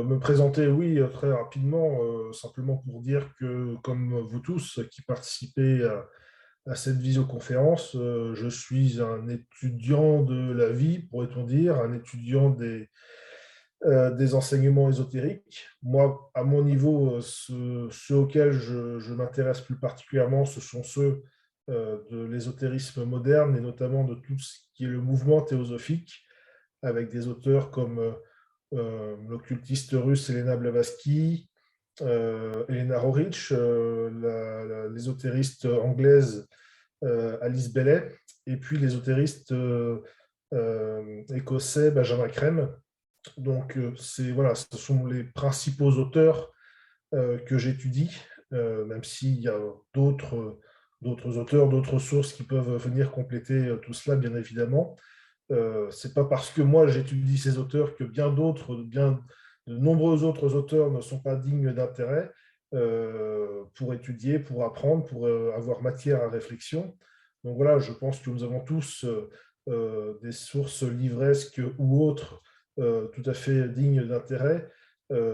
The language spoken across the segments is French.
Me présenter, oui, très rapidement, simplement pour dire que, comme vous tous qui participez à cette visioconférence, je suis un étudiant de la vie, pourrait-on dire, un étudiant des enseignements ésotériques. Moi, à mon niveau, ceux auxquels je m'intéresse plus particulièrement, ce sont ceux de l'ésotérisme moderne et notamment de tout ce qui est le mouvement théosophique, avec des auteurs comme l'occultiste russe Elena Blavatsky, Elena Horwitz, l'ésotériste anglaise Alice Bailey, et puis l'ésotériste écossais Benjamin Creme. Donc, voilà, ce sont les principaux auteurs que j'étudie, même s'il y a d'autres auteurs, d'autres sources qui peuvent venir compléter tout cela, bien évidemment. C'est pas parce que moi j'étudie ces auteurs que bien de nombreux autres auteurs ne sont pas dignes d'intérêt pour étudier, pour apprendre, pour avoir matière à réflexion. Donc voilà, je pense que nous avons tous des sources livresques ou autres tout à fait dignes d'intérêt.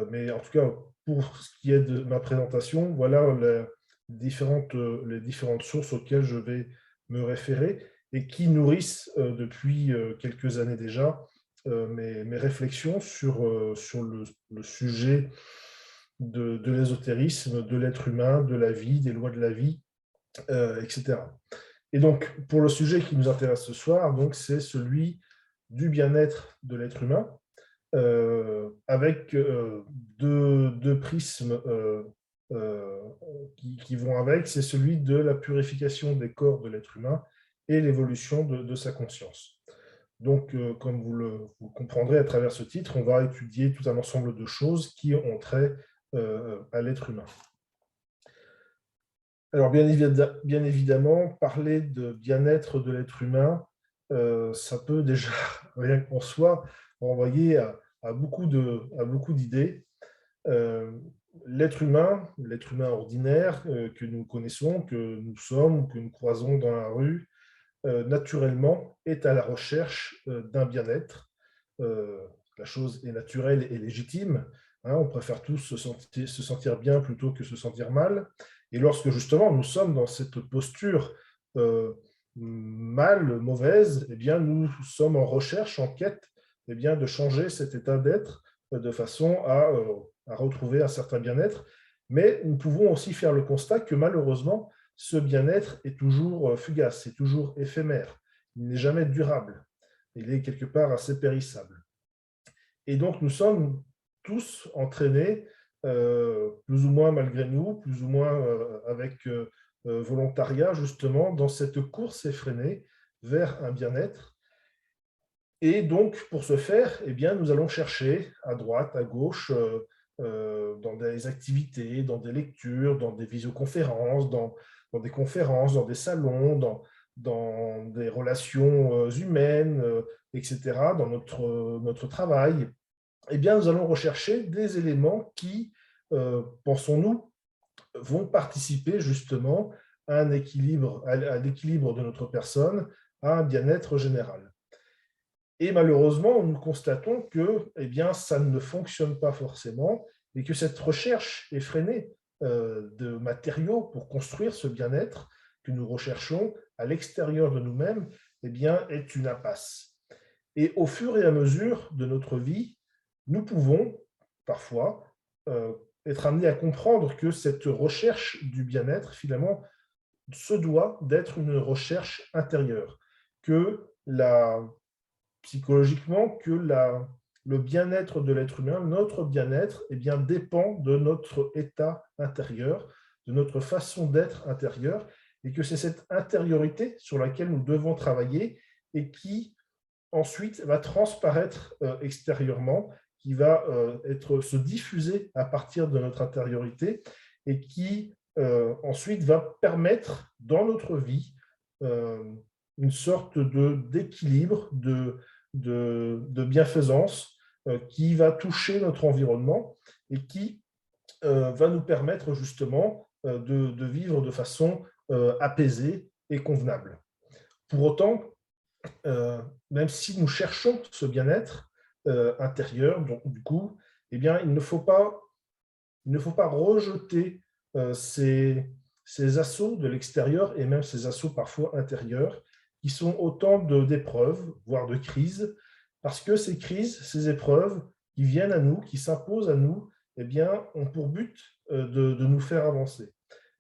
Mais en tout cas, pour ce qui est de ma présentation, voilà les différentes sources auxquelles je vais me référer et qui nourrissent depuis quelques années déjà mes réflexions sur le sujet de l'ésotérisme, de l'être humain, de la vie, des lois de la vie, etc. Et donc, pour le sujet qui nous intéresse ce soir, donc, c'est celui du bien-être de l'être humain, avec deux prismes euh, qui vont avec, c'est celui de la purification des corps de l'être humain et l'évolution de sa conscience. Donc, comme vous le comprendrez à travers ce titre, on va étudier tout un ensemble de choses qui ont trait à l'être humain. Alors, bien évidemment, parler de bien-être de l'être humain, ça peut déjà, rien qu'en soi, renvoyer à beaucoup d'idées. Euh, l'être humain ordinaire que nous connaissons, que nous sommes, que nous croisons dans la rue, naturellement, est à la recherche d'un bien-être. La chose est naturelle et légitime. Hein, on préfère tous se sentir bien plutôt que se sentir mal. Et lorsque justement nous sommes dans cette posture mal, mauvaise, eh bien, nous sommes en recherche, en quête eh bien, de changer cet état d'être de façon à retrouver un certain bien-être. Mais nous pouvons aussi faire le constat que malheureusement, ce bien-être est toujours fugace, c'est toujours éphémère. Il n'est jamais durable. Il est quelque part assez périssable. Et donc, nous sommes tous entraînés, plus ou moins malgré nous, plus ou moins avec volontariat, justement, dans cette course effrénée vers un bien-être. Et donc, pour ce faire, eh bien, nous allons chercher à droite, à gauche, dans des activités, dans des lectures, dans des visioconférences, dans des conférences, dans des salons, dans des relations humaines, etc., dans notre travail, eh bien, nous allons rechercher des éléments qui, pensons-nous, vont participer justement à un équilibre, à l'équilibre de notre personne, à un bien-être général. Et malheureusement, nous constatons que eh bien, ça ne fonctionne pas forcément et que cette recherche effrénée de matériaux pour construire ce bien-être que nous recherchons à l'extérieur de nous-mêmes eh bien, est une impasse. Et au fur et à mesure de notre vie, nous pouvons parfois être amenés à comprendre que cette recherche du bien-être, finalement, se doit d'être une recherche intérieure, que psychologiquement, que le bien-être de l'être humain, notre bien-être, eh bien, dépend de notre état intérieur, de notre façon d'être intérieure, et que c'est cette intériorité sur laquelle nous devons travailler et qui ensuite va transparaître extérieurement, qui va se diffuser à partir de notre intériorité et qui ensuite va permettre dans notre vie une sorte d'équilibre, de bienfaisance qui va toucher notre environnement et qui va nous permettre justement de vivre de façon apaisée et convenable. Pour autant, même si nous cherchons ce bien-être intérieur, donc, du coup, eh bien, il ne faut pas rejeter ces assauts de l'extérieur et même ces assauts parfois intérieurs, qui sont autant d'épreuves, voire de crises, parce que ces crises, ces épreuves qui viennent à nous, qui s'imposent à nous, eh bien, ont pour but de nous faire avancer.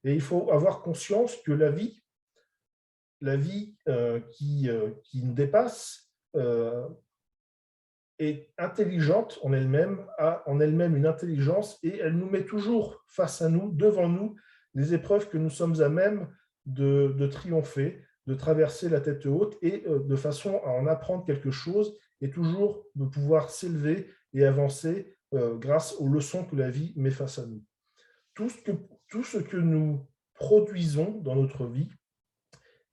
Et il faut avoir conscience que la vie qui nous dépasse, est intelligente en elle-même, a en elle-même une intelligence, et elle nous met toujours face à nous, devant nous, les épreuves que nous sommes à même de triompher, de traverser la tête haute, et de façon à en apprendre quelque chose, et toujours de pouvoir s'élever et avancer grâce aux leçons que la vie met face à nous. Tout ce que nous produisons dans notre vie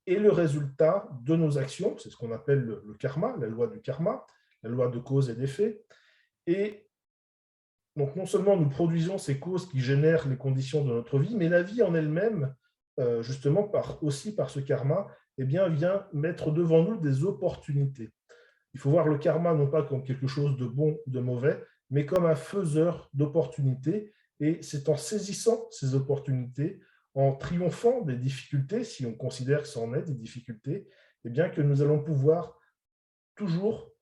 est le résultat de nos actions, c'est ce qu'on appelle le karma, la loi du karma, la loi de cause et d'effet. Et donc, non seulement nous produisons ces causes qui génèrent les conditions de notre vie, mais la vie en elle-même, justement aussi par ce karma, eh bien, vient mettre devant nous des opportunités. Il faut voir le karma non pas comme quelque chose de bon ou de mauvais, mais comme un faiseur d'opportunités. Et c'est en saisissant ces opportunités, en triomphant des difficultés, si on considère que ça en est des difficultés, eh bien, que nous allons pouvoir toujours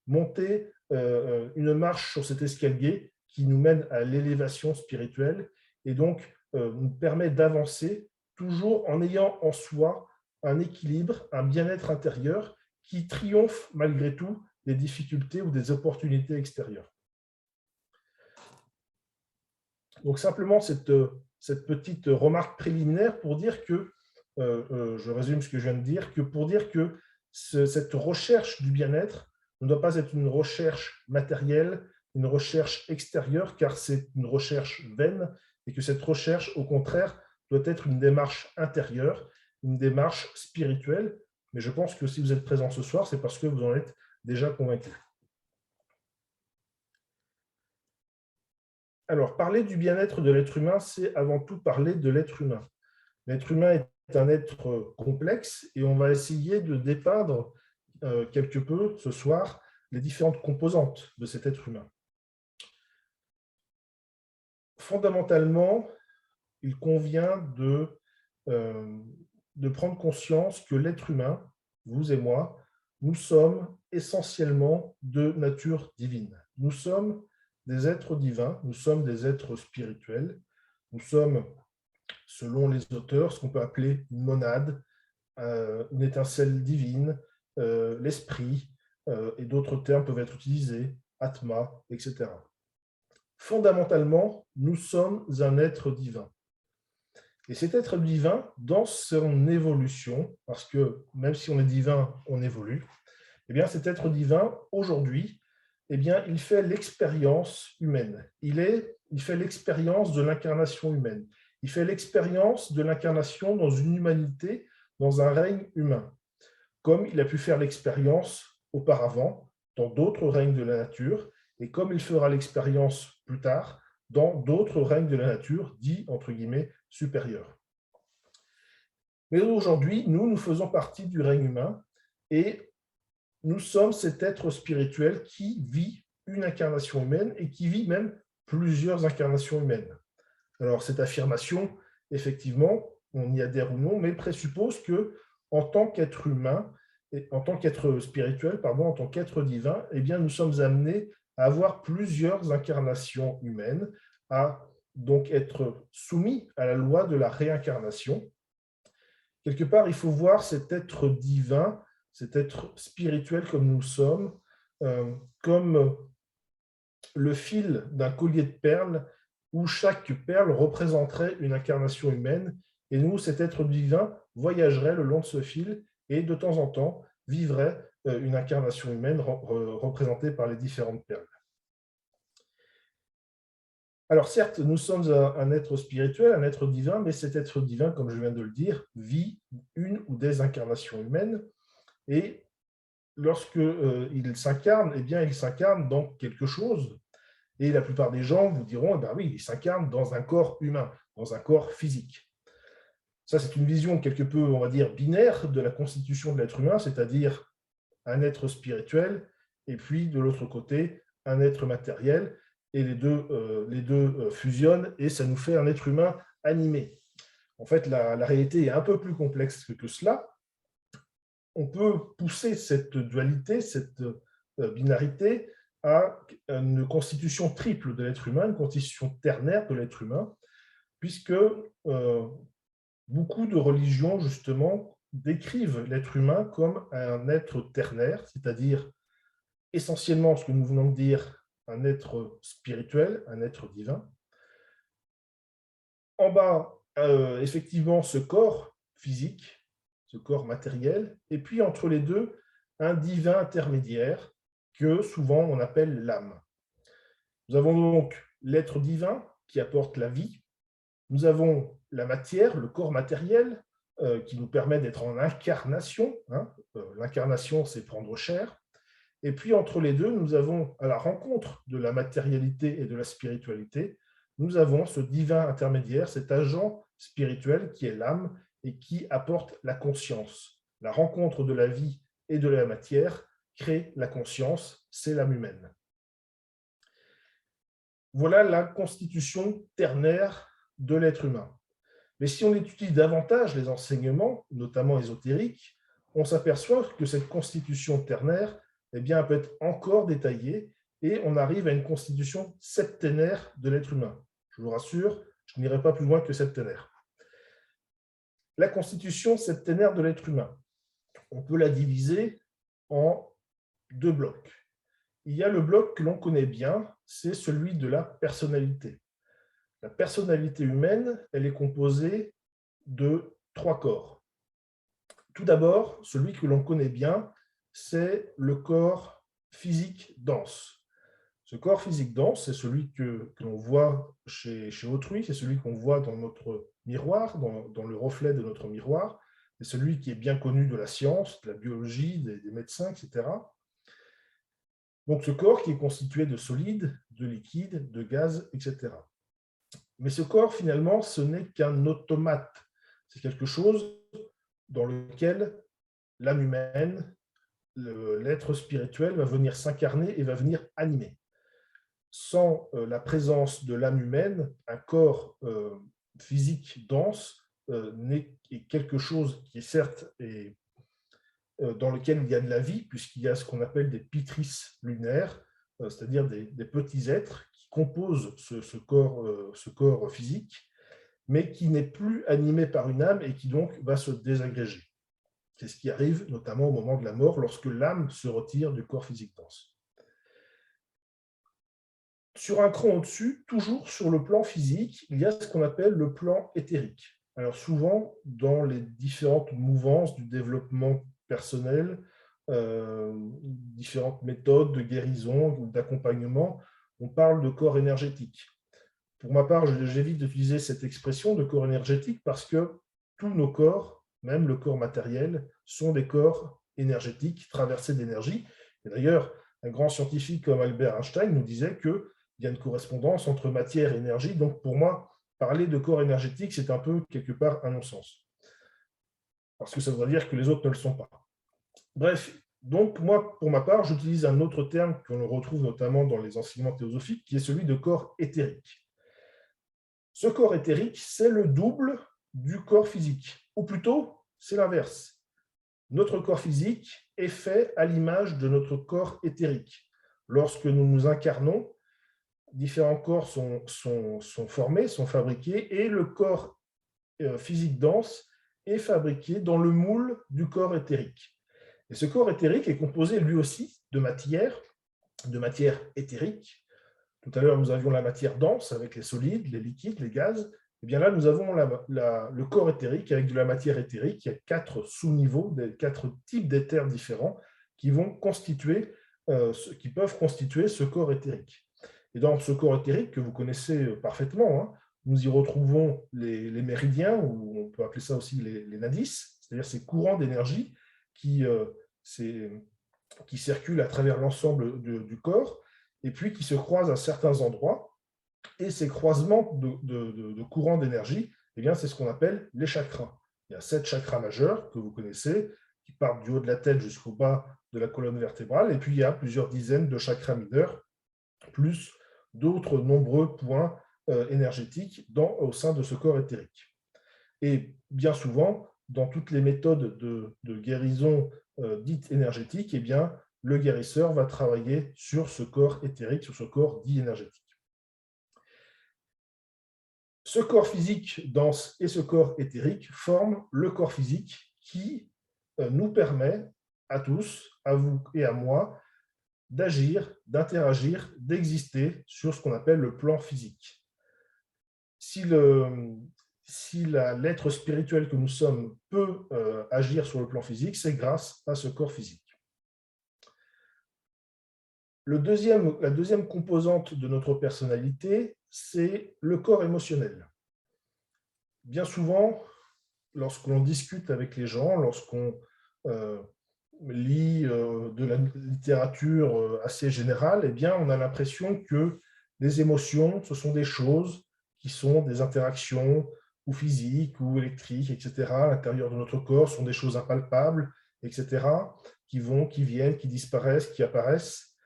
monter une marche sur cet escalier qui nous mène à l'élévation spirituelle, et donc nous permet d'avancer toujours en ayant en soi un équilibre, un bien-être intérieur qui triomphe malgré tout des difficultés ou des opportunités extérieures. Donc simplement cette petite remarque préliminaire pour dire que, je résume ce que je viens de dire, que pour dire que cette recherche du bien-être ne doit pas être une recherche matérielle, une recherche extérieure, car c'est une recherche vaine, et que cette recherche, au contraire, doit être une démarche intérieure, une démarche spirituelle. Mais je pense que si vous êtes présent ce soir, c'est parce que vous en êtes déjà convaincu. Alors, parler du bien-être de l'être humain, c'est avant tout parler de l'être humain. L'être humain est un être complexe, et on va essayer de dépeindre quelque peu ce soir les différentes composantes de cet être humain. Fondamentalement, il convient de prendre conscience que l'être humain, vous et moi, nous sommes essentiellement de nature divine. Nous sommes des êtres divins, nous sommes des êtres spirituels, nous sommes, selon les auteurs, ce qu'on peut appeler une monade, une étincelle divine, l'esprit, et d'autres termes peuvent être utilisés, Atma, etc. Fondamentalement, nous sommes un être divin. Et cet être divin, dans son évolution, parce que même si on est divin, on évolue, eh bien cet être divin, aujourd'hui, eh bien, il fait l'expérience humaine. Il fait l'expérience de l'incarnation humaine. Il fait l'expérience de l'incarnation dans une humanité, dans un règne humain, comme il a pu faire l'expérience auparavant dans d'autres règnes de la nature, et comme il fera l'expérience plus tard dans d'autres règnes de la nature, dits, entre guillemets, supérieurs. Mais aujourd'hui, nous faisons partie du règne humain, et nous sommes cet être spirituel qui vit une incarnation humaine et qui vit même plusieurs incarnations humaines. Alors, cette affirmation, effectivement, on y adhère ou non, mais présuppose que, en tant qu'être humain, en tant qu'être spirituel, en tant qu'être divin, eh bien, nous sommes amenés à avoir plusieurs incarnations humaines, à donc être soumis à la loi de la réincarnation. Quelque part, il faut voir cet être divin, cet être spirituel comme nous sommes, comme le fil d'un collier de perles où chaque perle représenterait une incarnation humaine, et nous, cet être divin, voyagerait le long de ce fil et de temps en temps vivrait une incarnation humaine représentée par les différentes perles. Alors certes, nous sommes un être spirituel, un être divin, mais cet être divin, comme je viens de le dire, vit une ou des incarnations humaines, et lorsqu'il s'incarne, eh bien, il s'incarne dans quelque chose. Et la plupart des gens vous diront, eh bien oui, il s'incarne dans un corps humain, dans un corps physique. Ça, c'est une vision quelque peu, on va dire, binaire de la constitution de l'être humain, c'est-à-dire un être spirituel, et puis de l'autre côté, un être matériel. et les deux fusionnent et ça nous fait un être humain animé. En fait, la réalité est un peu plus complexe que cela. On peut pousser cette dualité, cette binarité à une constitution triple de l'être humain, une constitution ternaire de l'être humain, puisque beaucoup de religions, justement, décrivent l'être humain comme un être ternaire, c'est-à-dire essentiellement ce que nous venons de dire, un être spirituel, un être divin. En bas, effectivement, ce corps physique, ce corps matériel, et puis entre les deux, un divin intermédiaire que souvent on appelle l'âme. Nous avons donc l'être divin qui apporte la vie. Nous avons la matière, le corps matériel, qui nous permet d'être en incarnation. L'incarnation, c'est prendre chair. Et puis, entre les deux, nous avons, à la rencontre de la matérialité et de la spiritualité, nous avons ce divin intermédiaire, cet agent spirituel qui est l'âme et qui apporte la conscience. La rencontre de la vie et de la matière crée la conscience, c'est l'âme humaine. Voilà la constitution ternaire de l'être humain. Mais si on étudie davantage les enseignements, notamment ésotériques, on s'aperçoit que cette constitution ternaire bien, peut être encore détaillée et on arrive à une constitution septénaire de l'être humain. Je vous rassure, je n'irai pas plus loin que septénaire. La constitution septénaire de l'être humain, on peut la diviser en deux blocs. Il y a le bloc que l'on connaît bien, c'est celui de la personnalité. La personnalité humaine, elle est composée de 3 corps. Tout d'abord, celui que l'on connaît bien, c'est le corps physique dense. Ce corps physique dense, c'est celui que l'on voit chez autrui, c'est celui qu'on voit dans notre miroir, dans le reflet de notre miroir, c'est celui qui est bien connu de la science, de la biologie, des médecins, etc. Donc ce corps qui est constitué de solides, de liquides, de gaz, etc. Mais ce corps, finalement, ce n'est qu'un automate. C'est quelque chose dans lequel l'âme humaine, l'être spirituel va venir s'incarner et va venir animer. Sans la présence de l'âme humaine, un corps physique dense n'est quelque chose qui est certes dans lequel il y a de la vie, puisqu'il y a ce qu'on appelle des pitris lunaires, c'est-à-dire des petits êtres qui composent ce corps physique, mais qui n'est plus animé par une âme et qui donc va se désagréger. C'est ce qui arrive notamment au moment de la mort, lorsque l'âme se retire du corps physique dense. Sur un cran au-dessus, toujours sur le plan physique, il y a ce qu'on appelle le plan éthérique. Alors souvent, dans les différentes mouvances du développement personnel, différentes méthodes de guérison ou d'accompagnement, on parle de corps énergétique. Pour ma part, j'évite d'utiliser cette expression de corps énergétique parce que tous nos corps, même le corps matériel, sont des corps énergétiques traversés d'énergie. Et d'ailleurs, un grand scientifique comme Albert Einstein nous disait qu'il y a une correspondance entre matière et énergie. Donc pour moi, parler de corps énergétique, c'est un peu quelque part un non-sens. Parce que ça voudrait dire que les autres ne le sont pas. Bref, donc moi, pour ma part, j'utilise un autre terme qu'on retrouve notamment dans les enseignements théosophiques, qui est celui de corps éthérique. Ce corps éthérique, c'est le double du corps physique. Ou plutôt, c'est l'inverse. Notre corps physique est fait à l'image de notre corps éthérique. Lorsque nous nous incarnons, différents corps sont formés, sont fabriqués, et le corps physique dense est fabriqué dans le moule du corps éthérique. Et ce corps éthérique est composé lui aussi de matière éthérique. Tout à l'heure, nous avions la matière dense avec les solides, les liquides, les gaz. Et bien là, nous avons le corps éthérique avec de la matière éthérique. Il y a 4 sous-niveaux, 4 types d'éthers différents qui peuvent constituer ce corps éthérique. Et dans ce corps éthérique que vous connaissez parfaitement, nous y retrouvons les méridiens, ou on peut appeler ça aussi les nadis, c'est-à-dire ces courants d'énergie qui circulent à travers l'ensemble du corps et puis qui se croisent à certains endroits. Et ces croisements de courants d'énergie, c'est ce qu'on appelle les chakras. Il y a 7 chakras majeurs que vous connaissez, qui partent du haut de la tête jusqu'au bas de la colonne vertébrale, et puis il y a plusieurs dizaines de chakras mineurs, plus d'autres nombreux points énergétiques au sein de ce corps éthérique. Et bien souvent, dans toutes les méthodes de guérison dites énergétiques, eh bien, le guérisseur va travailler sur ce corps éthérique, sur ce corps dit énergétique. Ce corps physique dense et ce corps éthérique forment le corps physique qui nous permet à tous, à vous et à moi, d'agir, d'interagir, d'exister sur ce qu'on appelle le plan physique. Si l'être spirituel que nous sommes peut agir sur le plan physique, c'est grâce à ce corps physique. La deuxième composante de notre personnalité, c'est le corps émotionnel. Bien souvent, lorsque l'on discute avec les gens, lorsqu'on lit de la littérature assez générale, eh bien, on a l'impression que les émotions, ce sont des choses qui sont des interactions ou physiques ou électriques, etc., à l'intérieur de notre corps, sont des choses impalpables, etc., qui vont, qui viennent, qui disparaissent, qui apparaissent.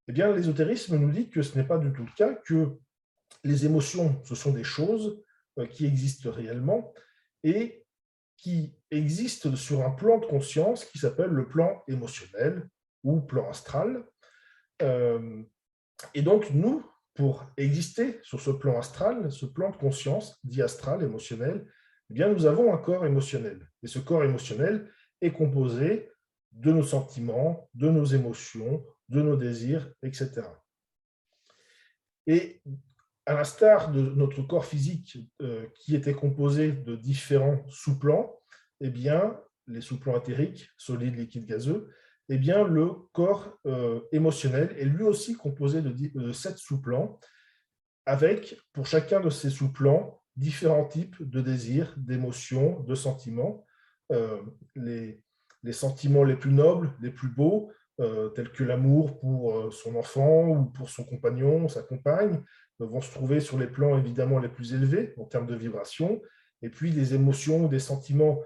Eh bien, l'ésotérisme nous dit que ce n'est pas du tout le cas, que les émotions, ce sont des choses qui existent réellement et qui existent sur un plan de conscience qui s'appelle le plan émotionnel ou plan astral. Et donc, nous, pour exister sur ce plan astral, ce plan de conscience dit astral, émotionnel, eh bien, nous avons un corps émotionnel. Et ce corps émotionnel est composé de nos sentiments, de nos émotions, de nos désirs, etc. Et à l'instar de notre corps physique qui était composé de différents sous-plans, eh bien, les sous-plans éthériques, solides, liquides, gazeux, eh bien, le corps émotionnel est lui aussi composé de 7 sous-plans, avec, pour chacun de ces sous-plans, différents types de désirs, d'émotions, de sentiments. Les sentiments les plus nobles, les plus beaux, tels que l'amour pour son enfant ou pour son compagnon, sa compagne, vont se trouver sur les plans évidemment les plus élevés en termes de vibration. Et puis les émotions ou des sentiments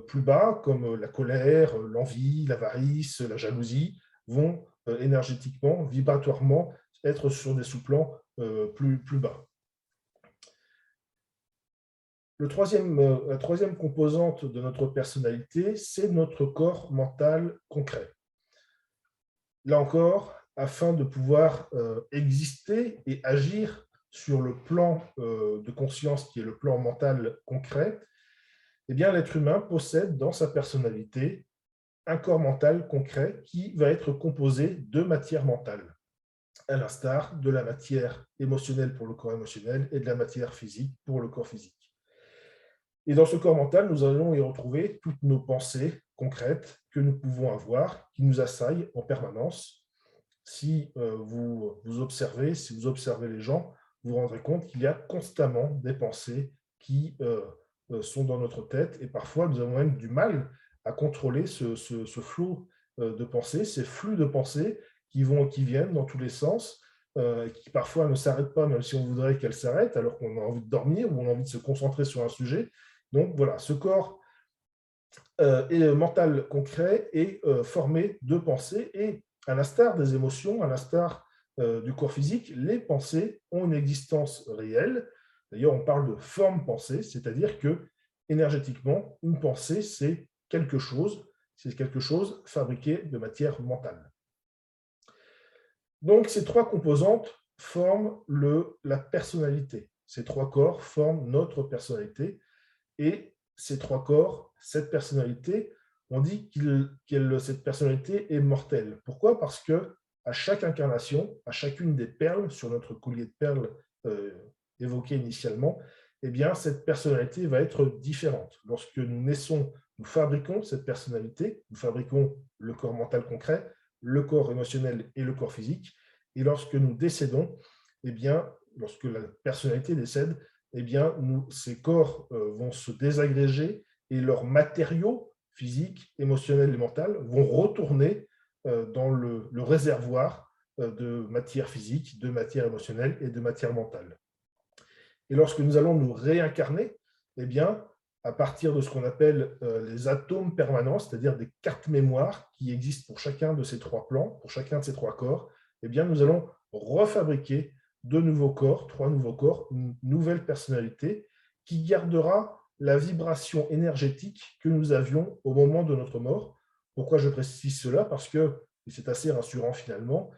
plus bas, comme la colère, l'envie, l'avarice, la jalousie, vont énergétiquement, vibratoirement, être sur des sous-plans plus bas. La troisième composante de notre personnalité, c'est notre corps mental concret. Là encore, afin de pouvoir exister et agir sur le plan de conscience qui est le plan mental concret, eh bien, l'être humain possède dans sa personnalité un corps mental concret qui va être composé de matière mentale, à l'instar de la matière émotionnelle pour le corps émotionnel et de la matière physique pour le corps physique. Et dans ce corps mental, nous allons y retrouver toutes nos pensées concrètes que nous pouvons avoir, qui nous assaillent en permanence. Si vous observez les gens, vous vous rendrez compte qu'il y a constamment des pensées qui sont dans notre tête et parfois nous avons même du mal à contrôler ce flot de pensées, ces flux de pensées qui vont et qui viennent dans tous les sens, qui parfois ne s'arrêtent pas même si on voudrait qu'elles s'arrêtent alors qu'on a envie de dormir ou on a envie de se concentrer sur un sujet. Donc voilà, ce corps mental concret est formé de pensées et à l'instar des émotions, à l'instar du corps physique, les pensées ont une existence réelle. D'ailleurs, on parle de forme pensée, c'est-à-dire que énergétiquement, une pensée, c'est quelque chose fabriqué de matière mentale. Donc, ces trois composantes forment la personnalité. Ces trois corps forment notre personnalité. Et ces trois corps, cette personnalité, on dit que cette personnalité est mortelle. Pourquoi? Parce qu'à chaque incarnation, à chacune des perles sur notre collier de perles évoqué initialement, eh bien, cette personnalité va être différente. Lorsque nous naissons, nous fabriquons cette personnalité, nous fabriquons le corps mental concret, le corps émotionnel et le corps physique. Et lorsque nous décédons, eh bien, lorsque la personnalité décède, eh bien, ces corps vont se désagréger et leurs matériaux physiques, émotionnels et mentaux vont retourner dans le réservoir de matière physique, de matière émotionnelle et de matière mentale. Et lorsque nous allons nous réincarner, eh bien, à partir de ce qu'on appelle les atomes permanents, c'est-à-dire des cartes mémoire qui existent pour chacun de ces trois plans, pour chacun de ces trois corps, eh bien, nous allons refabriquer 2 nouveaux corps, 3 nouveaux corps, une nouvelle personnalité qui gardera la vibration énergétique que nous avions au moment de notre mort. Pourquoi je précise cela? Parce que, et c'est assez rassurant finalement,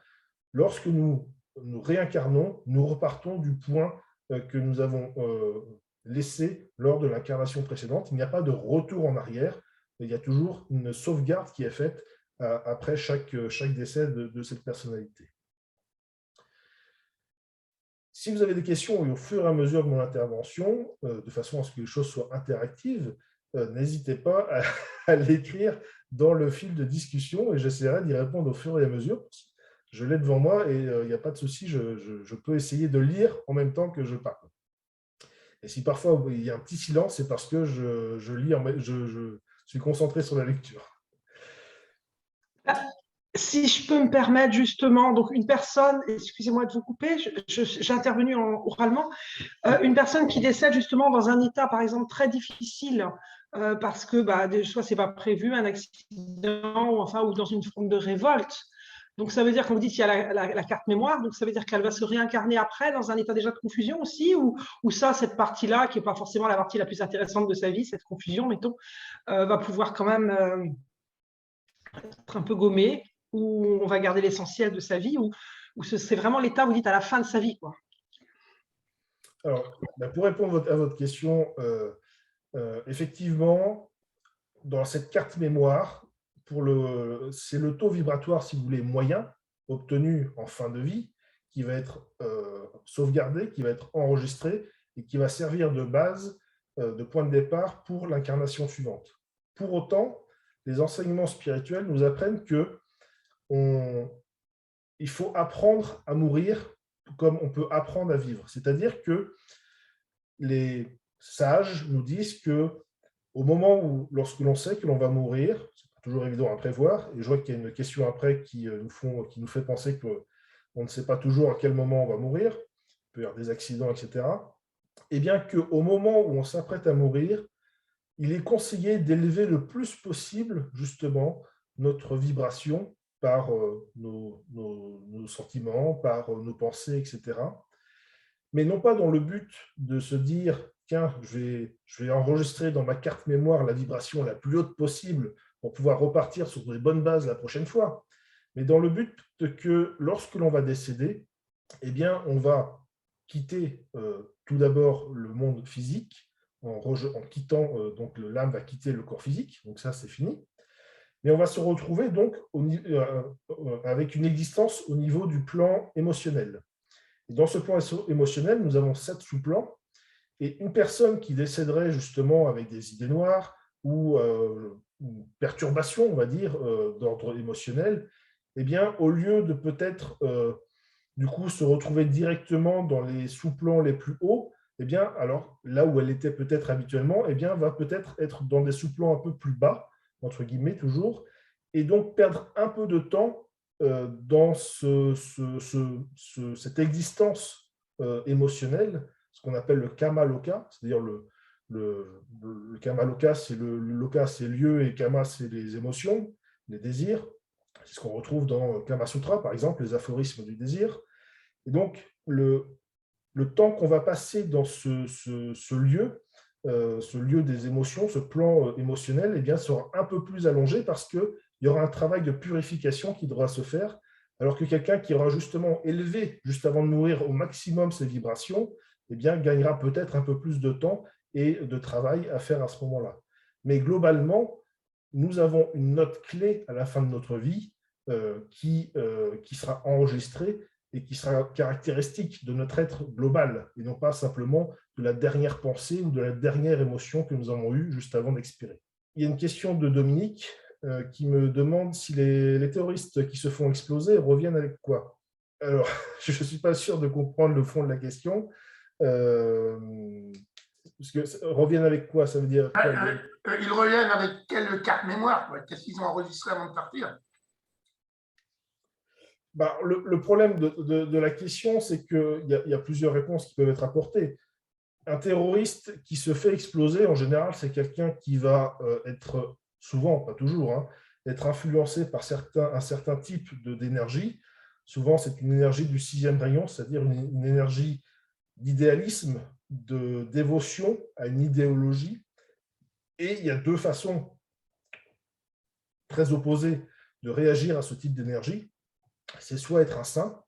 lorsque nous nous réincarnons, nous repartons du point que nous avons laissé lors de l'incarnation précédente. Il n'y a pas de retour en arrière, il y a toujours une sauvegarde qui est faite après chaque décès de cette personnalité. Si vous avez des questions au fur et à mesure de mon intervention, de façon à ce que les choses soient interactives, n'hésitez pas à l'écrire dans le fil de discussion et j'essaierai d'y répondre au fur et à mesure. Je l'ai devant moi et il n'y a pas de souci, je peux essayer de lire en même temps que je parle. Et si parfois il y a un petit silence, c'est parce que je lis, je suis concentré sur la lecture. Si je peux me permettre justement, donc une personne, excusez-moi de vous couper, j'ai intervenu oralement, une personne qui décède justement dans un état, par exemple, très difficile, parce que soit c'est pas prévu, un accident, ou dans une forme de révolte. Donc ça veut dire, quand vous dites qu'il y a la carte mémoire, donc ça veut dire qu'elle va se réincarner après dans un état déjà de confusion aussi, ou ça, cette partie-là, qui n'est pas forcément la partie la plus intéressante de sa vie, cette confusion, mettons, va pouvoir quand même être un peu gommée, où on va garder l'essentiel de sa vie, ou c'est vraiment l'état, vous dites, à la fin de sa vie, quoi. Alors, pour répondre à votre question, effectivement, dans cette carte mémoire, c'est le taux vibratoire, si vous voulez, moyen, obtenu en fin de vie, qui va être sauvegardé, qui va être enregistré et qui va servir de base, de point de départ pour l'incarnation suivante. Pour autant, les enseignements spirituels nous apprennent qu'il faut apprendre à mourir comme on peut apprendre à vivre. C'est-à-dire que les sages nous disent que au moment où, lorsque l'on sait que l'on va mourir, c'est pas toujours évident à prévoir, et je vois qu'il y a une question après qui nous fait penser qu'on ne sait pas toujours à quel moment on va mourir, il peut y avoir des accidents, etc. Et bien qu'au moment où on s'apprête à mourir, il est conseillé d'élever le plus possible, justement, notre vibration par nos sentiments, par nos pensées, etc. Mais non pas dans le but de se dire tiens, je vais enregistrer dans ma carte mémoire la vibration la plus haute possible pour pouvoir repartir sur des bonnes bases la prochaine fois, mais dans le but que lorsque l'on va décéder, eh bien, on va quitter tout d'abord le monde physique, en quittant, donc l'âme va quitter le corps physique, donc ça c'est fini, mais on va se retrouver donc avec une existence au niveau du plan émotionnel. Et dans ce plan émotionnel, nous avons 7 sous-plans. Et une personne qui décéderait justement avec des idées noires ou une perturbation, on va dire, d'ordre émotionnel, eh bien, au lieu de peut-être du coup se retrouver directement dans les sous-plans les plus hauts, eh bien, alors là où elle était peut-être habituellement, eh bien, va peut-être être dans des sous-plans un peu plus bas, entre guillemets toujours, et donc perdre un peu de temps dans cette existence émotionnelle, ce qu'on appelle le kama loka, c'est-à-dire le kama loka, c'est le loka, c'est lieu, et kama, c'est les émotions, les désirs. C'est ce qu'on retrouve dans Kama Sutra, par exemple, les aphorismes du désir. Et donc, le temps qu'on va passer dans ce lieu des émotions, ce plan émotionnel, eh bien, sera un peu plus allongé parce qu'il y aura un travail de purification qui devra se faire, alors que quelqu'un qui aura justement élevé, juste avant de mourir, au maximum ses vibrations, eh bien, gagnera peut-être un peu plus de temps et de travail à faire à ce moment-là. Mais globalement, nous avons une note clé à la fin de notre vie qui sera enregistrée et qui sera caractéristique de notre être global, et non pas simplement de la dernière pensée ou de la dernière émotion que nous avons eue juste avant d'expirer. Il y a une question de Dominique qui me demande si les terroristes qui se font exploser reviennent avec quoi? Alors, je ne suis pas sûr de comprendre le fond de la question. Parce que reviennent avec quoi? Ça veut dire quoi? Ils reviennent avec quelle carte mémoire? Qu'est-ce qu'ils ont enregistré avant de partir? Le problème de la question, c'est qu'il y a plusieurs réponses qui peuvent être apportées. Un terroriste qui se fait exploser, en général, c'est quelqu'un qui va être, souvent, pas toujours, être influencé par un certain type d'énergie. Souvent, c'est une énergie du sixième rayon, c'est-à-dire une énergie d'idéalisme, de dévotion à une idéologie. Et il y a deux façons très opposées de réagir à ce type d'énergie. C'est soit être un saint,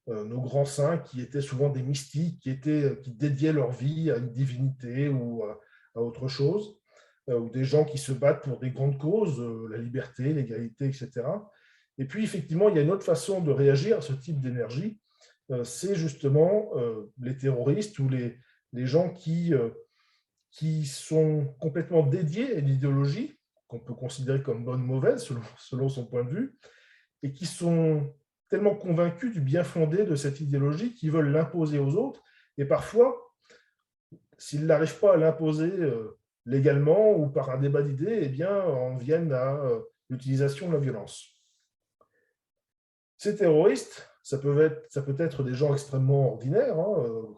nos grands saints qui étaient souvent des mystiques, qui dédiaient leur vie à une divinité ou à autre chose, ou des gens qui se battent pour des grandes causes, la liberté, l'égalité, etc. Et puis, effectivement, il y a une autre façon de réagir à ce type d'énergie, c'est justement les terroristes ou les gens qui sont complètement dédiés à une idéologie qu'on peut considérer comme bonne ou mauvaise, selon son point de vue, et qui sont tellement convaincus du bien fondé de cette idéologie qu'ils veulent l'imposer aux autres. Et parfois, s'ils n'arrivent pas à l'imposer légalement ou par un débat d'idées, eh bien, en viennent à l'utilisation de la violence. Ces terroristes, ça peut être des gens extrêmement ordinaires,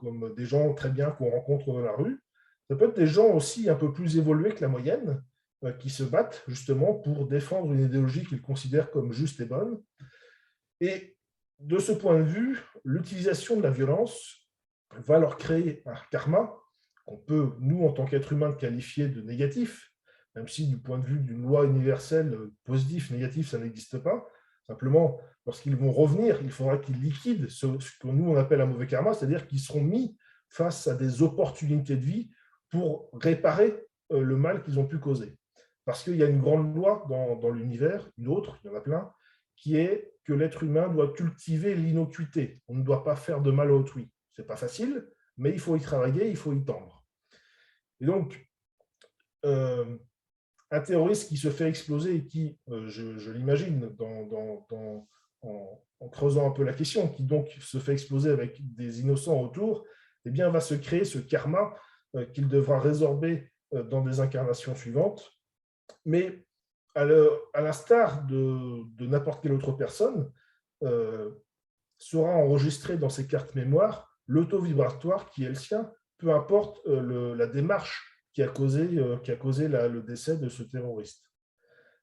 comme des gens très bien qu'on rencontre dans la rue. Ça peut être des gens aussi un peu plus évolués que la moyenne, qui se battent justement pour défendre une idéologie qu'ils considèrent comme juste et bonne. Et de ce point de vue, l'utilisation de la violence va leur créer un karma qu'on peut, nous, en tant qu'êtres humains, qualifier de négatif, même si du point de vue d'une loi universelle, positif, négatif, ça n'existe pas. Simplement, lorsqu'ils vont revenir, il faudra qu'ils liquident ce que nous, on appelle un mauvais karma, c'est-à-dire qu'ils seront mis face à des opportunités de vie pour réparer le mal qu'ils ont pu causer. Parce qu'il y a une grande loi dans l'univers, une autre, il y en a plein, qui est que l'être humain doit cultiver l'innocuité. On ne doit pas faire de mal à autrui. Ce n'est pas facile, mais il faut y travailler, il faut y tendre. Et donc, un terroriste qui se fait exploser et qui, je l'imagine, en creusant un peu la question, qui donc se fait exploser avec des innocents autour, eh bien, va se créer ce karma qu'il devra résorber dans des incarnations suivantes. Mais à l'instar de n'importe quelle autre personne, sera enregistré dans ses cartes mémoire le taux vibratoire qui est le sien, peu importe la démarche qui a causé le décès de ce terroriste.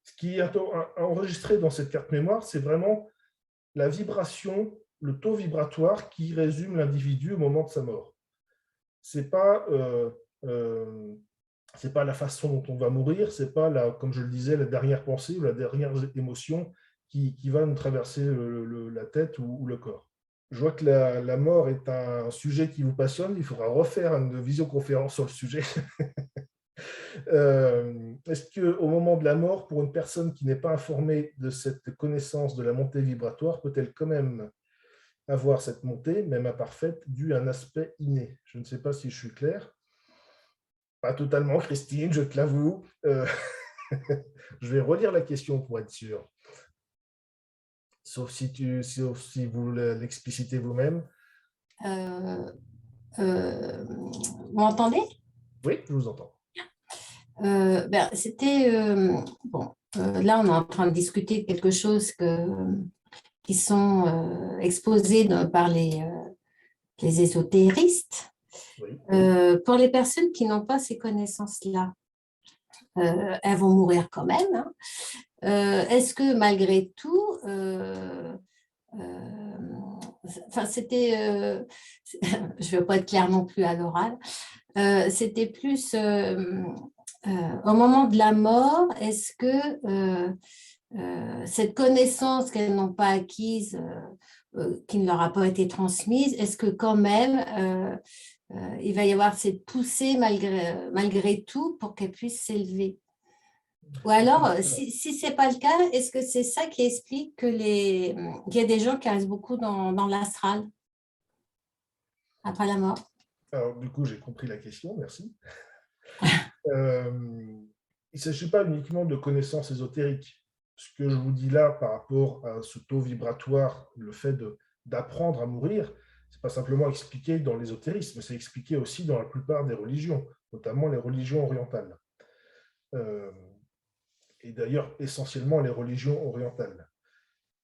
Ce qui est enregistré dans cette carte mémoire, c'est vraiment la vibration, le taux vibratoire qui résume l'individu au moment de sa mort. Ce n'est pas la façon dont on va mourir, ce n'est pas, comme je le disais, la dernière pensée ou la dernière émotion qui va nous traverser la tête ou le corps. Je vois que la mort est un sujet qui vous passionne. Il faudra refaire une visioconférence sur le sujet. Est-ce qu'au moment de la mort, pour une personne qui n'est pas informée de cette connaissance de la montée vibratoire, peut-elle quand même avoir cette montée, même imparfaite, due à un aspect inné? Je ne sais pas si je suis clair. Pas totalement, Christine, je te l'avoue. Je vais relire la question pour être sûr. Sauf si vous l'explicitez vous-même. Vous m'entendez? Oui, je vous entends. C'était bon. Là, on est en train de discuter de quelque chose qui sont exposés par les ésotéristes. Oui. Pour les personnes qui n'ont pas ces connaissances-là, elles vont mourir quand même. Hein. Est-ce que malgré tout, c'était, je ne veux pas être claire non plus à l'oral, c'était plus au moment de la mort, est-ce que cette connaissance qu'elles n'ont pas acquise, qui ne leur a pas été transmise, est-ce que quand même il va y avoir cette poussée malgré tout pour qu'elles puissent s'élever? Ou alors, si ce n'est pas le cas, est-ce que c'est ça qui explique qu'il y a des gens qui restent beaucoup dans l'astral après la mort? Alors, du coup, j'ai compris la question, merci. Il ne s'agit pas uniquement de connaissances ésotériques. Ce que je vous dis là par rapport à ce taux vibratoire, le fait d'apprendre à mourir, ce n'est pas simplement expliqué dans l'ésotérisme, c'est expliqué aussi dans la plupart des religions, notamment les religions orientales. Et d'ailleurs, essentiellement les religions orientales.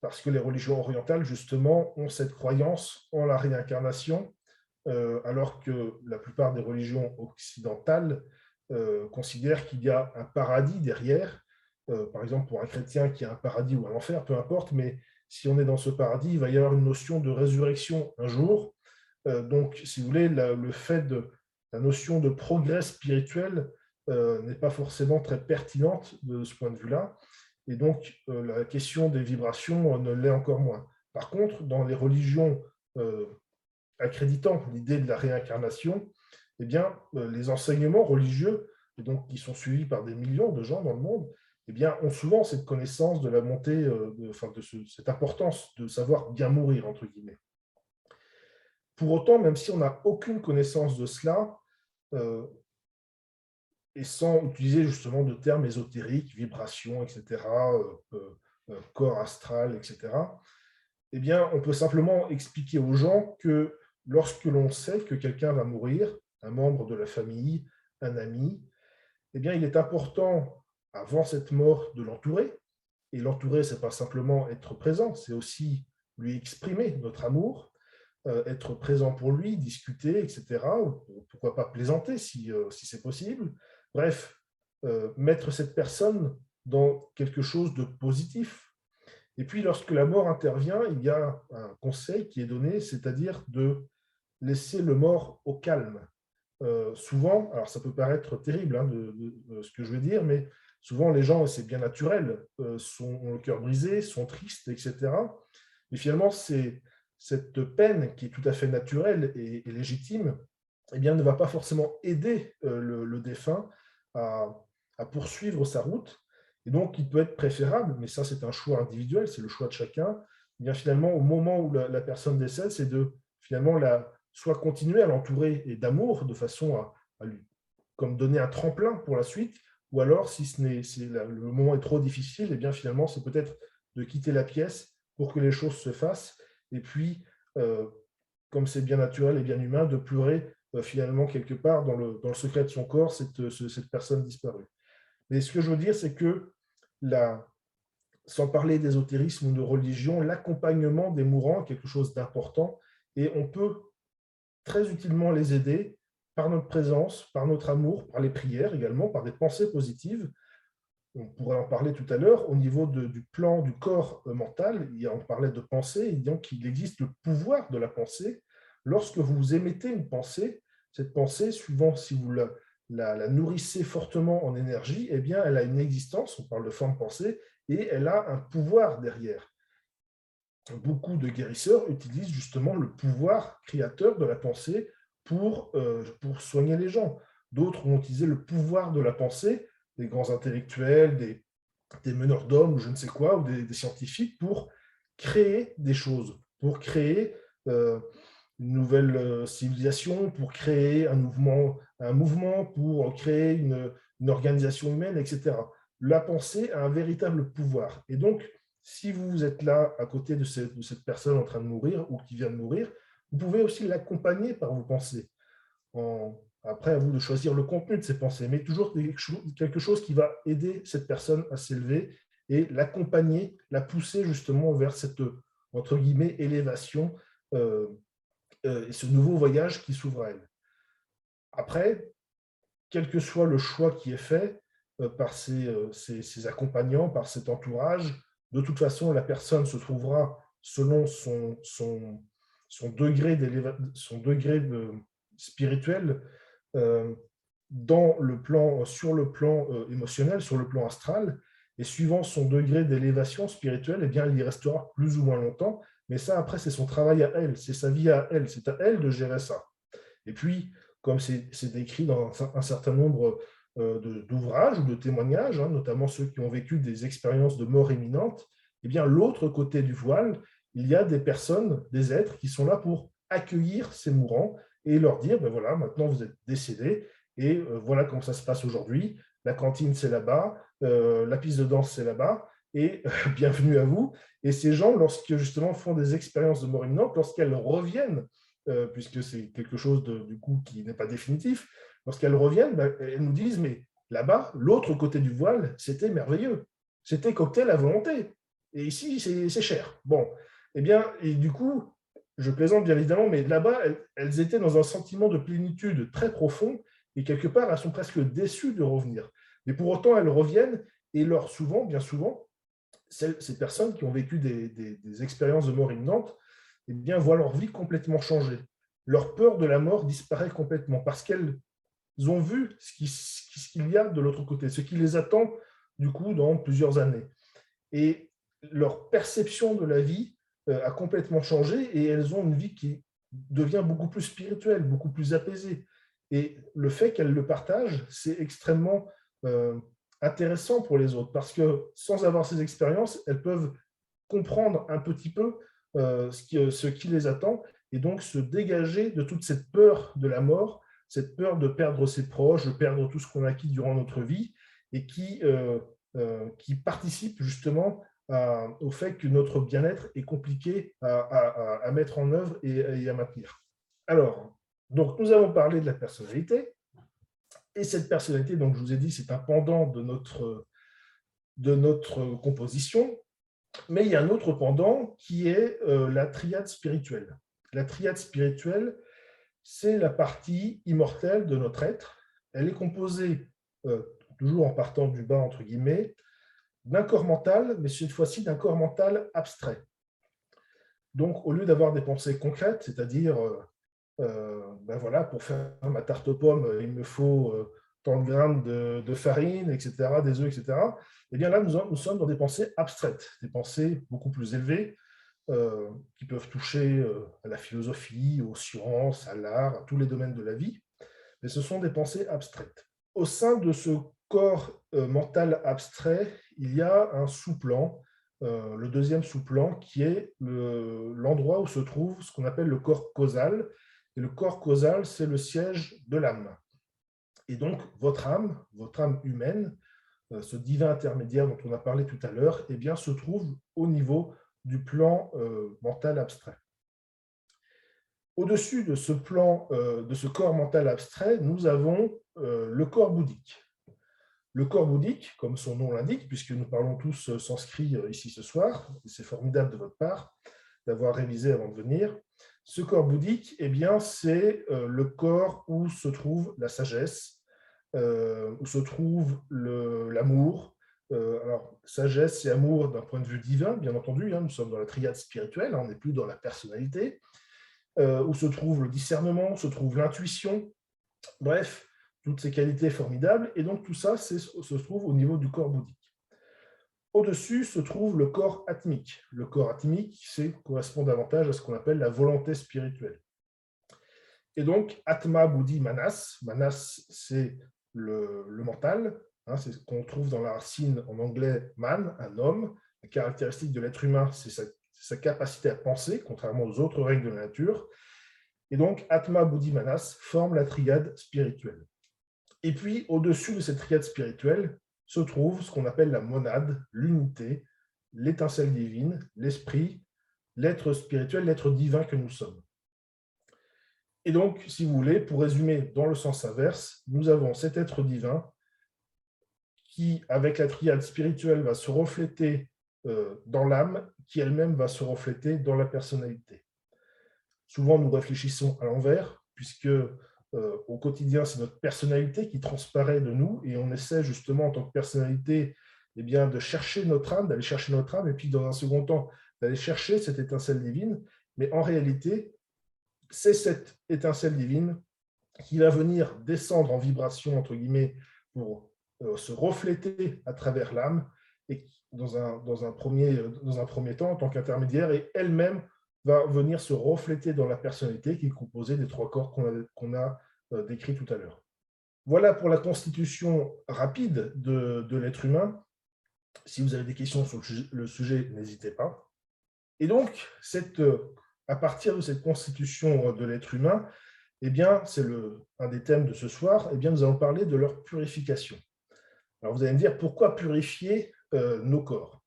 Parce que les religions orientales, justement, ont cette croyance en la réincarnation, alors que la plupart des religions occidentales considèrent qu'il y a un paradis derrière. Par exemple, pour un chrétien qui a un paradis ou un enfer, peu importe, mais si on est dans ce paradis, il va y avoir une notion de résurrection un jour. Donc, si vous voulez, le fait de la notion de progrès spirituel n'est pas forcément très pertinente de ce point de vue-là. Et donc, la question des vibrations ne l'est encore moins. Par contre, dans les religions accréditant l'idée de la réincarnation, eh bien, les enseignements religieux, et donc, qui sont suivis par des millions de gens dans le monde, eh bien, ont souvent cette connaissance de la montée, cette importance de savoir bien mourir, entre guillemets. Pour autant, même si on n'a aucune connaissance de cela, et sans utiliser justement de termes ésotériques, vibrations, etc., corps astral, etc., eh bien, on peut simplement expliquer aux gens que lorsque l'on sait que quelqu'un va mourir, un membre de la famille, un ami, eh bien, il est important, avant cette mort, de l'entourer. Et l'entourer, ce n'est pas simplement être présent, c'est aussi lui exprimer notre amour, être présent pour lui, discuter, etc. Pourquoi pas plaisanter si c'est possible. Bref, mettre cette personne dans quelque chose de positif. Et puis, lorsque la mort intervient, il y a un conseil qui est donné, c'est-à-dire de laisser le mort au calme. Souvent, alors ça peut paraître terrible de ce que je veux dire, mais souvent les gens, et c'est bien naturel, ont le cœur brisé, sont tristes, etc. Mais finalement, cette peine qui est tout à fait naturelle et légitime, eh bien, ne va pas forcément aider le défunt à poursuivre sa route. Et donc, il peut être préférable, mais ça, c'est un choix individuel, c'est le choix de chacun. Eh bien, finalement, au moment où la personne décède, c'est de finalement soit continuer à l'entourer et d'amour, de façon à lui comme donner un tremplin pour la suite, ou alors, si le moment est trop difficile, eh bien, finalement, c'est peut-être de quitter la pièce pour que les choses se fassent. Et puis, comme c'est bien naturel et bien humain, de pleurer finalement quelque part dans le secret de son corps cette personne disparue. Mais ce que je veux dire, c'est que sans parler d'ésotérisme ou de religion, l'accompagnement des mourants est quelque chose d'important et on peut très utilement les aider par notre présence, par notre amour, par les prières également, par des pensées positives. On pourrait en parler tout à l'heure, au niveau du plan du corps mental, on parlait de pensée, et donc il existe le pouvoir de la pensée. Lorsque vous émettez une pensée, cette pensée, suivant si vous la nourrissez fortement en énergie, eh bien, elle a une existence, on parle de forme pensée, et elle a un pouvoir derrière. Beaucoup de guérisseurs utilisent justement le pouvoir créateur de la pensée pour soigner les gens. D'autres ont utilisé le pouvoir de la pensée, des grands intellectuels, des meneurs d'hommes, ou je ne sais quoi, ou des scientifiques, pour créer des choses, pour créer une nouvelle civilisation, pour créer un mouvement, pour créer une organisation humaine, etc. La pensée a un véritable pouvoir. Et donc, si vous êtes là à côté de cette personne en train de mourir ou qui vient de mourir, vous pouvez aussi l'accompagner par vos pensées. Après, à vous de choisir le contenu de ces pensées, mais toujours quelque chose qui va aider cette personne à s'élever et l'accompagner, la pousser justement vers cette, entre guillemets, élévation et ce nouveau voyage qui s'ouvre à elle. Après, quel que soit le choix qui est fait par ces accompagnants, par cet entourage, de toute façon, la personne se trouvera selon son degré spirituel sur le plan émotionnel, sur le plan astral, et suivant son degré d'élévation spirituelle, eh bien, il y restera plus ou moins longtemps, mais ça, après, c'est son travail à elle, c'est sa vie à elle, c'est à elle de gérer ça. Et puis, comme c'est décrit dans un certain nombre d'ouvrages ou de témoignages, notamment ceux qui ont vécu des expériences de mort imminente, eh bien, l'autre côté du voile, il y a des personnes, des êtres qui sont là pour accueillir ces mourants et leur dire, ben voilà, maintenant vous êtes décédés et voilà comment ça se passe aujourd'hui. La cantine, c'est là-bas, la piste de danse, c'est là-bas, et bienvenue à vous. Et ces gens, lorsque justement font des expériences de mort imminente, lorsqu'elles reviennent, puisque c'est quelque chose du coup qui n'est pas définitif, lorsqu'elles reviennent, ben, elles nous disent, mais là-bas, l'autre côté du voile, c'était merveilleux. C'était cocktail à volonté. Et ici, c'est cher. Bon, eh bien, et du coup, je plaisante bien évidemment, mais là-bas, elles étaient dans un sentiment de plénitude très profond et quelque part, elles sont presque déçues de revenir. Mais pour autant, elles reviennent et bien souvent, ces personnes qui ont vécu des expériences de mort imminente, eh bien, voient leur vie complètement changer. Leur peur de la mort disparaît complètement parce qu'elles ont vu ce qu'il y a de l'autre côté, ce qui les attend du coup dans plusieurs années. Et leur perception de la vie a complètement changé et elles ont une vie qui devient beaucoup plus spirituelle, beaucoup plus apaisée. Et le fait qu'elles le partagent, c'est extrêmement intéressant pour les autres parce que sans avoir ces expériences, elles peuvent comprendre un petit peu ce qui les attend et donc se dégager de toute cette peur de la mort, cette peur de perdre ses proches, de perdre tout ce qu'on a acquis durant notre vie et qui participe justement au fait que notre bien-être est compliqué à mettre en œuvre et à maintenir. Alors, donc nous avons parlé de la personnalité et cette personnalité, donc je vous ai dit, c'est un pendant de notre composition. Mais il y a un autre pendant qui est la triade spirituelle. La triade spirituelle, c'est la partie immortelle de notre être. Elle est composée, toujours en partant du bas, entre guillemets, d'un corps mental, mais cette fois-ci d'un corps mental abstrait. Donc, au lieu d'avoir des pensées concrètes, c'est-à-dire, ben voilà, pour faire ma tarte aux pommes, il me faut tant de grammes de farine, etc., des œufs, etc., eh bien là, nous sommes dans des pensées abstraites, des pensées beaucoup plus élevées, qui peuvent toucher à la philosophie, aux sciences, à l'art, à tous les domaines de la vie, mais ce sont des pensées abstraites. Au sein de ce corps mental abstrait, il y a un sous-plan, le deuxième sous-plan, qui est l'endroit où se trouve ce qu'on appelle le corps causal. Et le corps causal, c'est le siège de l'âme. Et donc, votre âme humaine, ce divin intermédiaire dont on a parlé tout à l'heure, eh bien, se trouve au niveau du plan mental abstrait. Au-dessus de ce plan, de ce corps mental abstrait, nous avons le corps bouddhique. Le corps bouddhique, comme son nom l'indique, puisque nous parlons tous sanskrit ici ce soir, et c'est formidable de votre part d'avoir révisé avant de venir, ce corps bouddhique, eh bien, c'est le corps où se trouve la sagesse, où se trouve l'amour. Alors, sagesse et amour d'un point de vue divin, bien entendu, nous sommes dans la triade spirituelle, on n'est plus dans la personnalité, où se trouve le discernement, où se trouve l'intuition, bref, toutes ces qualités formidables, et donc tout ça se trouve au niveau du corps bouddhique. Au-dessus se trouve le corps atmique. Le corps atmique correspond davantage à ce qu'on appelle la volonté spirituelle. Et donc, Atma, Buddhi, Manas. Manas, c'est le mental. C'est ce qu'on trouve dans la racine en anglais man, un homme. La caractéristique de l'être humain, c'est sa capacité à penser, contrairement aux autres règles de la nature. Et donc, Atma, Buddhi, Manas forment la triade spirituelle. Et puis, au-dessus de cette triade spirituelle, se trouve ce qu'on appelle la monade, l'unité, l'étincelle divine, l'esprit, l'être spirituel, l'être divin que nous sommes. Et donc, si vous voulez, pour résumer dans le sens inverse, nous avons cet être divin qui, avec la triade spirituelle, va se refléter dans l'âme, qui elle-même va se refléter dans la personnalité. Souvent, nous réfléchissons à l'envers, puisque au quotidien, c'est notre personnalité qui transparaît de nous, et on essaie justement, en tant que personnalité, eh bien, de chercher notre âme, d'aller chercher notre âme, et puis dans un second temps, d'aller chercher cette étincelle divine. Mais en réalité, c'est cette étincelle divine qui va venir descendre en vibration, entre guillemets, pour se refléter à travers l'âme, et dans un premier temps, en tant qu'intermédiaire, et elle-même va venir se refléter dans la personnalité qui est composée des trois corps qu'on a décrits tout à l'heure. Voilà pour la constitution rapide de l'être humain. Si vous avez des questions sur le sujet, n'hésitez pas. Et donc, à partir de cette constitution de l'être humain, eh bien, c'est un des thèmes de ce soir, eh bien, nous allons parler de leur purification. Alors, vous allez me dire, pourquoi purifier nos corps ?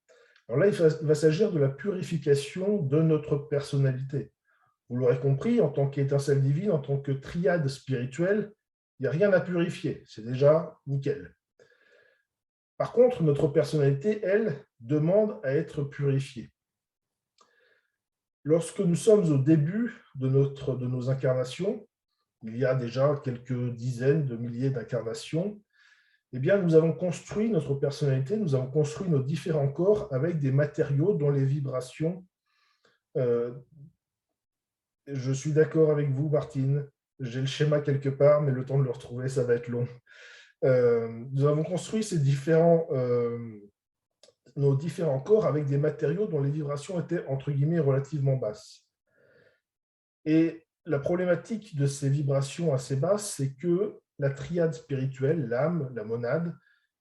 Alors là, il va s'agir de la purification de notre personnalité. Vous l'aurez compris, en tant qu'étincelle divine, en tant que triade spirituelle, il n'y a rien à purifier, c'est déjà nickel. Par contre, notre personnalité, elle, demande à être purifiée. Lorsque nous sommes au début de nos incarnations, il y a déjà quelques dizaines de milliers d'incarnations, eh bien, nous avons construit notre personnalité, nous avons construit nos différents corps avec des matériaux dont les vibrations, je suis d'accord avec vous, Martine, j'ai le schéma quelque part, mais le temps de le retrouver, ça va être long. Nous avons construit nos différents corps avec des matériaux dont les vibrations étaient, entre guillemets, relativement basses. Et la problématique de ces vibrations assez basses, c'est que la triade spirituelle, l'âme, la monade,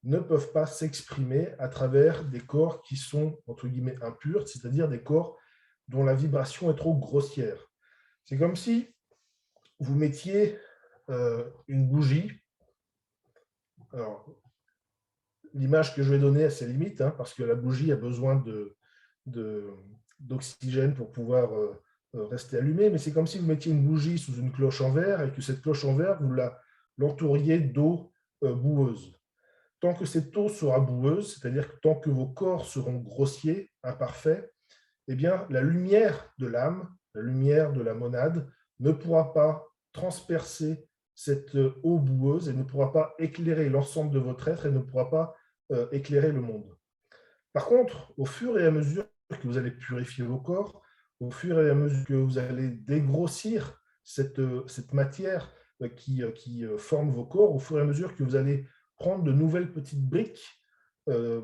ne peuvent pas s'exprimer à travers des corps qui sont, entre guillemets, impurs, c'est-à-dire des corps dont la vibration est trop grossière. C'est comme si vous mettiez une bougie. Alors, l'image que je vais donner a ses limites, parce que la bougie a besoin d'oxygène pour pouvoir rester allumée, mais c'est comme si vous mettiez une bougie sous une cloche en verre et que cette cloche en verre, vous l'entouriez d'eau boueuse. Tant que cette eau sera boueuse, c'est-à-dire que tant que vos corps seront grossiers, imparfaits, eh bien, la lumière de l'âme, la lumière de la monade, ne pourra pas transpercer cette eau boueuse et ne pourra pas éclairer l'ensemble de votre être et ne pourra pas éclairer le monde. Par contre, au fur et à mesure que vous allez purifier vos corps, au fur et à mesure que vous allez dégrossir cette matière qui forme vos corps, au fur et à mesure que vous allez prendre de nouvelles petites briques, de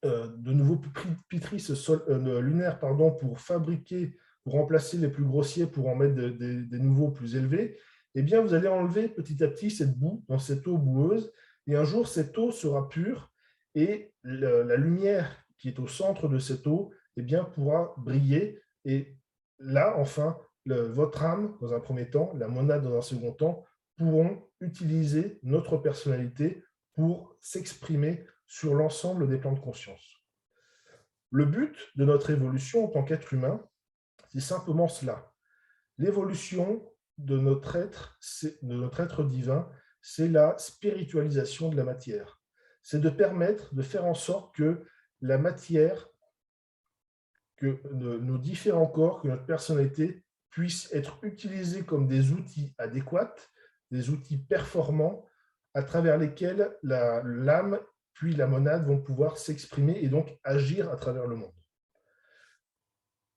nouveaux pitrices lunaires pour fabriquer, pour remplacer les plus grossiers, pour en mettre des nouveaux plus élevés, eh bien, vous allez enlever petit à petit cette boue dans cette eau boueuse, et un jour, cette eau sera pure, et la lumière qui est au centre de cette eau eh bien, pourra briller, et là, enfin, votre âme, dans un premier temps, la monade dans un second temps, pourront utiliser notre personnalité pour s'exprimer sur l'ensemble des plans de conscience. Le but de notre évolution en tant qu'être humain, c'est simplement cela. L'évolution de notre être divin, c'est la spiritualisation de la matière. C'est de permettre, de faire en sorte que la matière, que nos différents corps, que notre personnalité puissent être utilisés comme des outils adéquats, des outils performants, à travers lesquels l'âme puis la monade vont pouvoir s'exprimer et donc agir à travers le monde.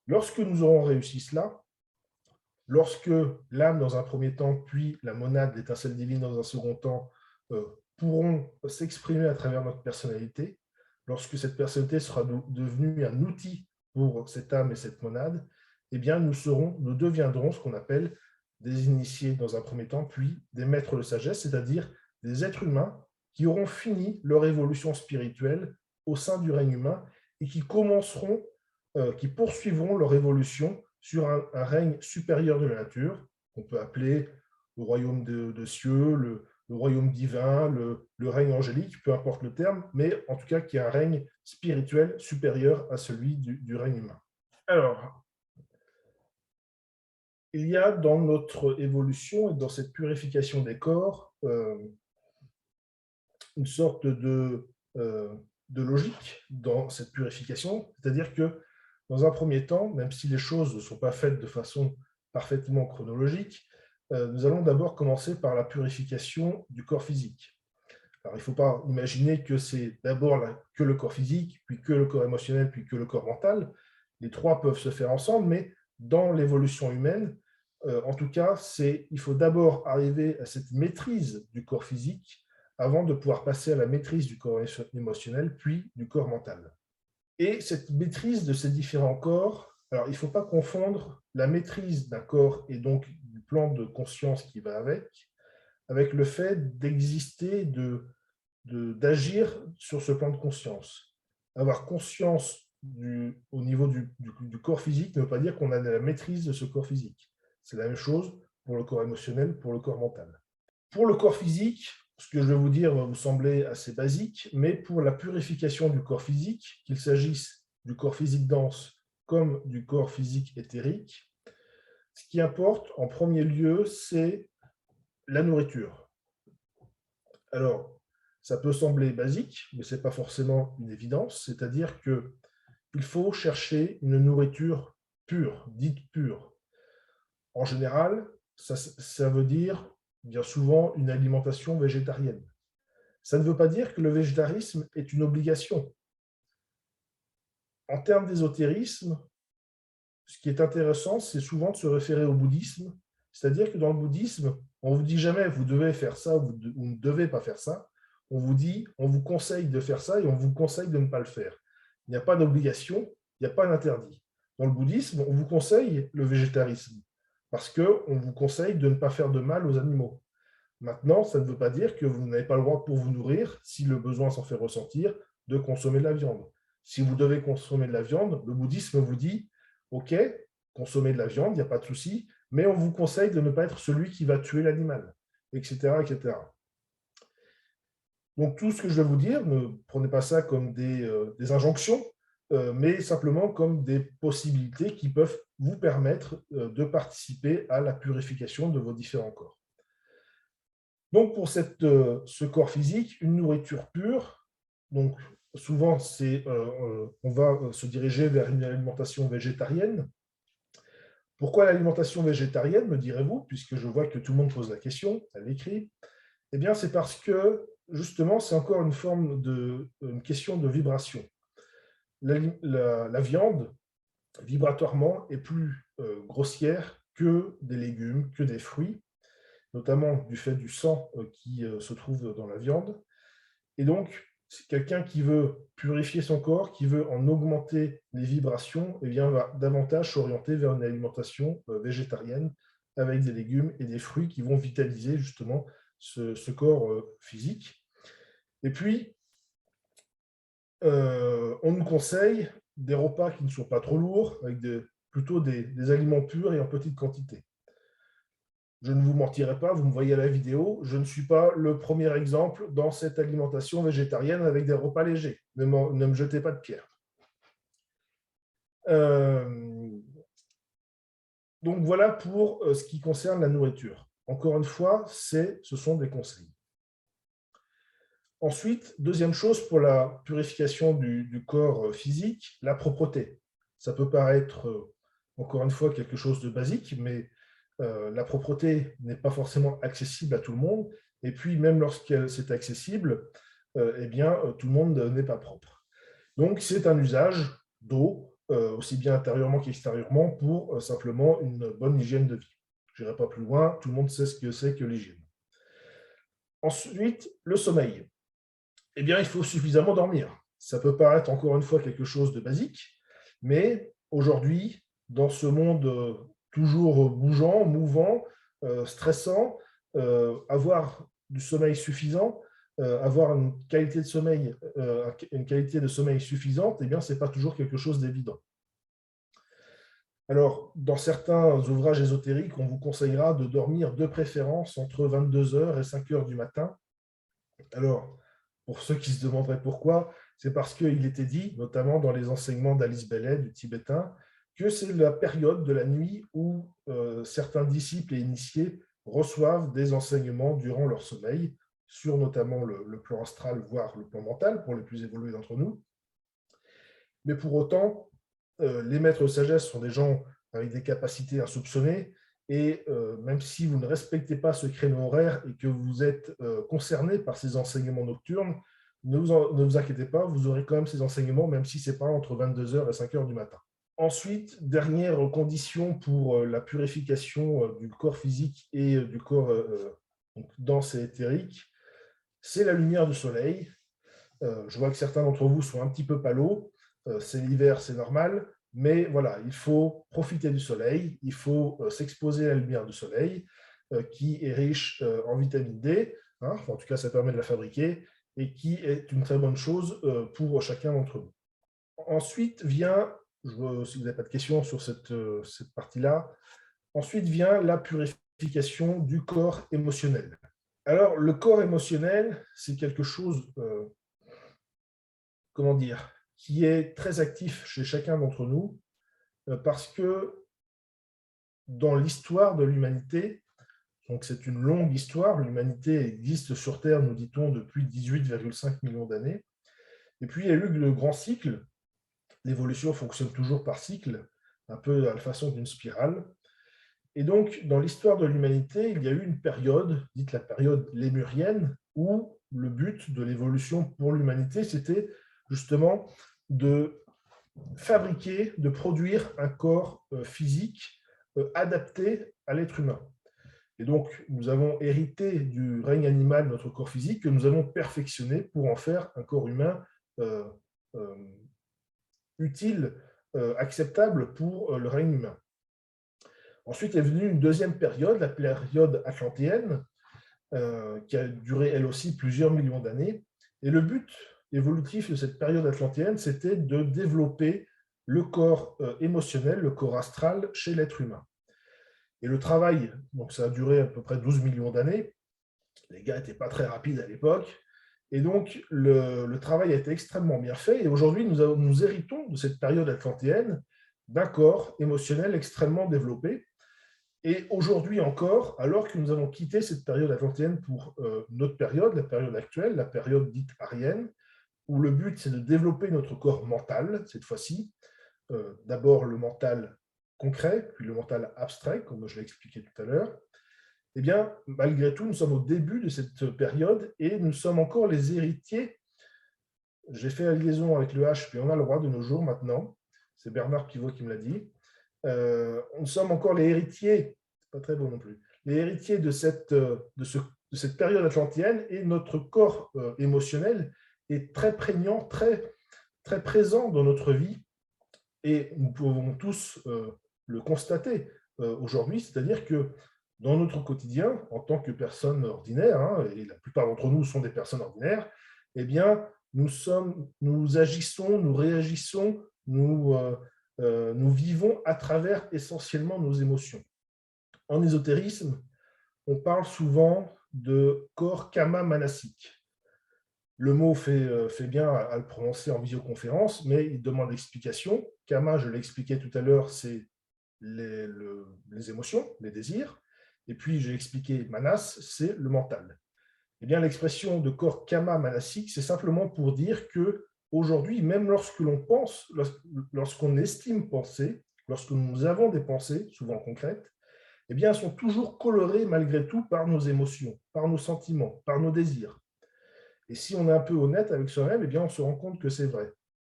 Lorsque nous aurons réussi cela, lorsque l'âme dans un premier temps, puis la monade, l'étincelle divine dans un second temps, pourront s'exprimer à travers notre personnalité, lorsque cette personnalité sera devenue un outil pour cette âme et cette monade, eh bien nous deviendrons ce qu'on appelle des initiés dans un premier temps, puis des maîtres de sagesse, c'est-à-dire des êtres humains qui auront fini leur évolution spirituelle au sein du règne humain et qui poursuivront leur évolution sur un règne supérieur de la nature, qu'on peut appeler le royaume de cieux, le royaume divin, le règne angélique, peu importe le terme, mais en tout cas qui est un règne spirituel supérieur à celui du règne humain. Alors, il y a dans notre évolution et dans cette purification des corps une sorte de logique dans cette purification, c'est-à-dire que dans un premier temps, même si les choses ne sont pas faites de façon parfaitement chronologique, nous allons d'abord commencer par la purification du corps physique. Alors, il ne faut pas imaginer que c'est d'abord que le corps physique, puis que le corps émotionnel, puis que le corps mental. Les trois peuvent se faire ensemble, mais dans l'évolution humaine, en tout cas, il faut d'abord arriver à cette maîtrise du corps physique avant de pouvoir passer à la maîtrise du corps émotionnel, puis du corps mental. Et cette maîtrise de ces différents corps, alors il ne faut pas confondre la maîtrise d'un corps et donc du plan de conscience qui va avec le fait d'exister, d'agir sur ce plan de conscience. Avoir conscience au niveau du corps physique ne veut pas dire qu'on a la maîtrise de ce corps physique. C'est la même chose pour le corps émotionnel, pour le corps mental. Pour le corps physique, ce que je vais vous dire va vous sembler assez basique, mais pour la purification du corps physique, qu'il s'agisse du corps physique dense comme du corps physique éthérique, ce qui importe en premier lieu, c'est la nourriture. Alors, ça peut sembler basique, mais ce n'est pas forcément une évidence, c'est-à-dire qu'il faut chercher une nourriture pure, dite pure. En général, ça veut dire bien souvent une alimentation végétarienne. ça ne veut pas dire que le végétarisme est une obligation. En termes d'ésotérisme, ce qui est intéressant, c'est souvent de se référer au bouddhisme, c'est-à-dire que dans le bouddhisme, on ne vous dit jamais vous devez faire ça ou vous ne devez pas faire ça. On vous dit, on vous conseille de faire ça et on vous conseille de ne pas le faire. Il n'y a pas d'obligation, il n'y a pas d'interdit. Dans le bouddhisme, on vous conseille le végétarisme parce qu'on vous conseille de ne pas faire de mal aux animaux. Maintenant, ça ne veut pas dire que vous n'avez pas le droit pour vous nourrir, si le besoin s'en fait ressentir, de consommer de la viande. Si vous devez consommer de la viande, le bouddhisme vous dit « Ok, consommez de la viande, il n'y a pas de souci, mais on vous conseille de ne pas être celui qui va tuer l'animal, etc., etc. » Donc, tout ce que je vais vous dire, ne prenez pas ça comme des injonctions, mais simplement comme des possibilités qui peuvent vous permettre de participer à la purification de vos différents corps. Donc, pour ce corps physique, une nourriture pure, donc souvent, on va se diriger vers une alimentation végétarienne. Pourquoi l'alimentation végétarienne, me direz-vous, puisque je vois que tout le monde pose la question à l'écrit? Eh bien, c'est parce que, justement, c'est encore une question de vibration. La viande, vibratoirement, est plus grossière que des légumes, que des fruits, notamment du fait du sang qui se trouve dans la viande. Et donc, c'est quelqu'un qui veut purifier son corps, qui veut en augmenter les vibrations, eh bien, va davantage s'orienter vers une alimentation végétarienne avec des légumes et des fruits qui vont vitaliser justement ce corps physique. Et puis, on nous conseille des repas qui ne sont pas trop lourds, avec plutôt des aliments purs et en petite quantité. Je ne vous mentirai pas, vous me voyez à la vidéo, je ne suis pas le premier exemple dans cette alimentation végétarienne avec des repas légers. Ne me jetez pas de pierre. Donc voilà pour ce qui concerne la nourriture. Encore une fois, ce sont des conseils. Ensuite, deuxième chose pour la purification du corps physique, la propreté. Ça peut paraître, encore une fois, quelque chose de basique, mais la propreté n'est pas forcément accessible à tout le monde. Et puis, même lorsqu'elle c'est accessible, eh bien, tout le monde n'est pas propre. Donc, c'est un usage d'eau, aussi bien intérieurement qu'extérieurement, pour simplement une bonne hygiène de vie. Je n'irai pas plus loin, tout le monde sait ce que c'est que l'hygiène. Ensuite, le sommeil. Eh bien, il faut suffisamment dormir. Ça peut paraître encore une fois quelque chose de basique, mais aujourd'hui, dans ce monde toujours bougeant, mouvant, stressant, avoir du sommeil suffisant, avoir une qualité de sommeil suffisante, eh bien, ce n'est pas toujours quelque chose d'évident. Alors, dans certains ouvrages ésotériques, on vous conseillera de dormir de préférence entre 22h et 5h du matin. Alors, pour ceux qui se demanderaient pourquoi, c'est parce qu'il était dit, notamment dans les enseignements d'Alice Bellet, du tibétain, que c'est la période de la nuit où certains disciples et initiés reçoivent des enseignements durant leur sommeil, sur notamment le plan astral, voire le plan mental, pour les plus évolués d'entre nous. Mais pour autant, les maîtres de sagesse sont des gens avec des capacités insoupçonnées, et même si vous ne respectez pas ce créneau horaire et que vous êtes concerné par ces enseignements nocturnes, ne vous inquiétez pas, vous aurez quand même ces enseignements, même si ce n'est pas entre 22h et 5h du matin. Ensuite, dernière condition pour la purification du corps physique et du corps dense et éthérique, c'est la lumière du soleil. Je vois que certains d'entre vous sont un petit peu palos, c'est l'hiver, c'est normal, mais voilà, il faut profiter du soleil, il faut s'exposer à la lumière du soleil, qui est riche en vitamine D, hein, en tout cas ça permet de la fabriquer, et qui est une très bonne chose pour chacun d'entre nous. Ensuite vient, si vous n'avez pas de questions sur cette partie-là, ensuite vient la purification du corps émotionnel. Alors, le corps émotionnel, c'est quelque chose, comment dire, qui est très actif chez chacun d'entre nous, parce que dans l'histoire de l'humanité, donc c'est une longue histoire, l'humanité existe sur Terre, nous dit-on, depuis 18,5 millions d'années, et puis il y a eu le grand cycle, l'évolution fonctionne toujours par cycle, un peu à la façon d'une spirale, et donc dans l'histoire de l'humanité, il y a eu une période, dite la période lémurienne, où le but de l'évolution pour l'humanité, c'était justement de fabriquer, de produire un corps physique adapté à l'être humain. Et donc, nous avons hérité du règne animal, notre corps physique, que nous avons perfectionné pour en faire un corps humain utile, acceptable pour le règne humain. Ensuite est venue une deuxième période, la période atlantéenne, qui a duré elle aussi plusieurs millions d'années. Et le but évolutif de cette période atlantéenne, c'était de développer le corps émotionnel, le corps astral chez l'être humain. Et le travail, donc ça a duré à peu près 12 millions d'années, les gars n'étaient pas très rapides à l'époque, et donc le travail a été extrêmement bien fait, et aujourd'hui nous héritons de cette période atlantéenne d'un corps émotionnel extrêmement développé. Et aujourd'hui encore, alors que nous avons quitté cette période atlantéenne pour notre période, la période actuelle, la période dite arienne, où le but c'est de développer notre corps mental, cette fois-ci, d'abord le mental concret, puis le mental abstrait, comme je l'ai expliqué tout à l'heure, eh bien, malgré tout, nous sommes au début de cette période et nous sommes encore les héritiers. J'ai fait la liaison avec le H, puis on a le droit de nos jours maintenant. C'est Bernard Pivot qui me l'a dit. Nous sommes encore les héritiers, c'est pas très beau non plus, les héritiers de cette période atlantéenne, et notre corps émotionnel est très prégnant, très, très présent dans notre vie, et nous pouvons tous le constater aujourd'hui, c'est-à-dire que dans notre quotidien, en tant que personnes ordinaires, et la plupart d'entre nous sont des personnes ordinaires, eh bien, nous agissons, nous réagissons, nous vivons à travers essentiellement nos émotions. En ésotérisme, on parle souvent de corps kama manasique. Le mot fait bien à le prononcer en visioconférence, mais il demande explication. Kama, je l'ai expliqué tout à l'heure, c'est les émotions, les désirs. Et puis, j'ai expliqué manas, c'est le mental. Eh bien, l'expression de corps kama manasique, c'est simplement pour dire que aujourd'hui, même lorsque l'on pense, lorsqu'on estime penser, lorsque nous avons des pensées, souvent concrètes, eh bien, elles sont toujours colorées malgré tout par nos émotions, par nos sentiments, par nos désirs. Et si on est un peu honnête avec soi-même, eh bien, on se rend compte que c'est vrai.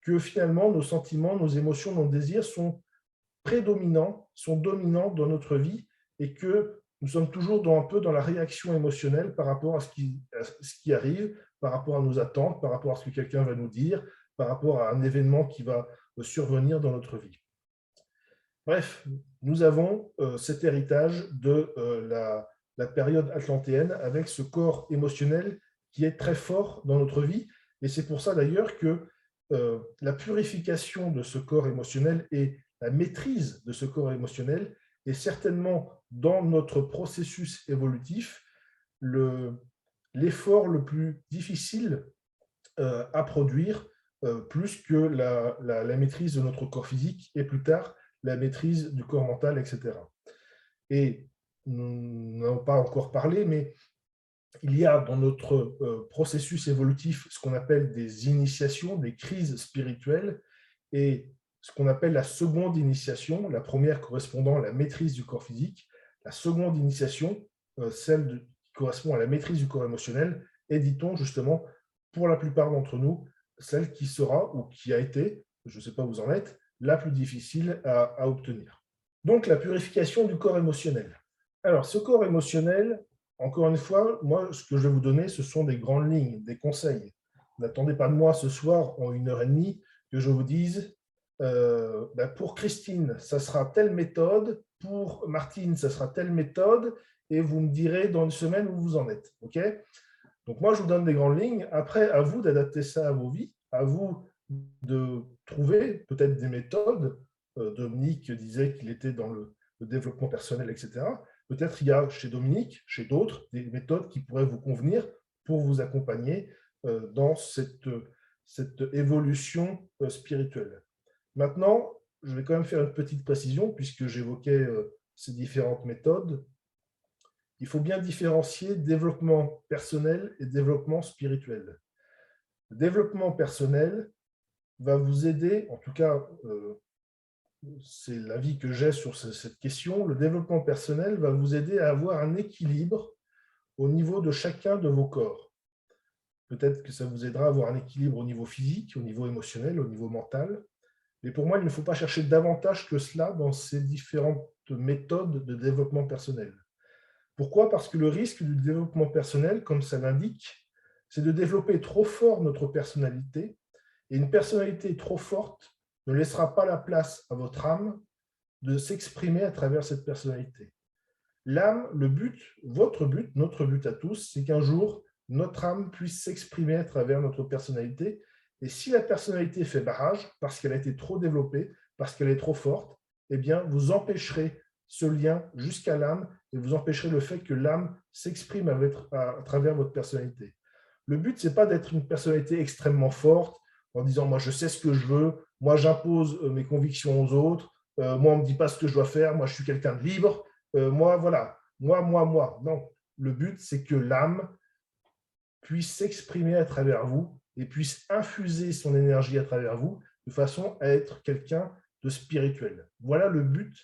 Que finalement, nos sentiments, nos émotions, nos désirs sont prédominants, sont dominants dans notre vie, et que nous sommes toujours un peu dans la réaction émotionnelle par rapport à ce qui arrive, par rapport à nos attentes, par rapport à ce que quelqu'un va nous dire, par rapport à un événement qui va survenir dans notre vie. Bref, nous avons cet héritage de la période atlantéenne avec ce corps émotionnel qui est très fort dans notre vie. Et c'est pour ça d'ailleurs que la purification de ce corps émotionnel et la maîtrise de ce corps émotionnel est certainement dans notre processus évolutif l'effort le plus difficile à produire, plus que la maîtrise de notre corps physique et plus tard la maîtrise du corps mental, etc. Et nous n'avons pas encore parlé, mais il y a dans notre processus évolutif ce qu'on appelle des initiations, des crises spirituelles, et ce qu'on appelle la seconde initiation, la première correspondant à la maîtrise du corps physique, la seconde initiation, celle qui correspond à la maîtrise du corps émotionnel, est, dit-on justement, pour la plupart d'entre nous, celle qui sera ou qui a été, je ne sais pas où vous en êtes, la plus difficile à obtenir. Donc, la purification du corps émotionnel. Alors, ce corps émotionnel, encore une fois, moi, ce que je vais vous donner, ce sont des grandes lignes, des conseils. N'attendez pas de moi ce soir, en 1h30, que je vous dise pour Christine, ça sera telle méthode, pour Martine, ça sera telle méthode, et vous me direz dans une semaine où vous en êtes. Okay ? Donc, moi, je vous donne des grandes lignes. Après, à vous d'adapter ça à vos vies, à vous de trouver peut-être des méthodes. Dominique disait qu'il était dans le développement personnel, etc. Peut-être il y a chez Dominique, chez d'autres, des méthodes qui pourraient vous convenir pour vous accompagner dans cette évolution spirituelle. Maintenant, je vais quand même faire une petite précision puisque j'évoquais ces différentes méthodes. Il faut bien différencier développement personnel et développement spirituel. Le développement personnel va vous aider, en tout cas, c'est l'avis que j'ai sur cette question, le développement personnel va vous aider à avoir un équilibre au niveau de chacun de vos corps. peut-être que ça vous aidera à avoir un équilibre au niveau physique, au niveau émotionnel, au niveau mental. Mais pour moi, il ne faut pas chercher davantage que cela dans ces différentes méthodes de développement personnel. Pourquoi? Parce que le risque du développement personnel, comme ça l'indique, c'est de développer trop fort notre personnalité. Et une personnalité trop forte ne laissera pas la place à votre âme de s'exprimer à travers cette personnalité. L'âme, le but, votre but, notre but à tous, c'est qu'un jour, notre âme puisse s'exprimer à travers notre personnalité. Et si la personnalité fait barrage, parce qu'elle a été trop développée, parce qu'elle est trop forte, eh bien, vous empêcherez ce lien jusqu'à l'âme et vous empêcherez le fait que l'âme s'exprime à travers votre personnalité. Le but, ce n'est pas d'être une personnalité extrêmement forte en disant « moi, je sais ce que je veux, moi, j'impose mes convictions aux autres, moi, on ne me dit pas ce que je dois faire, moi, je suis quelqu'un de libre, moi, voilà, moi. » Non, le but, c'est que l'âme puisse s'exprimer à travers vous et puisse infuser son énergie à travers vous de façon à être quelqu'un de spirituel. Voilà le but,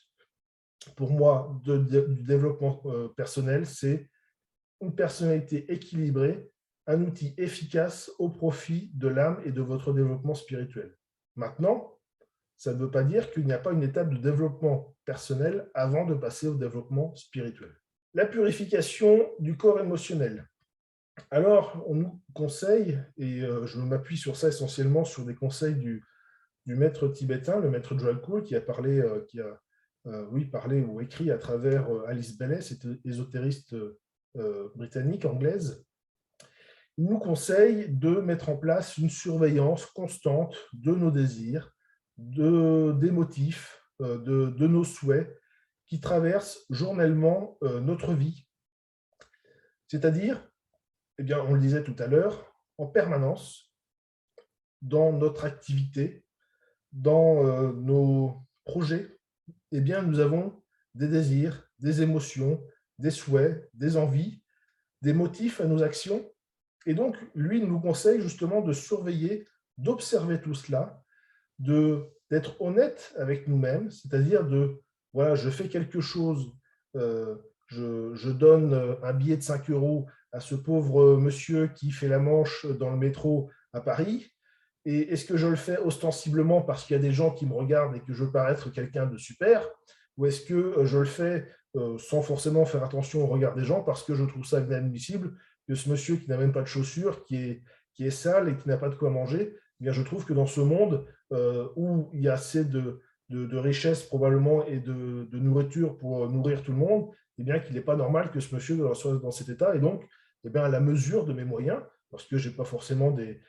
pour moi, du développement personnel, c'est une personnalité équilibrée, un outil efficace au profit de l'âme et de votre développement spirituel. Maintenant, ça ne veut pas dire qu'il n'y a pas une étape de développement personnel avant de passer au développement spirituel. La purification du corps émotionnel. Alors, on nous conseille, et je m'appuie sur ça essentiellement sur des conseils du maître tibétain, le maître Jwalkul, qui a parlé, parlé ou écrit à travers Alice Bailey, cette ésotériste britannique, anglaise. Il nous conseille de mettre en place une surveillance constante de nos désirs, des motifs, de nos souhaits qui traversent journellement notre vie. C'est-à-dire, eh bien, on le disait tout à l'heure, en permanence, dans notre activité, dans nos projets, eh bien, nous avons des désirs, des émotions, des souhaits, des envies, des motifs à nos actions. Et donc, lui, il nous conseille justement de surveiller, d'observer tout cela, d'être honnête avec nous-mêmes, c'est-à-dire voilà, je fais quelque chose, je donne un billet de 5 € à ce pauvre monsieur qui fait la manche dans le métro à Paris. Et est-ce que je le fais ostensiblement parce qu'il y a des gens qui me regardent et que je veux paraître quelqu'un de super, ou est-ce que je le fais sans forcément faire attention au regard des gens parce que je trouve ça inadmissible que ce monsieur qui n'a même pas de chaussures, qui est sale et qui n'a pas de quoi manger, eh bien je trouve que dans ce monde où il y a assez de richesse probablement et de nourriture pour nourrir tout le monde, eh bien qu'il n'est pas normal que ce monsieur soit dans cet état. Et donc, eh bien, à la mesure de mes moyens, parce que je n'ai pas forcément des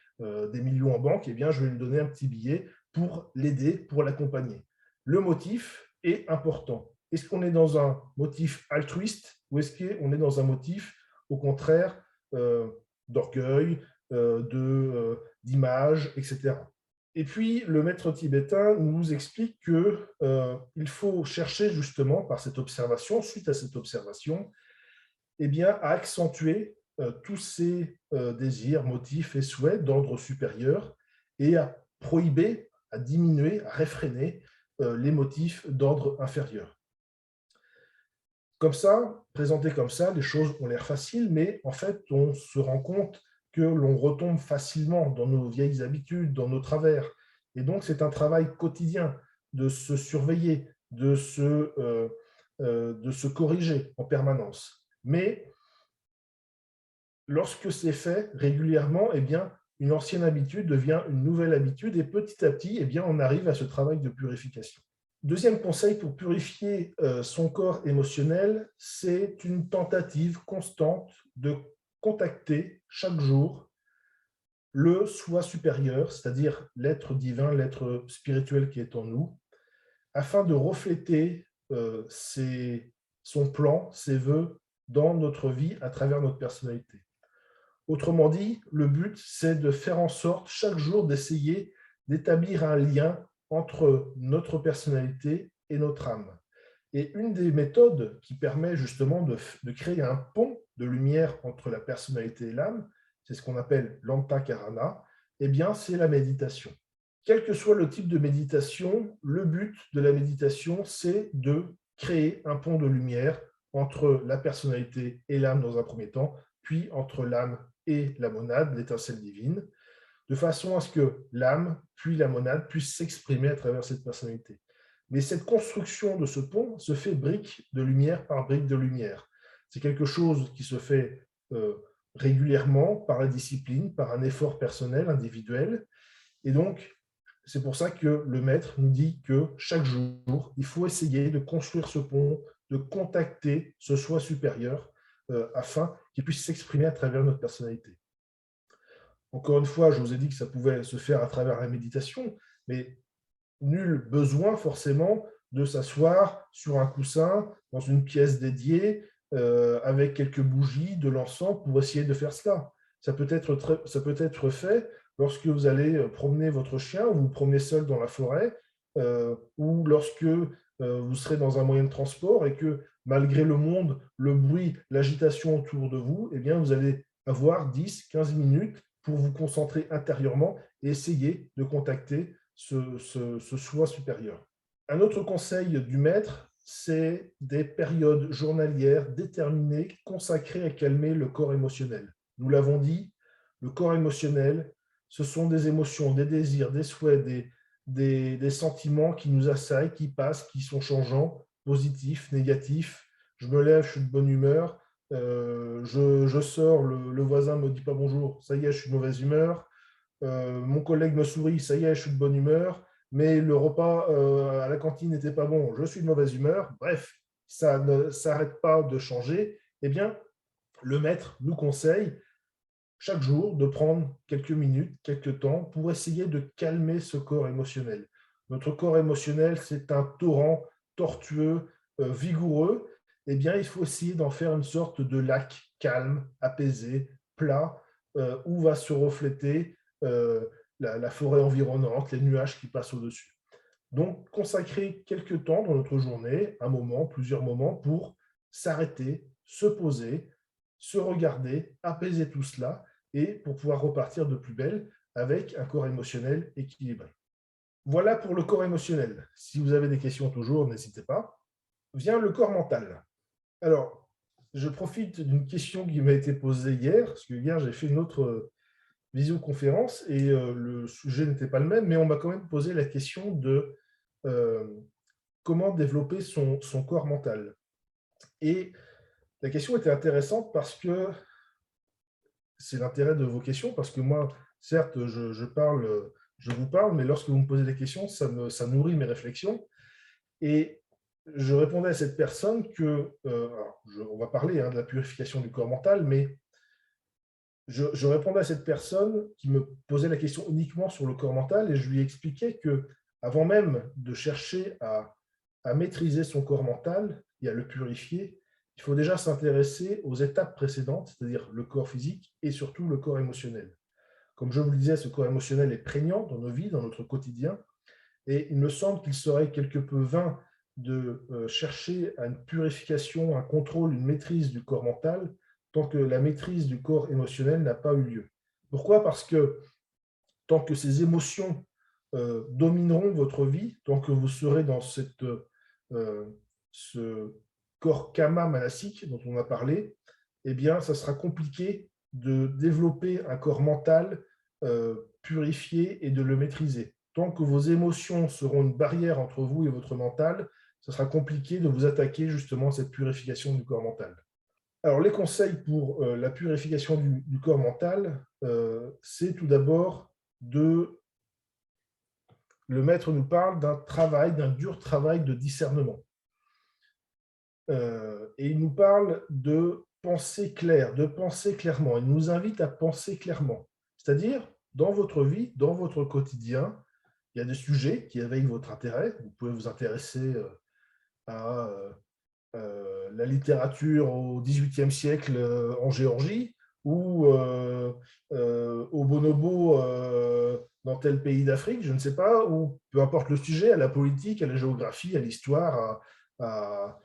millions en banque, eh bien, je vais lui donner un petit billet pour l'aider, pour l'accompagner. Le motif est important. Est-ce qu'on est dans un motif altruiste ou est-ce qu'on est dans un motif, au contraire, d'orgueil, d'image, etc. Et puis, le maître tibétain nous explique qu'il faut chercher justement, par cette observation, suite à cette observation, eh bien, à accentuer tous ces désirs, motifs et souhaits d'ordre supérieur et à prohiber, à diminuer, à réfréner les motifs d'ordre inférieur. Comme ça, présenté comme ça, les choses ont l'air faciles, mais en fait, on se rend compte que l'on retombe facilement dans nos vieilles habitudes, dans nos travers. Et donc, c'est un travail quotidien de se surveiller, de se corriger en permanence. Mais lorsque c'est fait régulièrement, eh bien, une ancienne habitude devient une nouvelle habitude et petit à petit, eh bien, on arrive à ce travail de purification. Deuxième conseil pour purifier son corps émotionnel, c'est une tentative constante de contacter chaque jour le soi supérieur, c'est-à-dire l'être divin, l'être spirituel qui est en nous, afin de refléter son plan, ses vœux dans notre vie à travers notre personnalité. Autrement dit, le but, c'est de faire en sorte chaque jour d'essayer d'établir un lien entre notre personnalité et notre âme. Et une des méthodes qui permet justement de créer un pont de lumière entre la personnalité et l'âme, c'est ce qu'on appelle l'antakarana, eh bien, c'est la méditation. Quel que soit le type de méditation, le but de la méditation, c'est de créer un pont de lumière entre la personnalité et l'âme dans un premier temps, puis entre l'âme et la monade, l'étincelle divine, de façon à ce que l'âme, puis la monade, puissent s'exprimer à travers cette personnalité. Mais cette construction de ce pont se fait brique de lumière par brique de lumière. C'est quelque chose qui se fait régulièrement par la discipline, par un effort personnel, individuel. Et donc, c'est pour ça que le maître nous dit que chaque jour, il faut essayer de construire ce pont, de contacter ce soi supérieur afin qu'il puisse s'exprimer à travers notre personnalité. Encore une fois, je vous ai dit que ça pouvait se faire à travers la méditation, mais nul besoin forcément de s'asseoir sur un coussin dans une pièce dédiée avec quelques bougies, de l'encens pour essayer de faire cela. Ça peut être fait lorsque vous allez promener votre chien ou vous promenez seul dans la forêt ou lorsque vous serez dans un moyen de transport et que malgré le monde, le bruit, l'agitation autour de vous, eh bien, vous allez avoir 10-15 minutes pour vous concentrer intérieurement et essayer de contacter ce soi supérieur. Un autre conseil du maître, c'est des périodes journalières déterminées consacrées à calmer le corps émotionnel. Nous l'avons dit, le corps émotionnel, ce sont des émotions, des désirs, des souhaits, des sentiments qui nous assaillent, qui passent, qui sont changeants, positifs, négatifs. Je me lève, je suis de bonne humeur. Je sors, le voisin ne me dit pas bonjour, ça y est, je suis de mauvaise humeur. Mon collègue me sourit, ça y est, je suis de bonne humeur. Mais le repas à la cantine n'était pas bon, je suis de mauvaise humeur. Bref, ça ne s'arrête pas de changer. Eh bien, le maître nous conseille chaque jour de prendre quelques minutes, quelques temps pour essayer de calmer ce corps émotionnel. Notre corps émotionnel, c'est un torrent tortueux, vigoureux. Eh bien, il faut essayer d'en faire une sorte de lac calme, apaisé, plat, où va se refléter la forêt environnante, les nuages qui passent au-dessus. Donc, consacrer quelques temps dans notre journée, un moment, plusieurs moments, pour s'arrêter, se poser, se regarder, apaiser tout cela, et pour pouvoir repartir de plus belle avec un corps émotionnel équilibré. Voilà pour le corps émotionnel. Si vous avez des questions toujours, n'hésitez pas. Vient le corps mental. Alors, je profite d'une question qui m'a été posée hier, parce que hier, j'ai fait une autre visioconférence et le sujet n'était pas le même, mais on m'a quand même posé la question de comment développer son corps mental. Et la question était intéressante parce que c'est l'intérêt de vos questions, parce que moi, certes, je vous parle, mais lorsque vous me posez des questions, ça nourrit mes réflexions. Et je répondais à cette personne que, on va parler de la purification du corps mental, mais je répondais à cette personne qui me posait la question uniquement sur le corps mental et je lui expliquais qu'avant même de chercher à maîtriser son corps mental et à le purifier, il faut déjà s'intéresser aux étapes précédentes, c'est-à-dire le corps physique et surtout le corps émotionnel. Comme je vous le disais, ce corps émotionnel est prégnant dans nos vies, dans notre quotidien, et il me semble qu'il serait quelque peu vain de chercher à une purification, un contrôle, une maîtrise du corps mental tant que la maîtrise du corps émotionnel n'a pas eu lieu. Pourquoi? Parce que tant que ces émotions domineront votre vie, tant que vous serez dans ce corps kama manasique dont on a parlé, eh bien, ça sera compliqué de développer un corps mental purifié et de le maîtriser. Tant que vos émotions seront une barrière entre vous et votre mental, ça sera compliqué de vous attaquer justement à cette purification du corps mental. Alors, les conseils pour la purification du corps mental, c'est tout d'abord le maître nous parle d'un dur travail de discernement. Et il nous parle de penser clair, de penser clairement. Il nous invite à penser clairement. C'est-à-dire, dans votre vie, dans votre quotidien, il y a des sujets qui éveillent votre intérêt. Vous pouvez vous intéresser à la littérature au XVIIIe siècle en Géorgie ou au bonobo dans tel pays d'Afrique, je ne sais pas, ou peu importe le sujet, à la politique, à la géographie, à l'histoire, à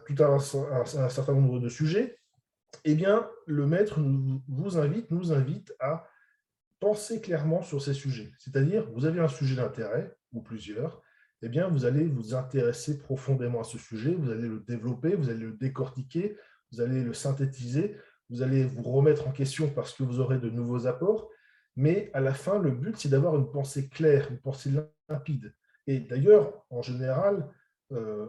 tout un certain nombre de sujets, eh bien, le maître nous invite à penser clairement sur ces sujets. C'est-à-dire, vous avez un sujet d'intérêt, ou plusieurs, eh bien, vous allez vous intéresser profondément à ce sujet, vous allez le développer, vous allez le décortiquer, vous allez le synthétiser vous allez vous remettre en question parce que vous aurez de nouveaux apports, mais à la fin, le but, c'est d'avoir une pensée claire, une pensée limpide. Et d'ailleurs, en général,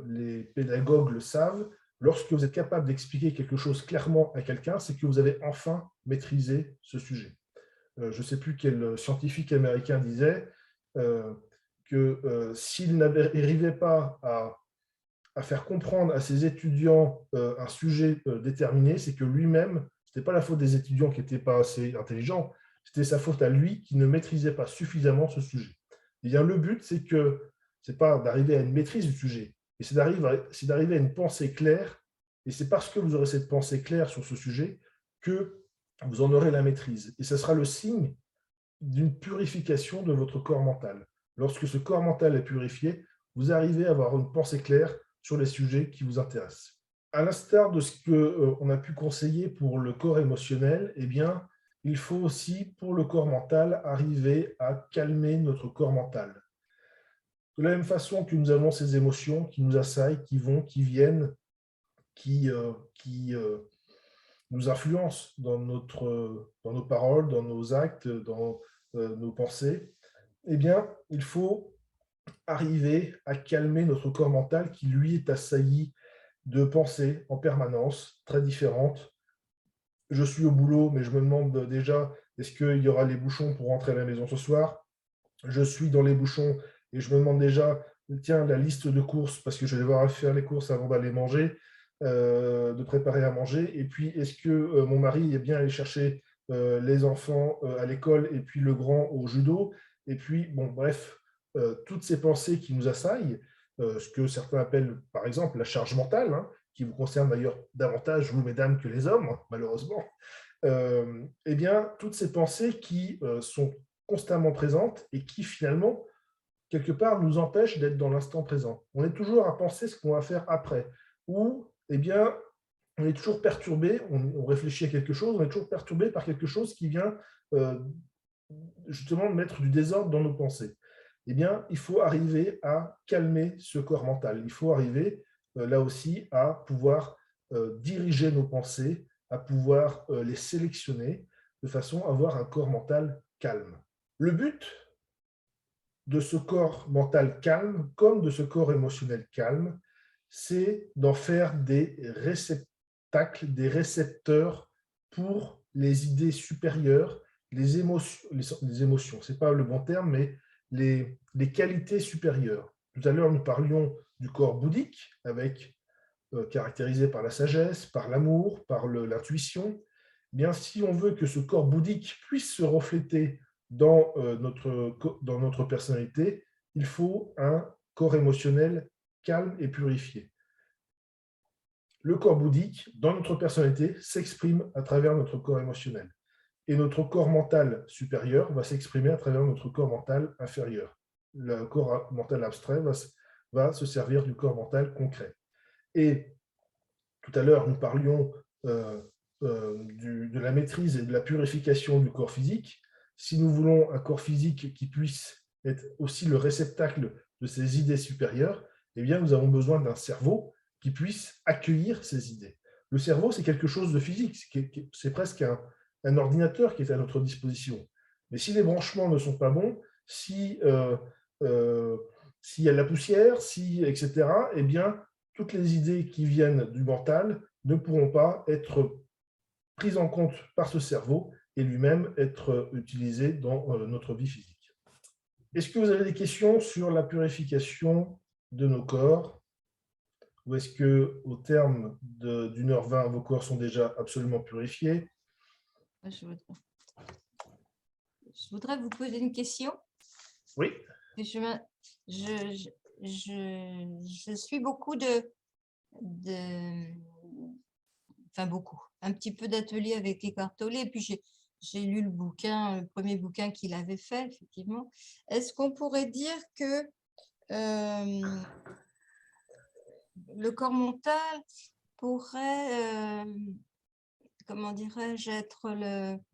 les pédagogues le savent, lorsque vous êtes capable d'expliquer quelque chose clairement à quelqu'un, c'est que vous avez enfin maîtrisé ce sujet. Je ne sais plus quel scientifique américain disait que s'il n'arrivait pas à faire comprendre à ses étudiants un sujet déterminé, c'est que lui-même, ce n'était pas la faute des étudiants qui n'étaient pas assez intelligents, c'était sa faute à lui qui ne maîtrisait pas suffisamment ce sujet. Et bien, le but, c'est que ce n'est pas d'arriver à une maîtrise du sujet, mais c'est d'arriver à une pensée claire. Et c'est parce que vous aurez cette pensée claire sur ce sujet que vous en aurez la maîtrise. Et ce sera le signe d'une purification de votre corps mental. Lorsque ce corps mental est purifié, vous arrivez à avoir une pensée claire sur les sujets qui vous intéressent. À l'instar de ce qu'on a pu conseiller pour le corps émotionnel, eh bien, il faut aussi, pour le corps mental, arriver à calmer notre corps mental. De la même façon que nous avons ces émotions qui nous assaillent, qui vont, qui viennent, qui nous influencent dans nos paroles, dans nos actes, dans nos pensées, eh bien, il faut arriver à calmer notre corps mental qui, lui, est assailli de pensées en permanence, très différentes. Je suis au boulot, mais je me demande déjà, est-ce qu'il y aura les bouchons pour rentrer à la maison ce soir? Je suis dans les bouchons et je me demande déjà, tiens, la liste de courses, parce que je vais devoir faire les courses avant d'aller manger, de préparer à manger. Et puis, est-ce que mon mari est bien allé chercher les enfants à l'école et puis le grand au judo? Et puis, bon, bref, toutes ces pensées qui nous assaillent, ce que certains appellent, par exemple, la charge mentale, hein, qui vous concerne d'ailleurs davantage, vous, mesdames, que les hommes, malheureusement, eh bien, toutes ces pensées qui sont constamment présentes et qui, finalement, quelque part, nous empêchent d'être dans l'instant présent. On est toujours à penser ce qu'on va faire après. Ou, eh bien, on est toujours perturbé, on réfléchit à quelque chose, on est toujours perturbé par quelque chose qui vient justement mettre du désordre dans nos pensées. Eh bien, il faut arriver à calmer ce corps mental. Il faut arriver, là aussi, à pouvoir diriger nos pensées, à pouvoir les sélectionner de façon à avoir un corps mental calme. Le but de ce corps mental calme, comme de ce corps émotionnel calme, c'est d'en faire des réceptacles, des récepteurs pour les idées supérieures, les émotions, ce n'est pas le bon terme, mais les qualités supérieures. Tout à l'heure, nous parlions du corps bouddhique, caractérisé par la sagesse, par l'amour, par l'intuition. Bien, si on veut que ce corps bouddhique puisse se refléter dans notre personnalité, il faut un corps émotionnel calme et purifié. Le corps bouddhique, dans notre personnalité, s'exprime à travers notre corps émotionnel. Et notre corps mental supérieur va s'exprimer à travers notre corps mental inférieur. Le corps mental abstrait va se servir du corps mental concret. Et tout à l'heure, nous parlions de la maîtrise et de la purification du corps physique. Si nous voulons un corps physique qui puisse être aussi le réceptacle de ces idées supérieures, eh bien, nous avons besoin d'un cerveau qui puisse accueillir ces idées. Le cerveau, c'est quelque chose de physique, c'est presque un ordinateur qui est à notre disposition. Mais si les branchements ne sont pas bons, s'il y a de la poussière, etc., eh bien, toutes les idées qui viennent du mental ne pourront pas être prises en compte par ce cerveau et lui-même être utilisées dans notre vie physique. Est-ce que vous avez des questions sur la purification de nos corps? Ou est-ce qu'au terme d'1h20, vos corps sont déjà absolument purifiés? Je voudrais vous poser une question. Oui. Je suis beaucoup un petit peu d'ateliers avec Eckhart Tolle, et puis j'ai lu le premier bouquin qu'il avait fait, effectivement. Est-ce qu'on pourrait dire que le corps mental pourrait, comment dirais-je, être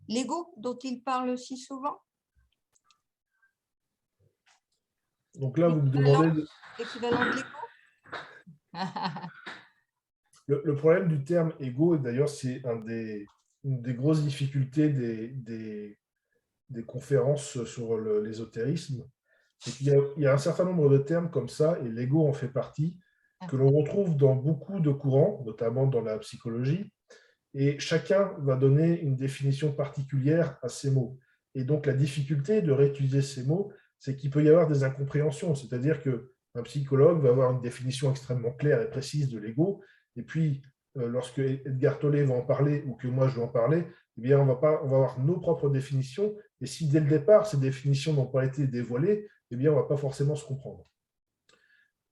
l'ego dont il parle si souvent? Donc là, vous me demandez… L'équivalent de l'ego. Le problème du terme ego, et d'ailleurs c'est un des une des grosses difficultés des conférences sur l'ésotérisme, c'est qu'il y a un certain nombre de termes comme ça, et l'ego en fait partie, que l'on retrouve dans beaucoup de courants, notamment dans la psychologie, et chacun va donner une définition particulière à ces mots. Et donc, la difficulté de réutiliser ces mots, c'est qu'il peut y avoir des incompréhensions. C'est-à-dire qu'un psychologue va avoir une définition extrêmement claire et précise de l'ego, et puis, lorsque Edgar Tolle va en parler, ou que moi je vais en parler, eh bien, on va avoir nos propres définitions, et si dès le départ, ces définitions n'ont pas été dévoilées, eh bien, on ne va pas forcément se comprendre.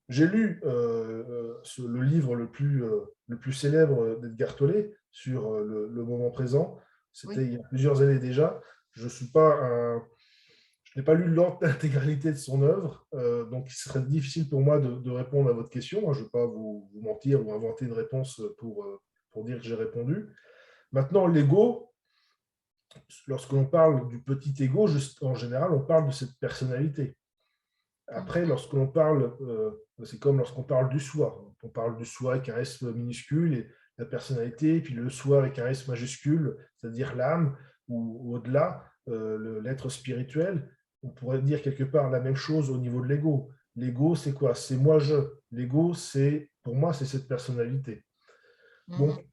J'ai lu le livre le plus célèbre d'Edgar Tolle sur le moment présent. C'était il y a plusieurs années déjà. Je n'ai pas lu l'intégralité de son œuvre, donc il serait difficile pour moi de répondre à votre question. Je ne vais pas vous mentir ou inventer une réponse pour dire que j'ai répondu. Maintenant, l'ego, lorsque l'on parle du petit ego, en général, on parle de cette personnalité. Après, lorsque l'on parle, c'est comme lorsqu'on parle du soi. On parle du soi avec un S minuscule et la personnalité, et puis le soi avec un S majuscule, c'est-à-dire l'âme, ou au-delà, l'être spirituel. On pourrait dire quelque part la même chose au niveau de l'ego. L'ego, c'est quoi? C'est moi-je. L'ego, pour moi, c'est cette personnalité. Donc,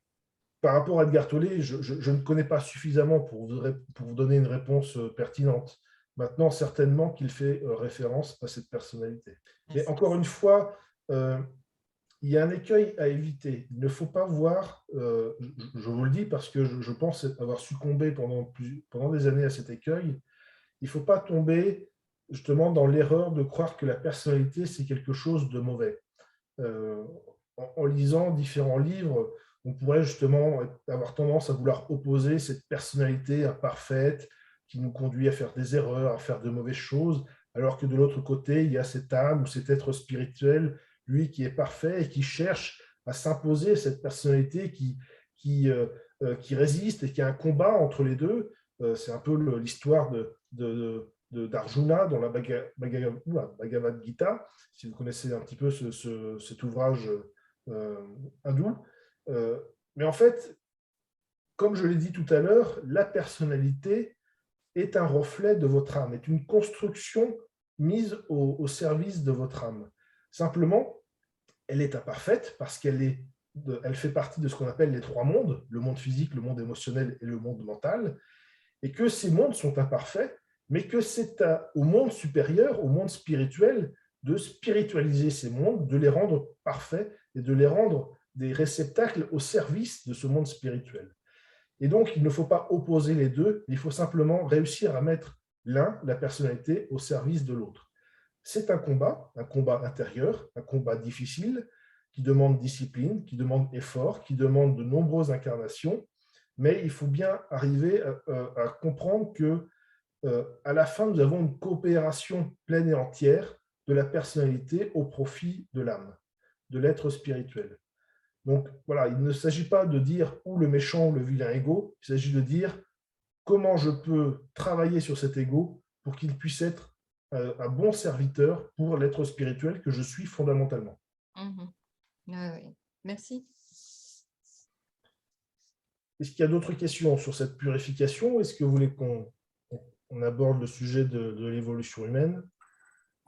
par rapport à Edgar Tolle, je ne connais pas suffisamment pour vous donner une réponse pertinente. Maintenant, certainement qu'il fait référence à cette personnalité. Mais encore une fois, il y a un écueil à éviter. Il ne faut pas voir, je vous le dis parce que je pense avoir succombé pendant des années à cet écueil, il ne faut pas tomber justement dans l'erreur de croire que la personnalité, c'est quelque chose de mauvais. En lisant différents livres, on pourrait justement avoir tendance à vouloir opposer cette personnalité imparfaite qui nous conduit à faire des erreurs, à faire de mauvaises choses, alors que de l'autre côté, il y a cette âme ou cet être spirituel, lui qui est parfait et qui cherche à s'imposer cette personnalité qui résiste et qui a un combat entre les deux. C'est un peu l'histoire d'Arjuna dans la Bhagavad Gita, si vous connaissez un petit peu cet ouvrage hindou. Mais en fait, comme je l'ai dit tout à l'heure, la personnalité est un reflet de votre âme, est une construction mise au service de votre âme. Simplement, elle est imparfaite parce qu'elle fait partie de ce qu'on appelle les trois mondes, le monde physique, le monde émotionnel et le monde mental, et que ces mondes sont imparfaits, mais que c'est au monde supérieur, au monde spirituel, de spiritualiser ces mondes, de les rendre parfaits et de les rendre des réceptacles au service de ce monde spirituel. Et donc, il ne faut pas opposer les deux, il faut simplement réussir à mettre l'un, la personnalité, au service de l'autre. C'est un combat intérieur, un combat difficile, qui demande discipline, qui demande effort, qui demande de nombreuses incarnations, mais il faut bien arriver à comprendre que à la fin, nous avons une coopération pleine et entière de la personnalité au profit de l'âme, de l'être spirituel. Donc voilà, il ne s'agit pas de dire où le méchant ou le vilain ego, il s'agit de dire comment je peux travailler sur cet ego pour qu'il puisse être un bon serviteur pour l'être spirituel que je suis fondamentalement. Oui. Merci. Est-ce qu'il y a d'autres questions sur cette purification? Est-ce que vous voulez qu'on aborde le sujet de l'évolution humaine?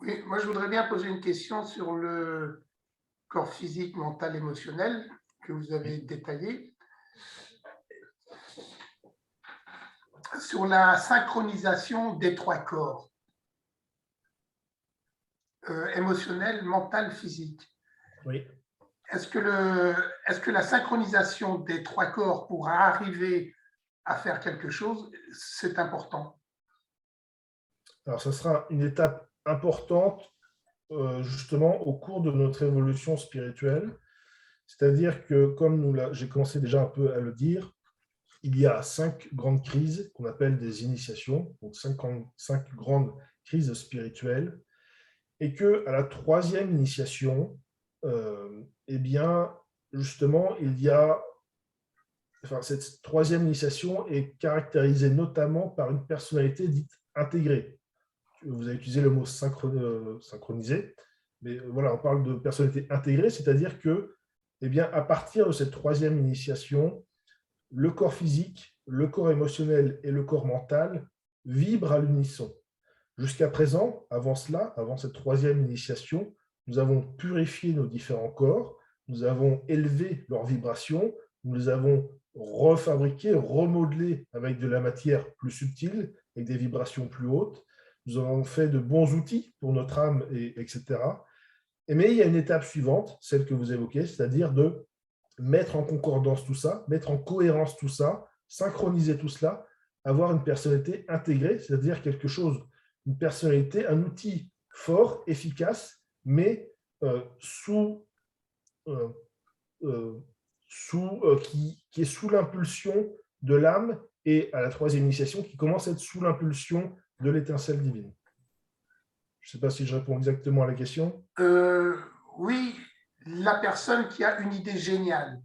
Oui, moi je voudrais bien poser une question sur le corps physique, mental, émotionnel que vous avez détaillé. Sur la synchronisation des trois corps, émotionnel, mental, physique. Oui. Est-ce que la synchronisation des trois corps pourra arriver à faire quelque chose? C'est important. Alors, ce sera une étape importante justement au cours de notre évolution spirituelle. C'est-à-dire que, comme j'ai commencé déjà un peu à le dire, il y a 5 grandes crises qu'on appelle des initiations, donc 5 grandes crises spirituelles, et qu'à la 3e initiation, eh bien, justement, cette 3e initiation est caractérisée notamment par une personnalité dite intégrée. Vous avez utilisé le mot synchronisé, mais voilà, on parle de personnalité intégrée, c'est-à-dire que, eh bien, à partir de cette 3e initiation, le corps physique le corps émotionnel et le corps mental vibrent à l'unisson. Jusqu'à présent, avant cela, avant cette troisième initiation, nous avons purifié nos différents corps, nous avons élevé leurs vibrations, nous les avons refabriqués, remodelés avec de la matière plus subtile, avec des vibrations plus hautes. Nous avons fait de bons outils pour notre âme, etc. Mais il y a une étape suivante, celle que vous évoquez, c'est-à-dire de mettre en concordance tout ça, mettre en cohérence tout ça, synchroniser tout cela, avoir une personnalité intégrée, c'est-à-dire quelque chose, une personnalité, un outil fort, efficace, mais qui est sous l'impulsion de l'âme, et à la troisième initiation, qui commence à être sous l'impulsion de l'étincelle divine. Je ne sais pas si je réponds exactement à la question. Oui, la personne qui a une idée géniale,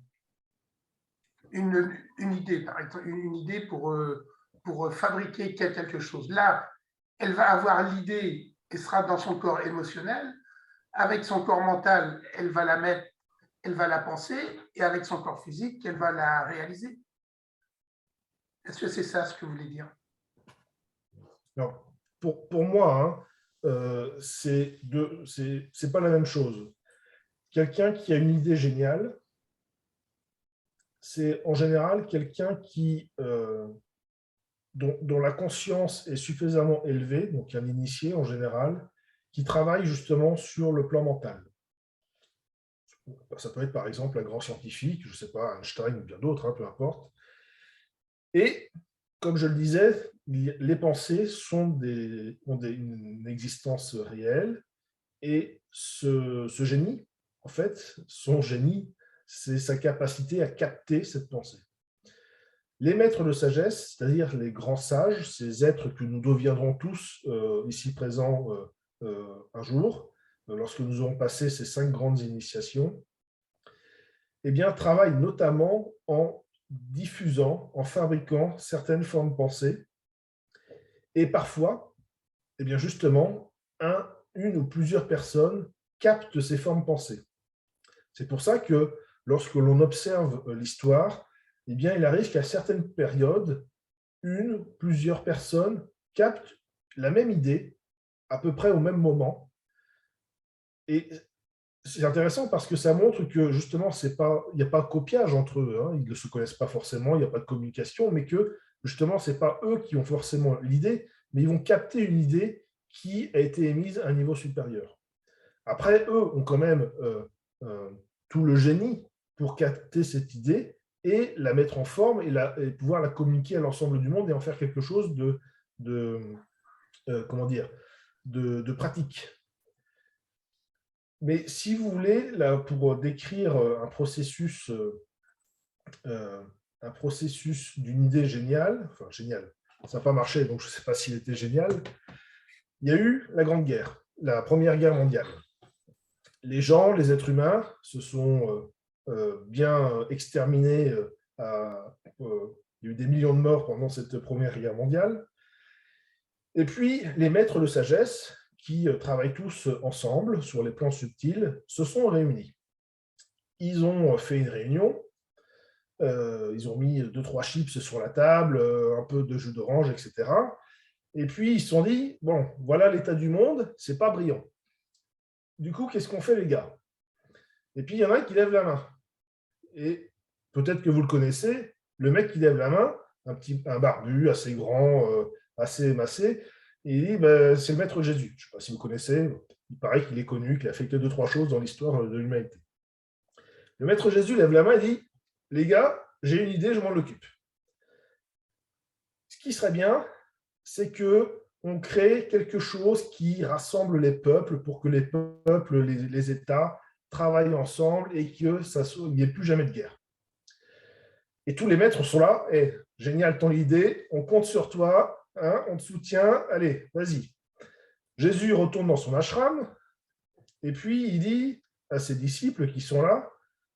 une idée, par exemple, une idée pour fabriquer quelque chose. Là, elle va avoir l'idée et sera dans son corps émotionnel. Avec son corps mental, elle va la mettre, elle va la penser, et avec son corps physique, elle va la réaliser. Est-ce que c'est ça ce que vous voulez dire? Non. Pour moi, c'est pas la même chose. Quelqu'un qui a une idée géniale, c'est en général quelqu'un qui dont la conscience est suffisamment élevée, donc un initié en général, qui travaille justement sur le plan mental. Ça peut être par exemple un grand scientifique, je ne sais pas, Einstein ou bien d'autres, peu importe. Et comme je le disais, les pensées ont une existence réelle, et ce génie, en fait, son génie, c'est sa capacité à capter cette pensée. Les maîtres de sagesse, c'est-à-dire les grands sages, ces êtres que nous deviendrons tous ici présents un jour, lorsque nous aurons passé ces 5 grandes initiations, eh bien, travaillent notamment en diffusant, en fabriquant certaines formes de pensée. Et parfois, eh bien justement, une ou plusieurs personnes captent ces formes de pensée. C'est pour ça que lorsque l'on observe l'histoire, eh bien, il arrive qu'à certaines périodes, plusieurs personnes captent la même idée à peu près au même moment. Et c'est intéressant parce que ça montre que justement, il n'y a pas de copiage entre eux, ils ne se connaissent pas forcément, il n'y a pas de communication, mais que justement, ce n'est pas eux qui ont forcément l'idée, mais ils vont capter une idée qui a été émise à un niveau supérieur. Après, eux ont quand même tout le génie pour capter cette idée et la mettre en forme et pouvoir la communiquer à l'ensemble du monde et en faire quelque chose de pratique. Mais si vous voulez, là, pour décrire un processus d'une idée géniale, enfin génial, ça n'a pas marché, donc je ne sais pas s'il était génial, il y a eu la Grande Guerre, la Première Guerre mondiale. Les gens, les êtres humains, se sont bien exterminés. Il y a eu des millions de morts pendant cette Première Guerre mondiale. Et puis, les maîtres de sagesse, qui travaillent tous ensemble sur les plans subtils, se sont réunis. Ils ont fait une réunion, ils ont mis 2-3 chips sur la table, un peu de jus d'orange, etc. Et puis, ils se sont dit, bon, voilà l'état du monde, c'est pas brillant. Du coup, qu'est-ce qu'on fait, les gars? Et puis, il y en a un qui lève la main. Et peut-être que vous le connaissez, le mec qui lève la main, un barbu, assez grand, assez émassé, et il dit, c'est le maître Jésus. Je ne sais pas si vous connaissez, il paraît qu'il est connu, qu'il a fait que 2-3 choses dans l'histoire de l'humanité. Le maître Jésus lève la main et dit, les gars, j'ai une idée, je m'en occupe. Ce qui serait bien, c'est qu'on crée quelque chose qui rassemble les peuples pour que les peuples, les États travaillent ensemble et qu'il n'y ait plus jamais de guerre. Et tous les maîtres sont là, génial ton idée, on compte sur toi, on te soutient, allez, vas-y. Jésus retourne dans son ashram, et puis il dit à ses disciples qui sont là,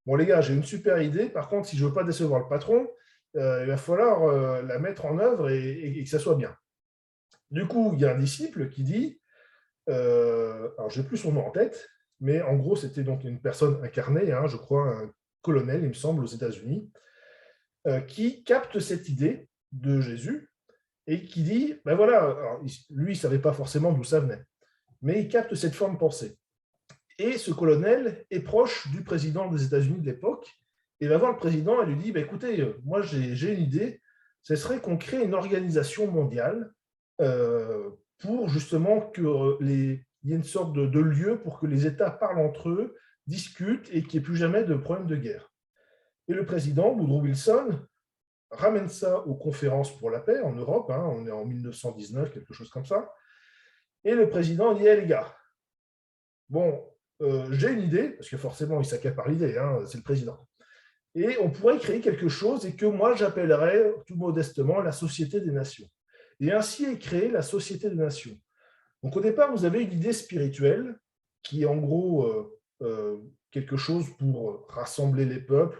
bon les gars, j'ai une super idée, par contre, si je ne veux pas décevoir le patron, il va falloir la mettre en œuvre et que ça soit bien. Du coup, il y a un disciple qui dit, alors je n'ai plus son nom en tête, mais en gros, c'était donc une personne incarnée, je crois un colonel, il me semble, aux États-Unis, qui capte cette idée de Jésus et qui dit, ben voilà, alors, lui, il ne savait pas forcément d'où ça venait, mais il capte cette forme pensée. Et ce colonel est proche du président des États-Unis de l'époque et va voir le président et lui dit, ben écoutez, moi j'ai une idée, ce serait qu'on crée une organisation mondiale pour justement qu'il y ait une sorte de lieu pour que les États parlent entre eux, discutent et qu'il n'y ait plus jamais de problème de guerre. Et le président, Woodrow Wilson, ramène ça aux conférences pour la paix en Europe, hein, on est en 1919, quelque chose comme ça, et le président dit, les gars, bon, j'ai une idée, parce que forcément il s'accapare l'idée, hein, c'est le président, et on pourrait créer quelque chose et que moi j'appellerais tout modestement la Société des Nations. Et ainsi est créée la Société des Nations. Donc au départ, vous avez une idée spirituelle qui est en gros quelque chose pour rassembler les peuples,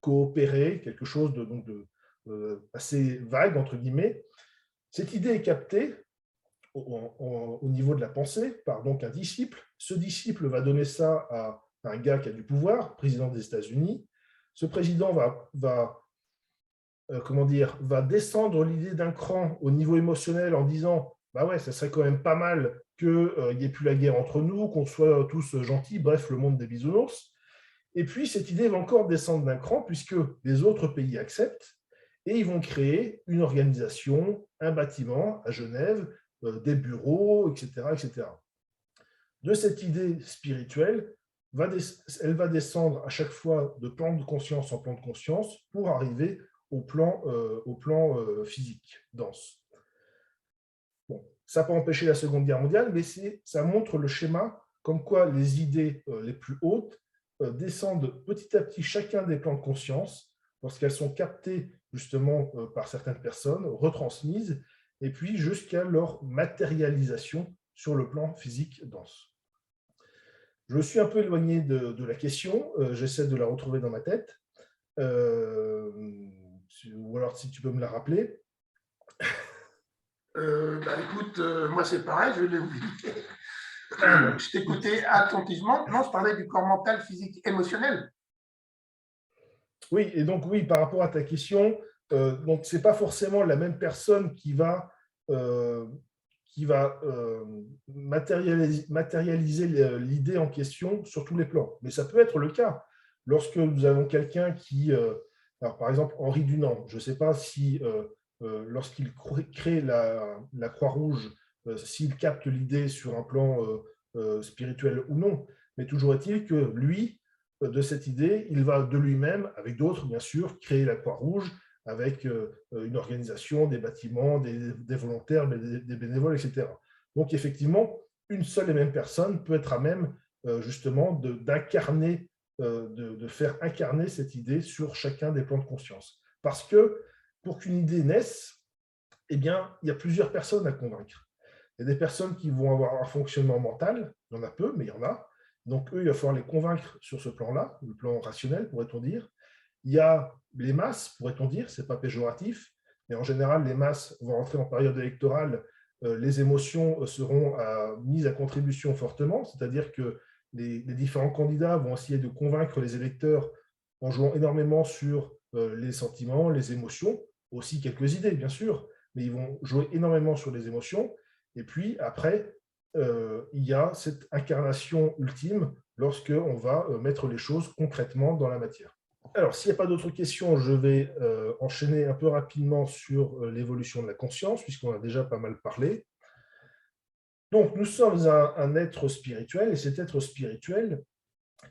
coopérer, quelque chose assez vague, entre guillemets. Cette idée est captée au niveau de la pensée par donc un disciple. Ce disciple va donner ça à un gars qui a du pouvoir, président des États-Unis. Ce président va descendre l'idée d'un cran au niveau émotionnel en disant bah ouais, ça serait quand même pas mal qu'il n'y ait plus la guerre entre nous, qu'on soit tous gentils, bref, le monde des bisounours. Et puis, cette idée va encore descendre d'un cran puisque les autres pays acceptent et ils vont créer une organisation, un bâtiment à Genève, des bureaux, etc., etc. De cette idée spirituelle, elle va descendre à chaque fois de plan de conscience en plan de conscience pour arriver au plan physique, dense. Bon, ça n'a pas empêché la Seconde Guerre mondiale, mais ça montre le schéma comme quoi les idées les plus hautes descendent petit à petit chacun des plans de conscience lorsqu'elles sont captées justement par certaines personnes, retransmises, et puis jusqu'à leur matérialisation sur le plan physique dense. Je me suis un peu éloigné de la question, j'essaie de la retrouver dans ma tête, ou alors si tu peux me la rappeler. Écoute, moi c'est pareil, je l'ai oublié. Je t'écoutais attentivement. Non, je parlais du corps mental, physique, émotionnel. Oui, et donc oui, par rapport à ta question, donc c'est pas forcément la même personne qui va matérialiser l'idée en question sur tous les plans. Mais ça peut être le cas. Lorsque nous avons quelqu'un qui, alors par exemple Henri Dunant, je ne sais pas si lorsqu'il crée la Croix-Rouge, s'il capte l'idée sur un plan spirituel ou non, mais toujours est-il que lui, de cette idée, il va de lui-même, avec d'autres bien sûr, créer la Croix-Rouge, avec une organisation, des bâtiments, des volontaires, des bénévoles, etc. Donc effectivement, une seule et même personne peut être à même justement d'incarner, de faire incarner cette idée sur chacun des plans de conscience. Parce que pour qu'une idée naisse, eh bien, il y a plusieurs personnes à convaincre. Il y a des personnes qui vont avoir un fonctionnement mental, il y en a peu, mais il y en a. Donc eux, il va falloir les convaincre sur ce plan-là, le plan rationnel, pourrait-on dire. Il y a les masses, pourrait-on dire, ce n'est pas péjoratif, mais en général, les masses vont rentrer en période électorale, les émotions seront mises à contribution fortement, c'est-à-dire que les différents candidats vont essayer de convaincre les électeurs en jouant énormément sur les sentiments, les émotions, aussi quelques idées, bien sûr, mais ils vont jouer énormément sur les émotions. Et puis, après, il y a cette incarnation ultime lorsqu'on va mettre les choses concrètement dans la matière. Alors, s'il n'y a pas d'autres questions, je vais enchaîner un peu rapidement sur l'évolution de la conscience, puisqu'on a déjà pas mal parlé. Donc, nous sommes un être spirituel, et cet être spirituel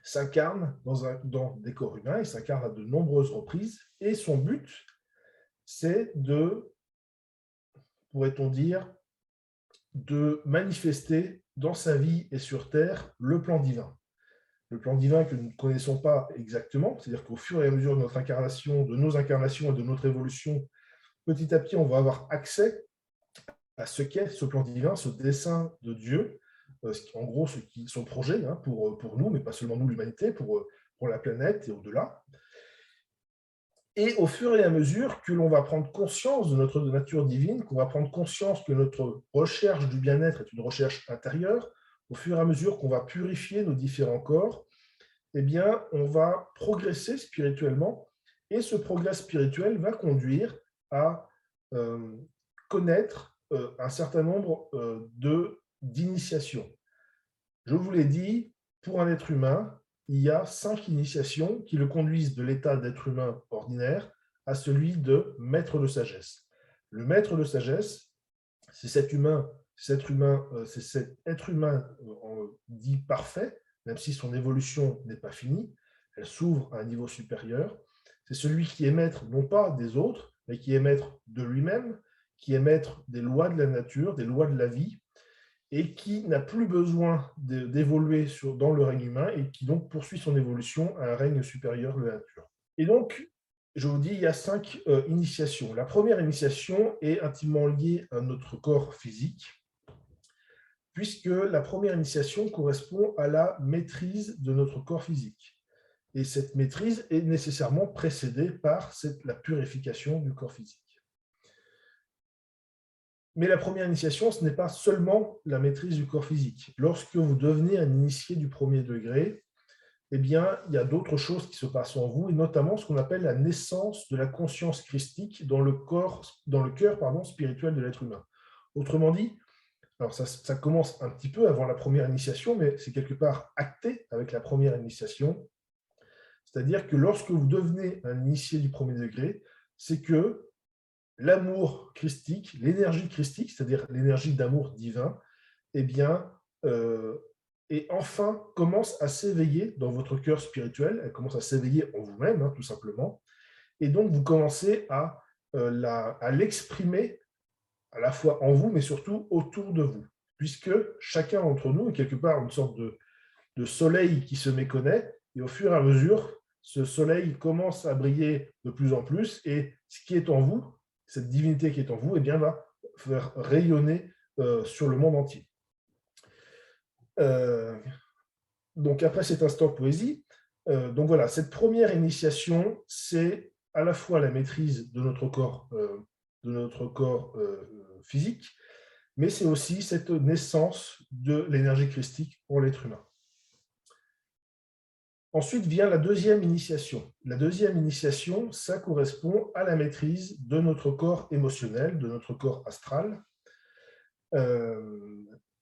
s'incarne dans des corps humains, il s'incarne à de nombreuses reprises, et son but, c'est pourrait-on dire, de manifester dans sa vie et sur Terre le plan divin. Le plan divin que nous ne connaissons pas exactement, c'est-à-dire qu'au fur et à mesure de notre incarnation, de nos incarnations et de notre évolution, petit à petit, on va avoir accès à ce qu'est ce plan divin, ce dessein de Dieu, en gros, son projet pour nous, mais pas seulement nous, l'humanité, pour la planète et au-delà. Et au fur et à mesure que l'on va prendre conscience de notre nature divine, qu'on va prendre conscience que notre recherche du bien-être est une recherche intérieure, au fur et à mesure qu'on va purifier nos différents corps, eh bien, on va progresser spirituellement, et ce progrès spirituel va conduire à connaître un certain nombre d'initiations. Je vous l'ai dit, pour un être humain, il y a 5 initiations qui le conduisent de l'état d'être humain ordinaire à celui de maître de sagesse. Le maître de sagesse, c'est cet être humain dit parfait, même si son évolution n'est pas finie, elle s'ouvre à un niveau supérieur. C'est celui qui est maître non pas des autres, mais qui est maître de lui-même, qui est maître des lois de la nature, des lois de la vie, et qui n'a plus besoin d'évoluer dans le règne humain et qui donc poursuit son évolution à un règne supérieur de la nature. Et donc, je vous dis, il y a 5 initiations. La première initiation est intimement liée à notre corps physique, puisque la première initiation correspond à la maîtrise de notre corps physique. Et cette maîtrise est nécessairement précédée par la purification du corps physique. Mais la première initiation, ce n'est pas seulement la maîtrise du corps physique. Lorsque vous devenez un initié du premier degré, eh bien, il y a d'autres choses qui se passent en vous, et notamment ce qu'on appelle la naissance de la conscience christique dans le cœur spirituel de l'être humain. Autrement dit, alors ça commence un petit peu avant la première initiation, mais c'est quelque part acté avec la première initiation. C'est-à-dire que lorsque vous devenez un initié du premier degré, c'est que l'amour christique, l'énergie christique, c'est-à-dire l'énergie d'amour divin, eh bien, et enfin commence à s'éveiller dans votre cœur spirituel, elle commence à s'éveiller en vous-même, tout simplement, et donc vous commencez à l'exprimer à la fois en vous, mais surtout autour de vous, puisque chacun d'entre nous est quelque part une sorte de soleil qui se méconnaît, et au fur et à mesure, ce soleil commence à briller de plus en plus, et ce qui est en vous, cette divinité qui est en vous, eh bien, va faire rayonner sur le monde entier. Donc, après cet instant poésie, donc voilà, cette première initiation, c'est à la fois la maîtrise de notre corps physique, mais c'est aussi cette naissance de l'énergie christique pour l'être humain. Ensuite vient la deuxième initiation. La deuxième initiation, ça correspond à la maîtrise de notre corps émotionnel, de notre corps astral.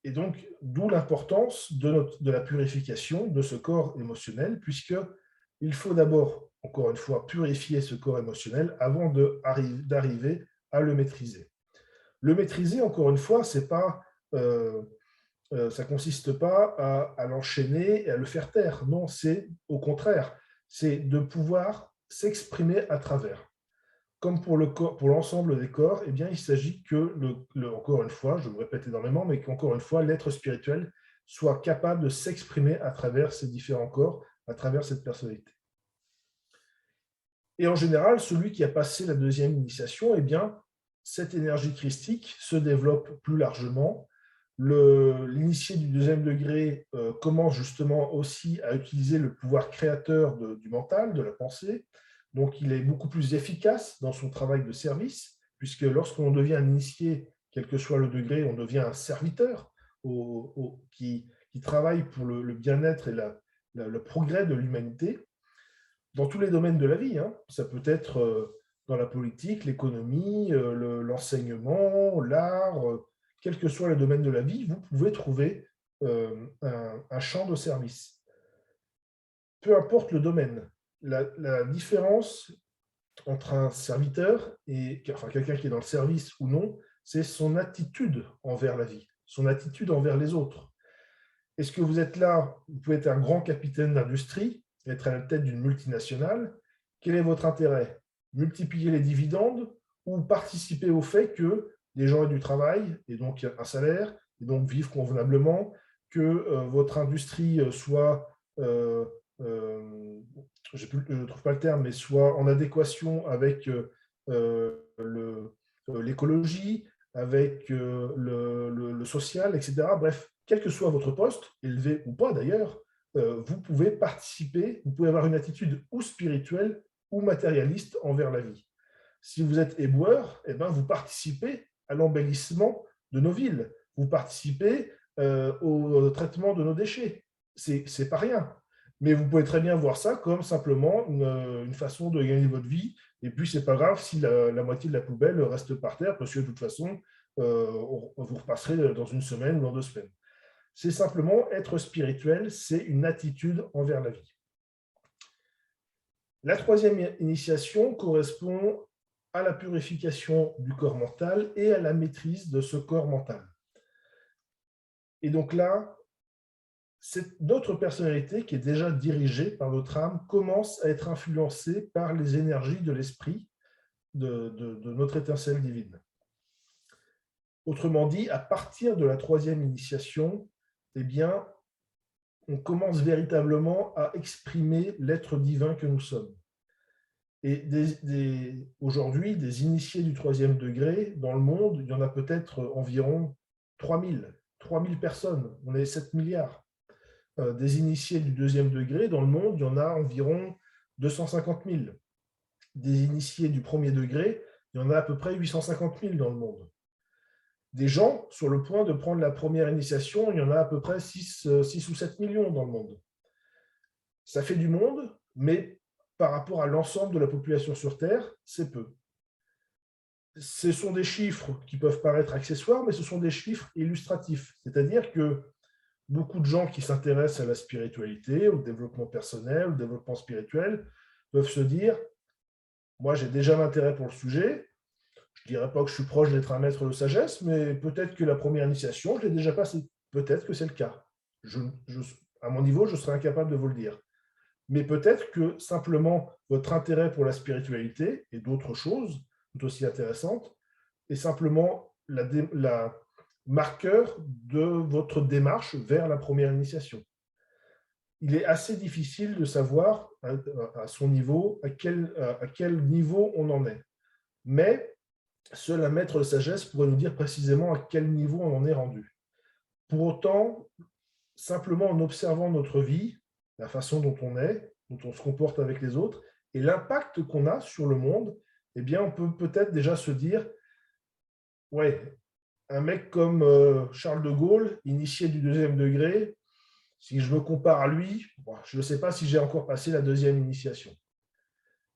Et donc, d'où l'importance de la purification de ce corps émotionnel, puisqu'il faut d'abord, encore une fois, purifier ce corps émotionnel avant d'arriver à le maîtriser. Le maîtriser, encore une fois, ça ne consiste pas à l'enchaîner et à le faire taire. Non, c'est au contraire, c'est de pouvoir s'exprimer à travers. Comme pour l'ensemble des corps, eh bien, il s'agit que, encore une fois, je me répète énormément, mais qu'encore une fois, l'être spirituel soit capable de s'exprimer à travers ces différents corps, à travers cette personnalité. Et en général, celui qui a passé la deuxième initiation, eh bien, cette énergie christique se développe plus largement. L'initié du deuxième degré commence justement aussi à utiliser le pouvoir créateur du mental, de la pensée. Donc, il est beaucoup plus efficace dans son travail de service, puisque lorsqu'on devient un initié, quel que soit le degré, on devient un serviteur qui travaille pour le bien-être et le progrès de l'humanité dans tous les domaines de la vie. Ça peut être dans la politique, l'économie, l'enseignement, l'art, quel que soit le domaine de la vie, vous pouvez trouver un champ de service. Peu importe le domaine, la différence entre un serviteur et quelqu'un qui est dans le service ou non, c'est son attitude envers la vie, son attitude envers les autres. Est-ce que vous êtes là, vous pouvez être un grand capitaine d'industrie, être à la tête d'une multinationale, quel est votre intérêt? Multiplier les dividendes ou participer au fait que les gens aient du travail et donc un salaire, et donc vivre convenablement, que votre industrie soit, je ne trouve pas le terme, mais soit en adéquation avec l'écologie, avec le social, etc. Bref, quel que soit votre poste, élevé ou pas d'ailleurs, vous pouvez participer, vous pouvez avoir une attitude ou spirituelle ou matérialiste envers la vie. Si vous êtes éboueur, eh ben, vous participez à l'embellissement de nos villes, vous participez au traitement de nos déchets. C'est pas rien. Mais vous pouvez très bien voir ça comme simplement une façon de gagner votre vie, Et puis, ce n'est pas grave si la moitié de la poubelle reste par terre, parce que de toute façon, vous repasserez dans une semaine ou dans 2 semaines. C'est simplement être spirituel, c'est une attitude envers la vie. La 3e initiation correspond à la purification du corps mental et à la maîtrise de ce corps mental. Et donc là, notre personnalité, qui est déjà dirigée par notre âme, commence à être influencée par les énergies de l'esprit, de notre étincelle divine. Autrement dit, à partir de la 3e initiation, eh bien, on commence véritablement à exprimer l'être divin que nous sommes. Et aujourd'hui, des initiés du 3e degré, dans le monde, il y en a peut-être environ 3000 personnes. On est 7 milliards. Des initiés du 2e degré, dans le monde, il y en a environ 250 000. Des initiés du 1er degré, il y en a à peu près 850 000 dans le monde. Des gens sur le point de prendre la première initiation, il y en a à peu près 6 ou 7 millions dans le monde. Ça fait du monde, mais par rapport à l'ensemble de la population sur Terre, c'est peu. Ce sont des chiffres qui peuvent paraître accessoires, mais ce sont des chiffres illustratifs. C'est-à-dire que beaucoup de gens qui s'intéressent à la spiritualité, au développement personnel, au développement spirituel, peuvent se dire « Moi, j'ai déjà l'intérêt pour le sujet. Je ne dirais pas que je suis proche d'être un maître de sagesse, mais peut-être que la première initiation, je l'ai déjà passée. Peut-être que c'est le cas. À mon niveau, je serais incapable de vous le dire. Mais peut-être que simplement votre intérêt pour la spiritualité et d'autres choses tout aussi intéressantes est simplement la marqueur de votre démarche vers la première initiation. Il est assez difficile de savoir à son niveau, à quel niveau on en est. Mais seul un maître de sagesse pourrait nous dire précisément à quel niveau on en est rendu. Pour autant, simplement en observant notre vie, la façon dont on est, dont on se comporte avec les autres, et l'impact qu'on a sur le monde, eh bien, on peut peut-être déjà se dire, ouais, un mec comme Charles de Gaulle, initié du 2e degré, si je me compare à lui, je ne sais pas si j'ai encore passé la 2e initiation.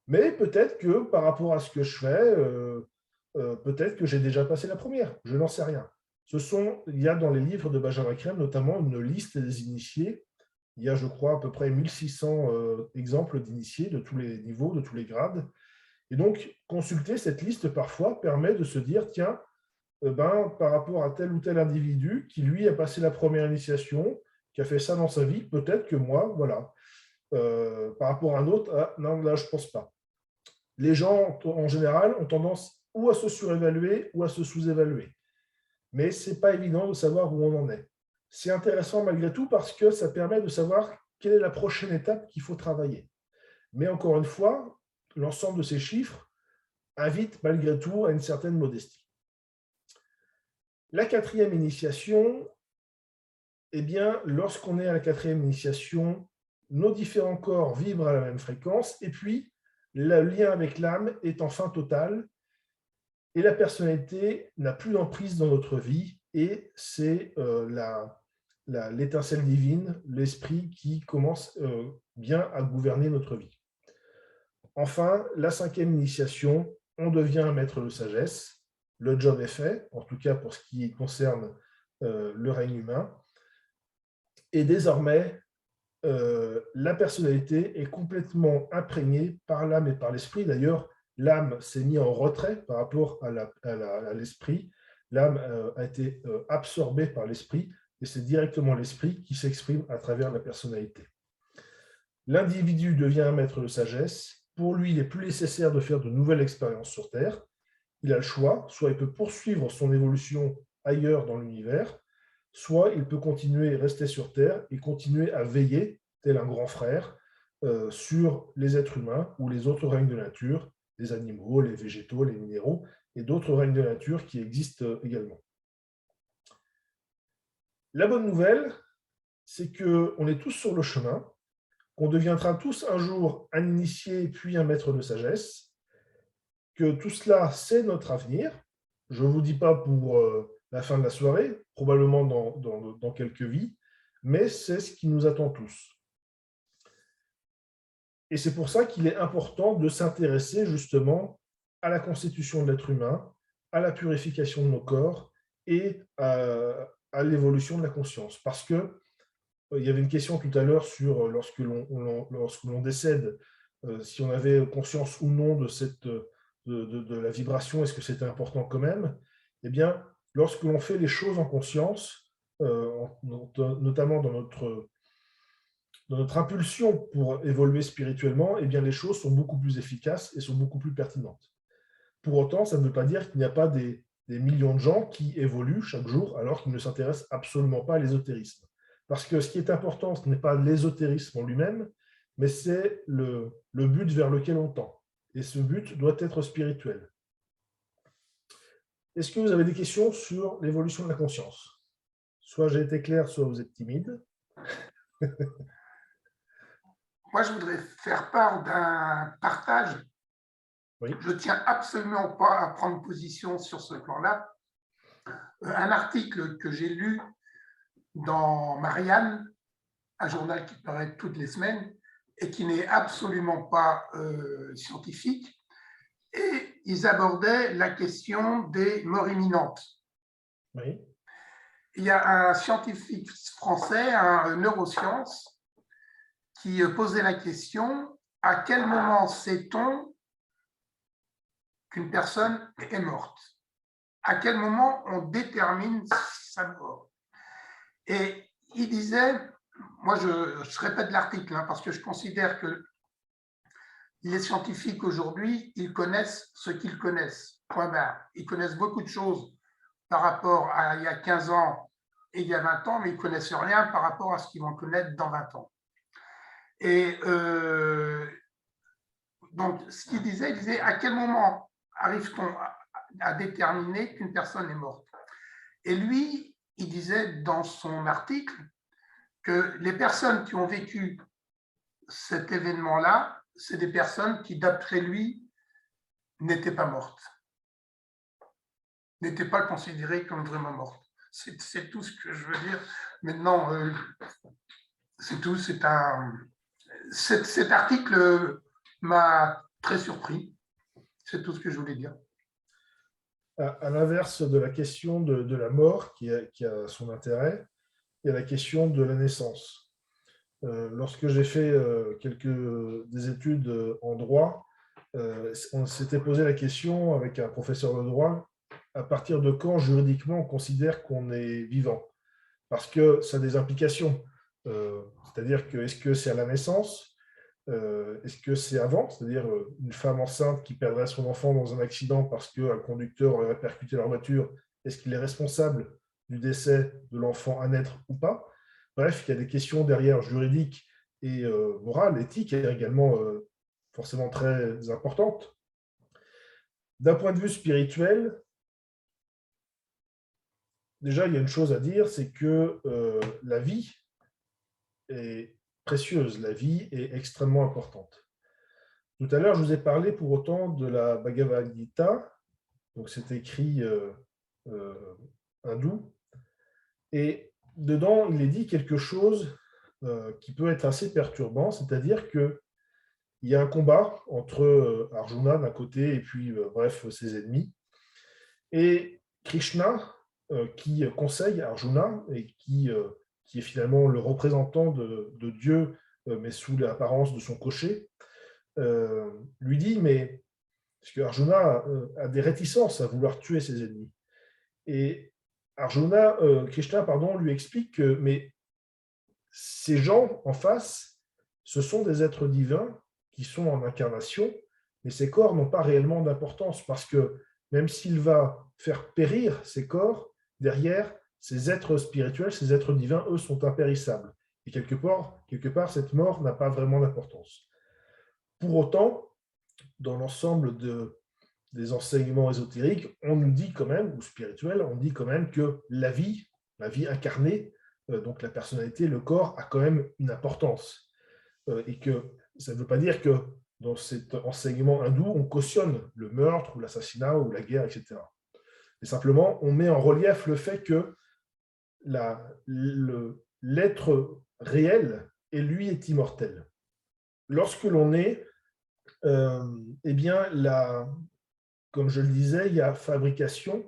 Mais peut-être que par rapport à ce que je fais, peut-être que j'ai déjà passé la première, je n'en sais rien. Il y a dans les livres de Benjamin Crème notamment une liste des initiés. Il y a, je crois, à peu près 1600 exemples d'initiés de tous les niveaux, de tous les grades. Et donc, consulter cette liste parfois permet de se dire, tiens, par rapport à tel ou tel individu qui, lui, a passé la première initiation, qui a fait ça dans sa vie, peut-être que moi, voilà. Par rapport à un autre, non, là, je ne pense pas. Les gens, en général, ont tendance ou à se surévaluer ou à se sous-évaluer. Mais ce n'est pas évident de savoir où on en est. C'est intéressant malgré tout parce que ça permet de savoir quelle est la prochaine étape qu'il faut travailler. Mais encore une fois, l'ensemble de ces chiffres invite malgré tout à une certaine modestie. La 4e initiation, eh bien, lorsqu'on est à la 4e initiation, nos différents corps vibrent à la même fréquence et puis le lien avec l'âme est enfin total et la personnalité n'a plus d'emprise dans notre vie et c'est l'étincelle divine, l'esprit qui commence bien à gouverner notre vie. Enfin, la 5e initiation, on devient un maître de sagesse. Le job est fait, en tout cas pour ce qui concerne le règne humain. Et désormais, la personnalité est complètement imprégnée par l'âme et par l'esprit. D'ailleurs, l'âme s'est mise en retrait par rapport à l'esprit. L'âme a été absorbée par l'esprit et c'est directement l'esprit qui s'exprime à travers la personnalité. L'individu devient un maître de sagesse. Pour lui, il n'est plus nécessaire de faire de nouvelles expériences sur Terre. Il a le choix, soit il peut poursuivre son évolution ailleurs dans l'univers, soit il peut continuer et rester sur Terre et continuer à veiller, tel un grand frère, sur les êtres humains ou les autres règnes de nature, les animaux, les végétaux, les minéraux et d'autres règnes de nature qui existent également. La bonne nouvelle, c'est qu'on est tous sur le chemin, qu'on deviendra tous un jour un initié puis un maître de sagesse, que tout cela, c'est notre avenir. Je ne vous dis pas pour la fin de la soirée, probablement dans quelques vies, mais c'est ce qui nous attend tous. Et c'est pour ça qu'il est important de s'intéresser justement à la constitution de l'être humain, à la purification de nos corps et à l'évolution de la conscience. Parce que il y avait une question tout à l'heure sur lorsque l'on décède, si on avait conscience ou non de la vibration, est-ce que c'était important quand même? Eh bien, lorsque l'on fait les choses en conscience, notamment dans notre impulsion pour évoluer spirituellement, eh bien, les choses sont beaucoup plus efficaces et sont beaucoup plus pertinentes. Pour autant, ça ne veut pas dire qu'il n'y a pas des millions de gens qui évoluent chaque jour alors qu'ils ne s'intéressent absolument pas à l'ésotérisme. Parce que ce qui est important, ce n'est pas l'ésotérisme en lui-même, mais c'est le but vers lequel on tend. Et ce but doit être spirituel. Est-ce que vous avez des questions sur l'évolution de la conscience? Soit j'ai été clair, soit vous êtes timide. Moi, je voudrais faire part d'un partage. Oui. Je ne tiens absolument pas à prendre position sur ce plan-là. Un article que j'ai lu dans Marianne, un journal qui paraît toutes les semaines et qui n'est absolument pas scientifique, et ils abordaient la question des morts imminentes. Oui. Il y a un scientifique français, un neuroscience, qui posait la question: à quel moment sait-on qu'une personne est morte? À quel moment on détermine sa mort? Et il disait, moi je répète l'article parce que je considère que les scientifiques aujourd'hui, ils connaissent ce qu'ils connaissent, point barre. Ils connaissent beaucoup de choses par rapport à il y a 15 ans et il y a 20 ans, mais ils ne connaissent rien par rapport à ce qu'ils vont connaître dans 20 ans. Et donc, ce qu'il disait, il disait: à quel moment arrive-t-on à déterminer qu'une personne est morte? Et lui, il disait dans son article que les personnes qui ont vécu cet événement-là, c'est des personnes qui, d'après lui, n'étaient pas mortes, n'étaient pas considérées comme vraiment mortes. C'est tout ce que je veux dire. Maintenant, c'est tout. Cet article m'a très surpris. C'est tout ce que je voulais dire. À l'inverse de la question de la mort, qui a son intérêt, il y a la question de la naissance. Lorsque j'ai fait des études en droit, on s'était posé la question avec un professeur de droit: à partir de quand juridiquement on considère qu'on est vivant? Parce que ça a des implications. C'est-à-dire que est-ce que c'est à la naissance? Est-ce que c'est avant? C'est-à-dire une femme enceinte qui perdrait son enfant dans un accident parce qu'un conducteur aurait percuté leur voiture, est-ce qu'il est responsable du décès de l'enfant à naître ou pas? Bref, il y a des questions derrière juridiques et morales, éthiques également forcément très importantes. D'un point de vue spirituel, déjà, il y a une chose à dire, c'est que la vie est précieuse, la vie est extrêmement importante. Tout à l'heure, je vous ai parlé pour autant de la Bhagavad Gita, donc c'est écrit hindou, et dedans, il est dit quelque chose qui peut être assez perturbant, c'est-à-dire qu'il y a un combat entre Arjuna d'un côté et puis, bref, ses ennemis, et Krishna, qui conseille Arjuna et qui est finalement le représentant de Dieu, mais sous l'apparence de son cocher, lui dit, mais parce que Arjuna a des réticences à vouloir tuer ses ennemis. Et Krishna, lui explique que mais ces gens en face, ce sont des êtres divins qui sont en incarnation, mais ces corps n'ont pas réellement d'importance parce que même s'il va faire périr ces corps, derrière, ces êtres spirituels, ces êtres divins, eux, sont impérissables. Et quelque part, cette mort n'a pas vraiment d'importance. Pour autant, dans l'ensemble des enseignements ésotériques, on nous dit quand même, ou spirituels, on dit quand même que la vie incarnée, donc la personnalité, le corps, a quand même une importance. Et que ça ne veut pas dire que dans cet enseignement hindou, on cautionne le meurtre ou l'assassinat ou la guerre, etc. Et simplement, on met en relief le fait que l'être réel, et lui, est immortel. lorsque l'on est, eh bien, comme je le disais, il y a fabrication.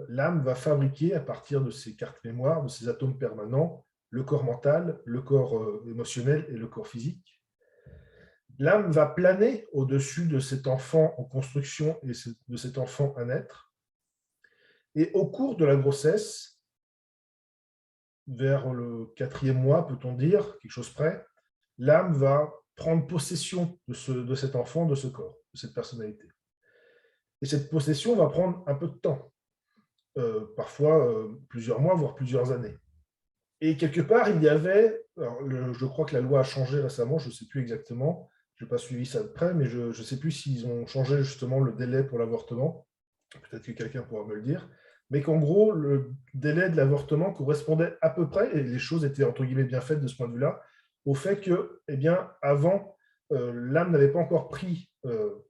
L'âme va fabriquer, à partir de ses cartes mémoire, de ses atomes permanents, le corps mental, le corps émotionnel et le corps physique. L'âme va planer au-dessus de cet enfant en construction et de cet enfant à naître. Et au cours de la grossesse, vers le 4e mois, peut-on dire, quelque chose près, l'âme va prendre possession de cet enfant, de ce corps, de cette personnalité. Et cette possession va prendre un peu de temps, parfois plusieurs mois, voire plusieurs années. Et quelque part, il y avait, alors, je crois que la loi a changé récemment, je ne sais plus exactement, je n'ai pas suivi ça de près, mais je ne sais plus s'ils ont changé justement le délai pour l'avortement, peut-être que quelqu'un pourra me le dire, mais qu'en gros, le délai de l'avortement correspondait à peu près, et les choses étaient entre guillemets bien faites de ce point de vue-là, au fait que, eh bien, avant, l'âme n'avait pas encore pris ce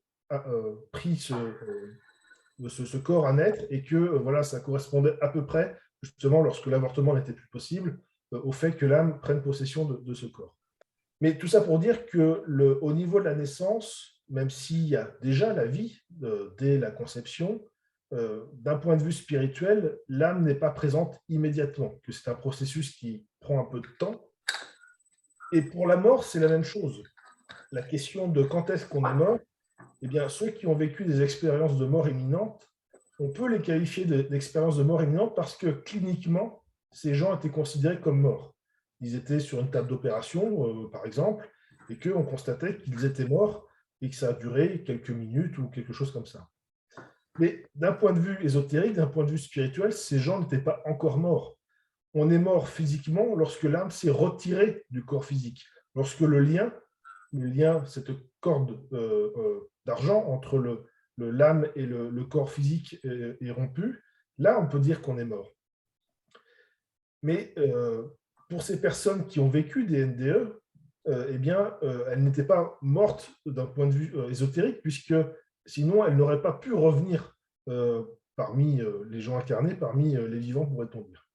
corps à naître, et que voilà, ça correspondait à peu près, justement, lorsque l'avortement n'était plus possible, au fait que l'âme prenne possession de ce corps. Mais tout ça pour dire que au niveau de la naissance, même s'il y a déjà la vie dès la conception, d'un point de vue spirituel, l'âme n'est pas présente immédiatement, que c'est un processus qui prend un peu de temps. Et pour la mort, c'est la même chose. La question de quand est-ce qu'on est mort, eh bien, ceux qui ont vécu des expériences de mort imminente, on peut les qualifier d'expériences de mort imminente parce que cliniquement, ces gens étaient considérés comme morts. Ils étaient sur une table d'opération, par exemple, et qu'on constatait qu'ils étaient morts et que ça a duré quelques minutes ou quelque chose comme ça. Mais d'un point de vue ésotérique, d'un point de vue spirituel, ces gens n'étaient pas encore morts. On est mort physiquement lorsque l'âme s'est retirée du corps physique, lorsque le lien, cette corde d'argent entre l'âme et le corps physique est rompu. Là, on peut dire qu'on est mort. Mais pour ces personnes qui ont vécu des NDE, eh bien, elles n'étaient pas mortes d'un point de vue ésotérique, puisque sinon, elles n'auraient pas pu revenir parmi les gens incarnés, parmi les vivants, pourrait-on dire.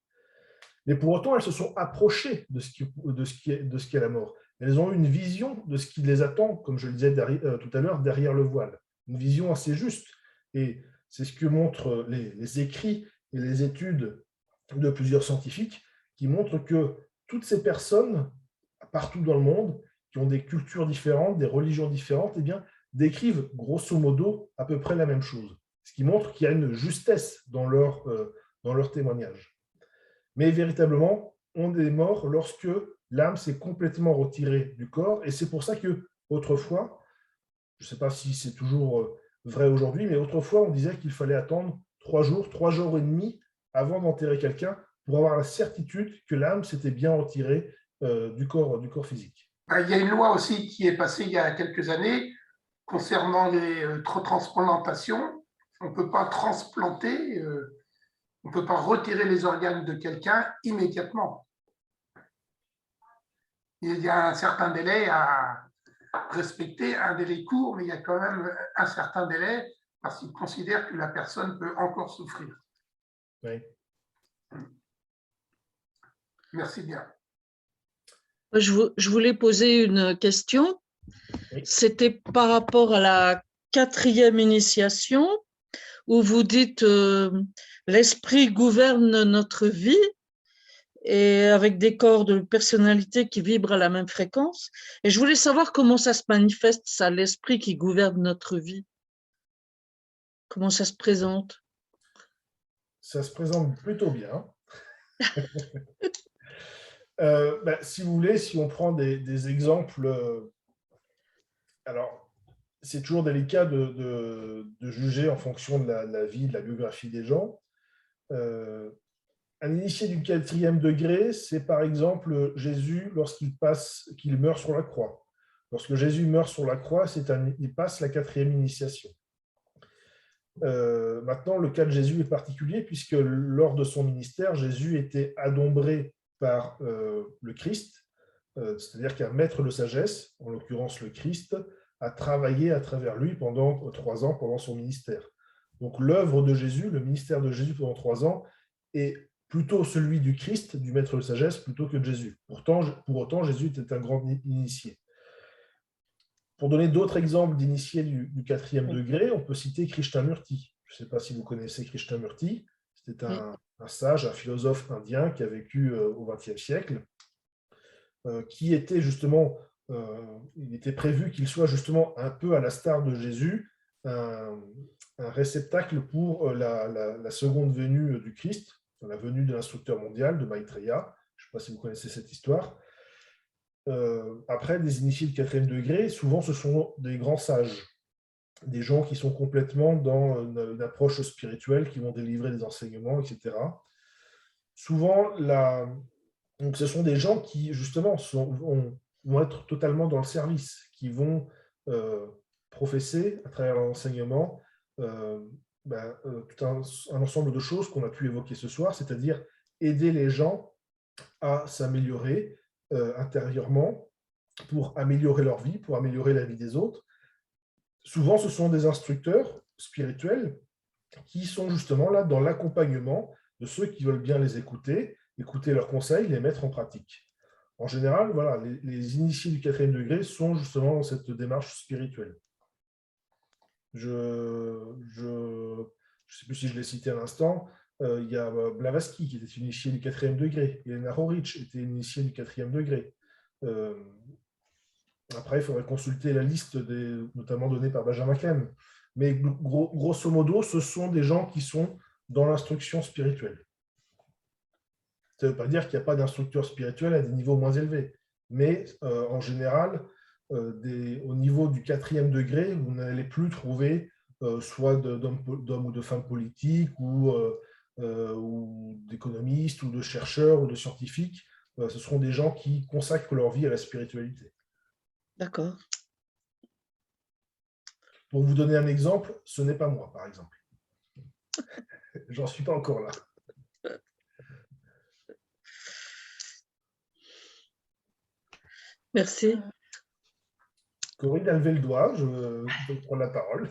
Mais pour autant, elles se sont approchées de ce qu'est la mort. Elles ont eu une vision de ce qui les attend, comme je le disais tout à l'heure, derrière le voile. Une vision assez juste. Et c'est ce que montrent les écrits et les études de plusieurs scientifiques, qui montrent que toutes ces personnes, partout dans le monde, qui ont des cultures différentes, des religions différentes, eh bien, décrivent grosso modo à peu près la même chose. Ce qui montre qu'il y a une justesse dans leur témoignage. Mais véritablement, on est mort lorsque l'âme s'est complètement retirée du corps. Et c'est pour ça que autrefois, je ne sais pas si c'est toujours vrai aujourd'hui, mais autrefois, on disait qu'il fallait attendre 3 jours et demi avant d'enterrer quelqu'un pour avoir la certitude que l'âme s'était bien retirée du corps physique. Il y a une loi aussi qui est passée il y a quelques années concernant les transplantations. On ne peut pas transplanter, on ne peut pas retirer les organes de quelqu'un immédiatement. Il y a un certain délai à respecter, un délai court, mais il y a quand même un certain délai parce qu'il considère que la personne peut encore souffrir. Oui. Merci bien. Je voulais poser une question. Oui. C'était par rapport à la 4e initiation, où vous dites l'esprit gouverne notre vie, et avec des corps de personnalité qui vibrent à la même fréquence. Et je voulais savoir comment ça se manifeste, ça, l'esprit qui gouverne notre vie. Comment ça se présente? Ça se présente plutôt bien. Si vous voulez, si on prend des exemples, alors c'est toujours délicat de juger en fonction de la vie, de la biographie des gens. Un initié du 4e degré, c'est par exemple Jésus qu'il meurt sur la croix. Lorsque Jésus meurt sur la croix, il passe la 4e initiation. Maintenant, le cas de Jésus est particulier puisque lors de son ministère, Jésus était adombré par le Christ, c'est-à-dire qu'un maître de sagesse, en l'occurrence le Christ, a travaillé à travers lui pendant 3 ans pendant son ministère. Donc l'œuvre de Jésus, le ministère de Jésus pendant 3 ans, est plutôt celui du Christ, du maître de sagesse, plutôt que de Jésus. Pour autant, Jésus était un grand initié. Pour donner d'autres exemples d'initiés du 4e degré, on peut citer Krishnamurti. Je ne sais pas si vous connaissez Krishnamurti. C'était un sage, un philosophe indien qui a vécu au XXe siècle, qui était justement, il était prévu qu'il soit justement un peu à la star de Jésus, un réceptacle pour la seconde venue du Christ, la venue de l'instructeur mondial, de Maitreya. Je ne sais pas si vous connaissez cette histoire. Après, des initiés de 4e degré, souvent ce sont des grands sages, des gens qui sont complètement dans une approche spirituelle, qui vont délivrer des enseignements, etc. Souvent, donc, ce sont des gens qui, justement, vont être totalement dans le service, qui vont professer, à travers l'enseignement, tout un ensemble de choses qu'on a pu évoquer ce soir, c'est-à-dire aider les gens à s'améliorer intérieurement, pour améliorer leur vie, pour améliorer la vie des autres. Souvent, ce sont des instructeurs spirituels qui sont justement là dans l'accompagnement de ceux qui veulent bien les écouter leurs conseils, les mettre en pratique. En général, voilà, les initiés du 4e degré sont justement dans cette démarche spirituelle. Je ne sais plus si je l'ai cité à l'instant, il y a Blavatsky qui était initié du 4e degré, Elena Horich était initiée du 4e degré. Après, il faudrait consulter la liste notamment donnée par Benjamin Ken. Mais grosso modo, ce sont des gens qui sont dans l'instruction spirituelle. Ça ne veut pas dire qu'il n'y a pas d'instructeurs spirituels à des niveaux moins élevés. Mais en général, au niveau du 4e degré, vous n'allez plus trouver soit d'hommes ou de femmes politiques ou d'économistes ou de chercheurs ou de scientifiques. Ce seront des gens qui consacrent leur vie à la spiritualité. D'accord. Pour vous donner un exemple, ce n'est pas moi, par exemple. J'en suis pas encore là. Merci. Corinne a levé le doigt, je vais prendre la parole.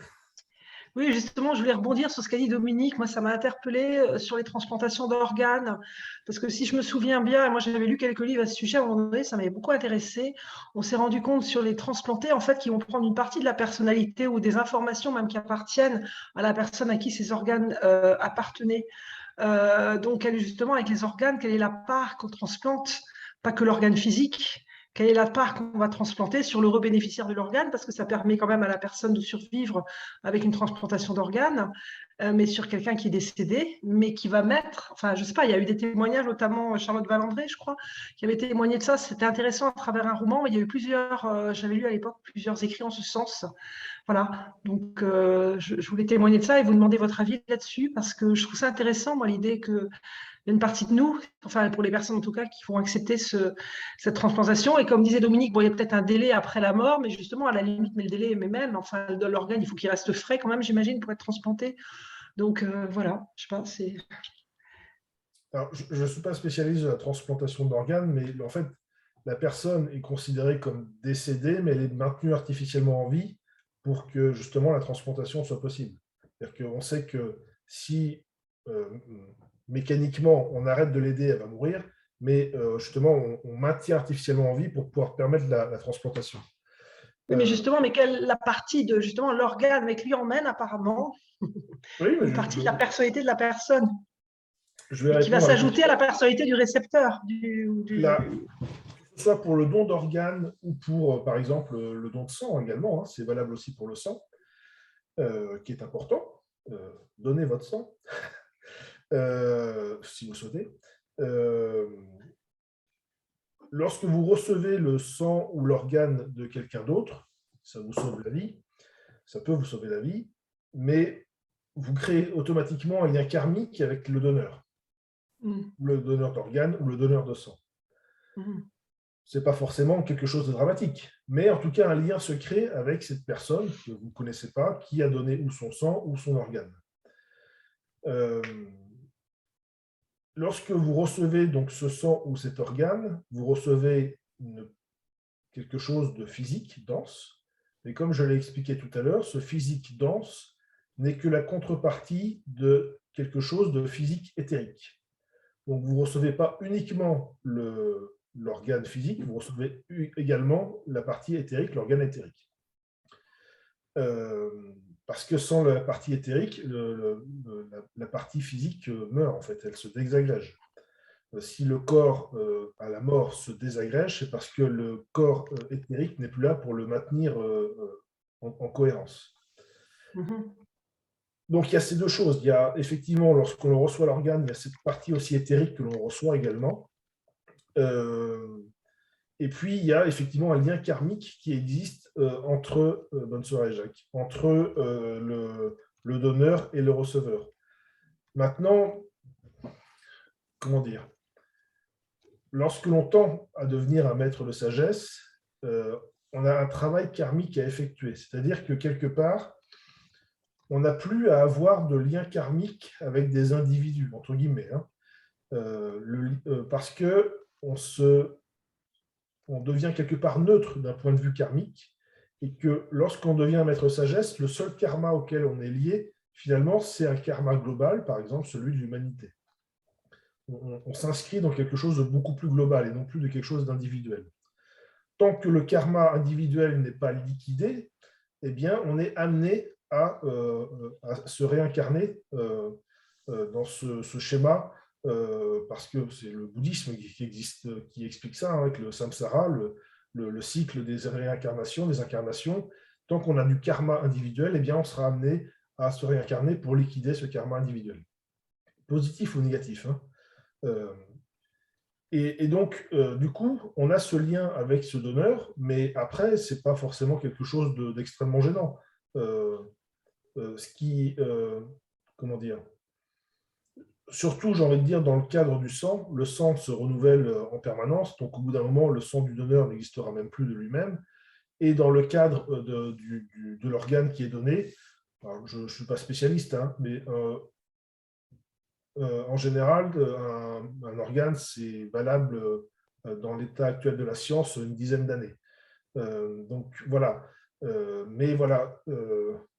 Oui, justement, je voulais rebondir sur ce qu'a dit Dominique. Moi, ça m'a interpellée sur les transplantations d'organes. Parce que si je me souviens bien, et moi j'avais lu quelques livres à ce sujet, à un moment donné, ça m'avait beaucoup intéressé. On s'est rendu compte sur les transplantés, en fait, qui vont prendre une partie de la personnalité ou des informations même qui appartiennent à la personne à qui ces organes appartenaient. Donc, justement, avec les organes, quelle est la part qu'on transplante, pas que l'organe physique, quelle est la part qu'on va transplanter sur l'heureux bénéficiaire de l'organe, parce que ça permet quand même à la personne de survivre avec une transplantation d'organes, mais sur quelqu'un qui est décédé, mais qui va mettre, enfin, je ne sais pas, il y a eu des témoignages, notamment Charlotte Valandré, je crois, qui avait témoigné de ça. C'était intéressant à travers un roman. Il y a eu plusieurs, j'avais lu à l'époque plusieurs écrits en ce sens. Voilà, donc je voulais témoigner de ça et vous demander votre avis là-dessus, parce que je trouve ça intéressant, moi, l'idée que une partie de nous, enfin pour les personnes en tout cas, qui vont accepter cette transplantation. Et comme disait Dominique, bon, il y a peut-être un délai après la mort, mais justement, à la limite, mais le délai, mais même, enfin, l'organe, il faut qu'il reste frais quand même, j'imagine, pour être transplanté. Donc voilà, je sais pas, c'est... Alors, je ne suis pas spécialiste de la transplantation d'organes, mais en fait, la personne est considérée comme décédée, mais elle est maintenue artificiellement en vie pour que justement la transplantation soit possible. C'est-à-dire qu'on sait que si mécaniquement on arrête de l'aider, elle va mourir, mais justement on maintient artificiellement en vie pour pouvoir permettre la transplantation. Oui, mais justement, mais quelle la partie de justement l'organe avec lui emmène apparemment une partie de la personnalité de la personne qui va s'ajouter à la personnalité du récepteur. Que ce soit pour le don d'organes ou pour, par exemple, le don de sang également, hein, c'est valable aussi pour le sang, qui est important. Donnez votre sang, si vous souhaitez. Lorsque vous recevez le sang ou l'organe de quelqu'un d'autre, ça vous sauve la vie, ça peut vous sauver la vie, mais vous créez automatiquement un lien karmique avec le donneur d'organes ou le donneur de sang. Ce n'est pas forcément quelque chose de dramatique, mais en tout cas, un lien se crée avec cette personne que vous ne connaissez pas, qui a donné ou son sang ou son organe. Lorsque vous recevez donc ce sang ou cet organe, vous recevez quelque chose de physique, dense, et comme je l'ai expliqué tout à l'heure, ce physique dense n'est que la contrepartie de quelque chose de physique éthérique. Donc vous ne recevez pas uniquement l'organe physique, vous recevez également la partie éthérique, l'organe éthérique. parce que sans la partie éthérique, la partie physique meurt, en fait, elle se désagrège. Si le corps à la mort se désagrège, c'est parce que le corps éthérique n'est plus là pour le maintenir en cohérence. Donc il y a ces deux choses. Il y a effectivement, lorsqu'on reçoit l'organe, il y a cette partie aussi éthérique que l'on reçoit également. Et puis il y a effectivement un lien karmique qui existe entre, bonne soirée Jacques, entre le donneur et le receveur. Maintenant, comment dire, lorsque l'on tend à devenir un maître de sagesse, on a un travail karmique à effectuer. C'est-à-dire que quelque part, on n'a plus à avoir de lien karmique avec des individus, entre guillemets, hein, parce qu'on devient quelque part neutre d'un point de vue karmique, et que lorsqu'on devient maître de sagesse, le seul karma auquel on est lié, finalement, c'est un karma global, par exemple celui de l'humanité. On s'inscrit dans quelque chose de beaucoup plus global et non plus de quelque chose d'individuel. Tant que le karma individuel n'est pas liquidé, eh bien, on est amené à se réincarner dans ce schéma, parce que c'est le bouddhisme qui explique ça, hein, avec le samsara, le cycle des réincarnations, des incarnations. Tant qu'on a du karma individuel, eh bien, on sera amené à se réincarner pour liquider ce karma individuel. Positif ou négatif, hein. Et donc, du coup, on a ce lien avec ce donneur, mais après, ce n'est pas forcément quelque chose d'extrêmement gênant. Comment dire, surtout, j'ai envie de dire, dans le cadre du sang, le sang se renouvelle en permanence, donc au bout d'un moment, le sang du donneur n'existera même plus de lui-même. Et dans le cadre de l'organe qui est donné, alors, je ne suis pas spécialiste, hein, mais en général, un organe, c'est valable dans l'état actuel de la science une dizaine d'années. Donc voilà. Mais voilà,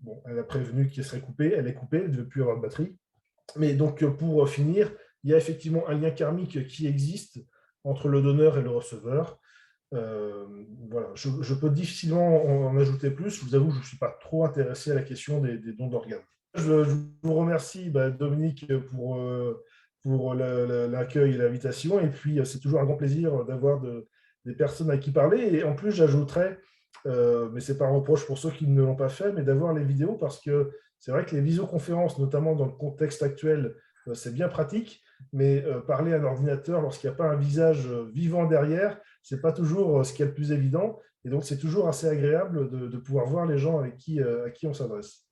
bon, elle a prévenu qu'elle serait coupée, elle est coupée, elle ne veut plus avoir de batterie. Mais donc pour finir, il y a effectivement un lien karmique qui existe entre le donneur et le receveur. Voilà, je peux difficilement en ajouter plus. Je vous avoue que je ne suis pas trop intéressé à la question des dons d'organes. Je vous remercie, Dominique, pour l'accueil et l'invitation. Et puis, c'est toujours un grand plaisir d'avoir des personnes à qui parler. Et en plus, j'ajouterais, mais ce n'est pas un reproche pour ceux qui ne l'ont pas fait, mais d'avoir les vidéos, parce que c'est vrai que les visioconférences, notamment dans le contexte actuel, c'est bien pratique, mais parler à un ordinateur lorsqu'il n'y a pas un visage vivant derrière, ce n'est pas toujours ce qui est le plus évident. Et donc, c'est toujours assez agréable de pouvoir voir les gens à qui on s'adresse.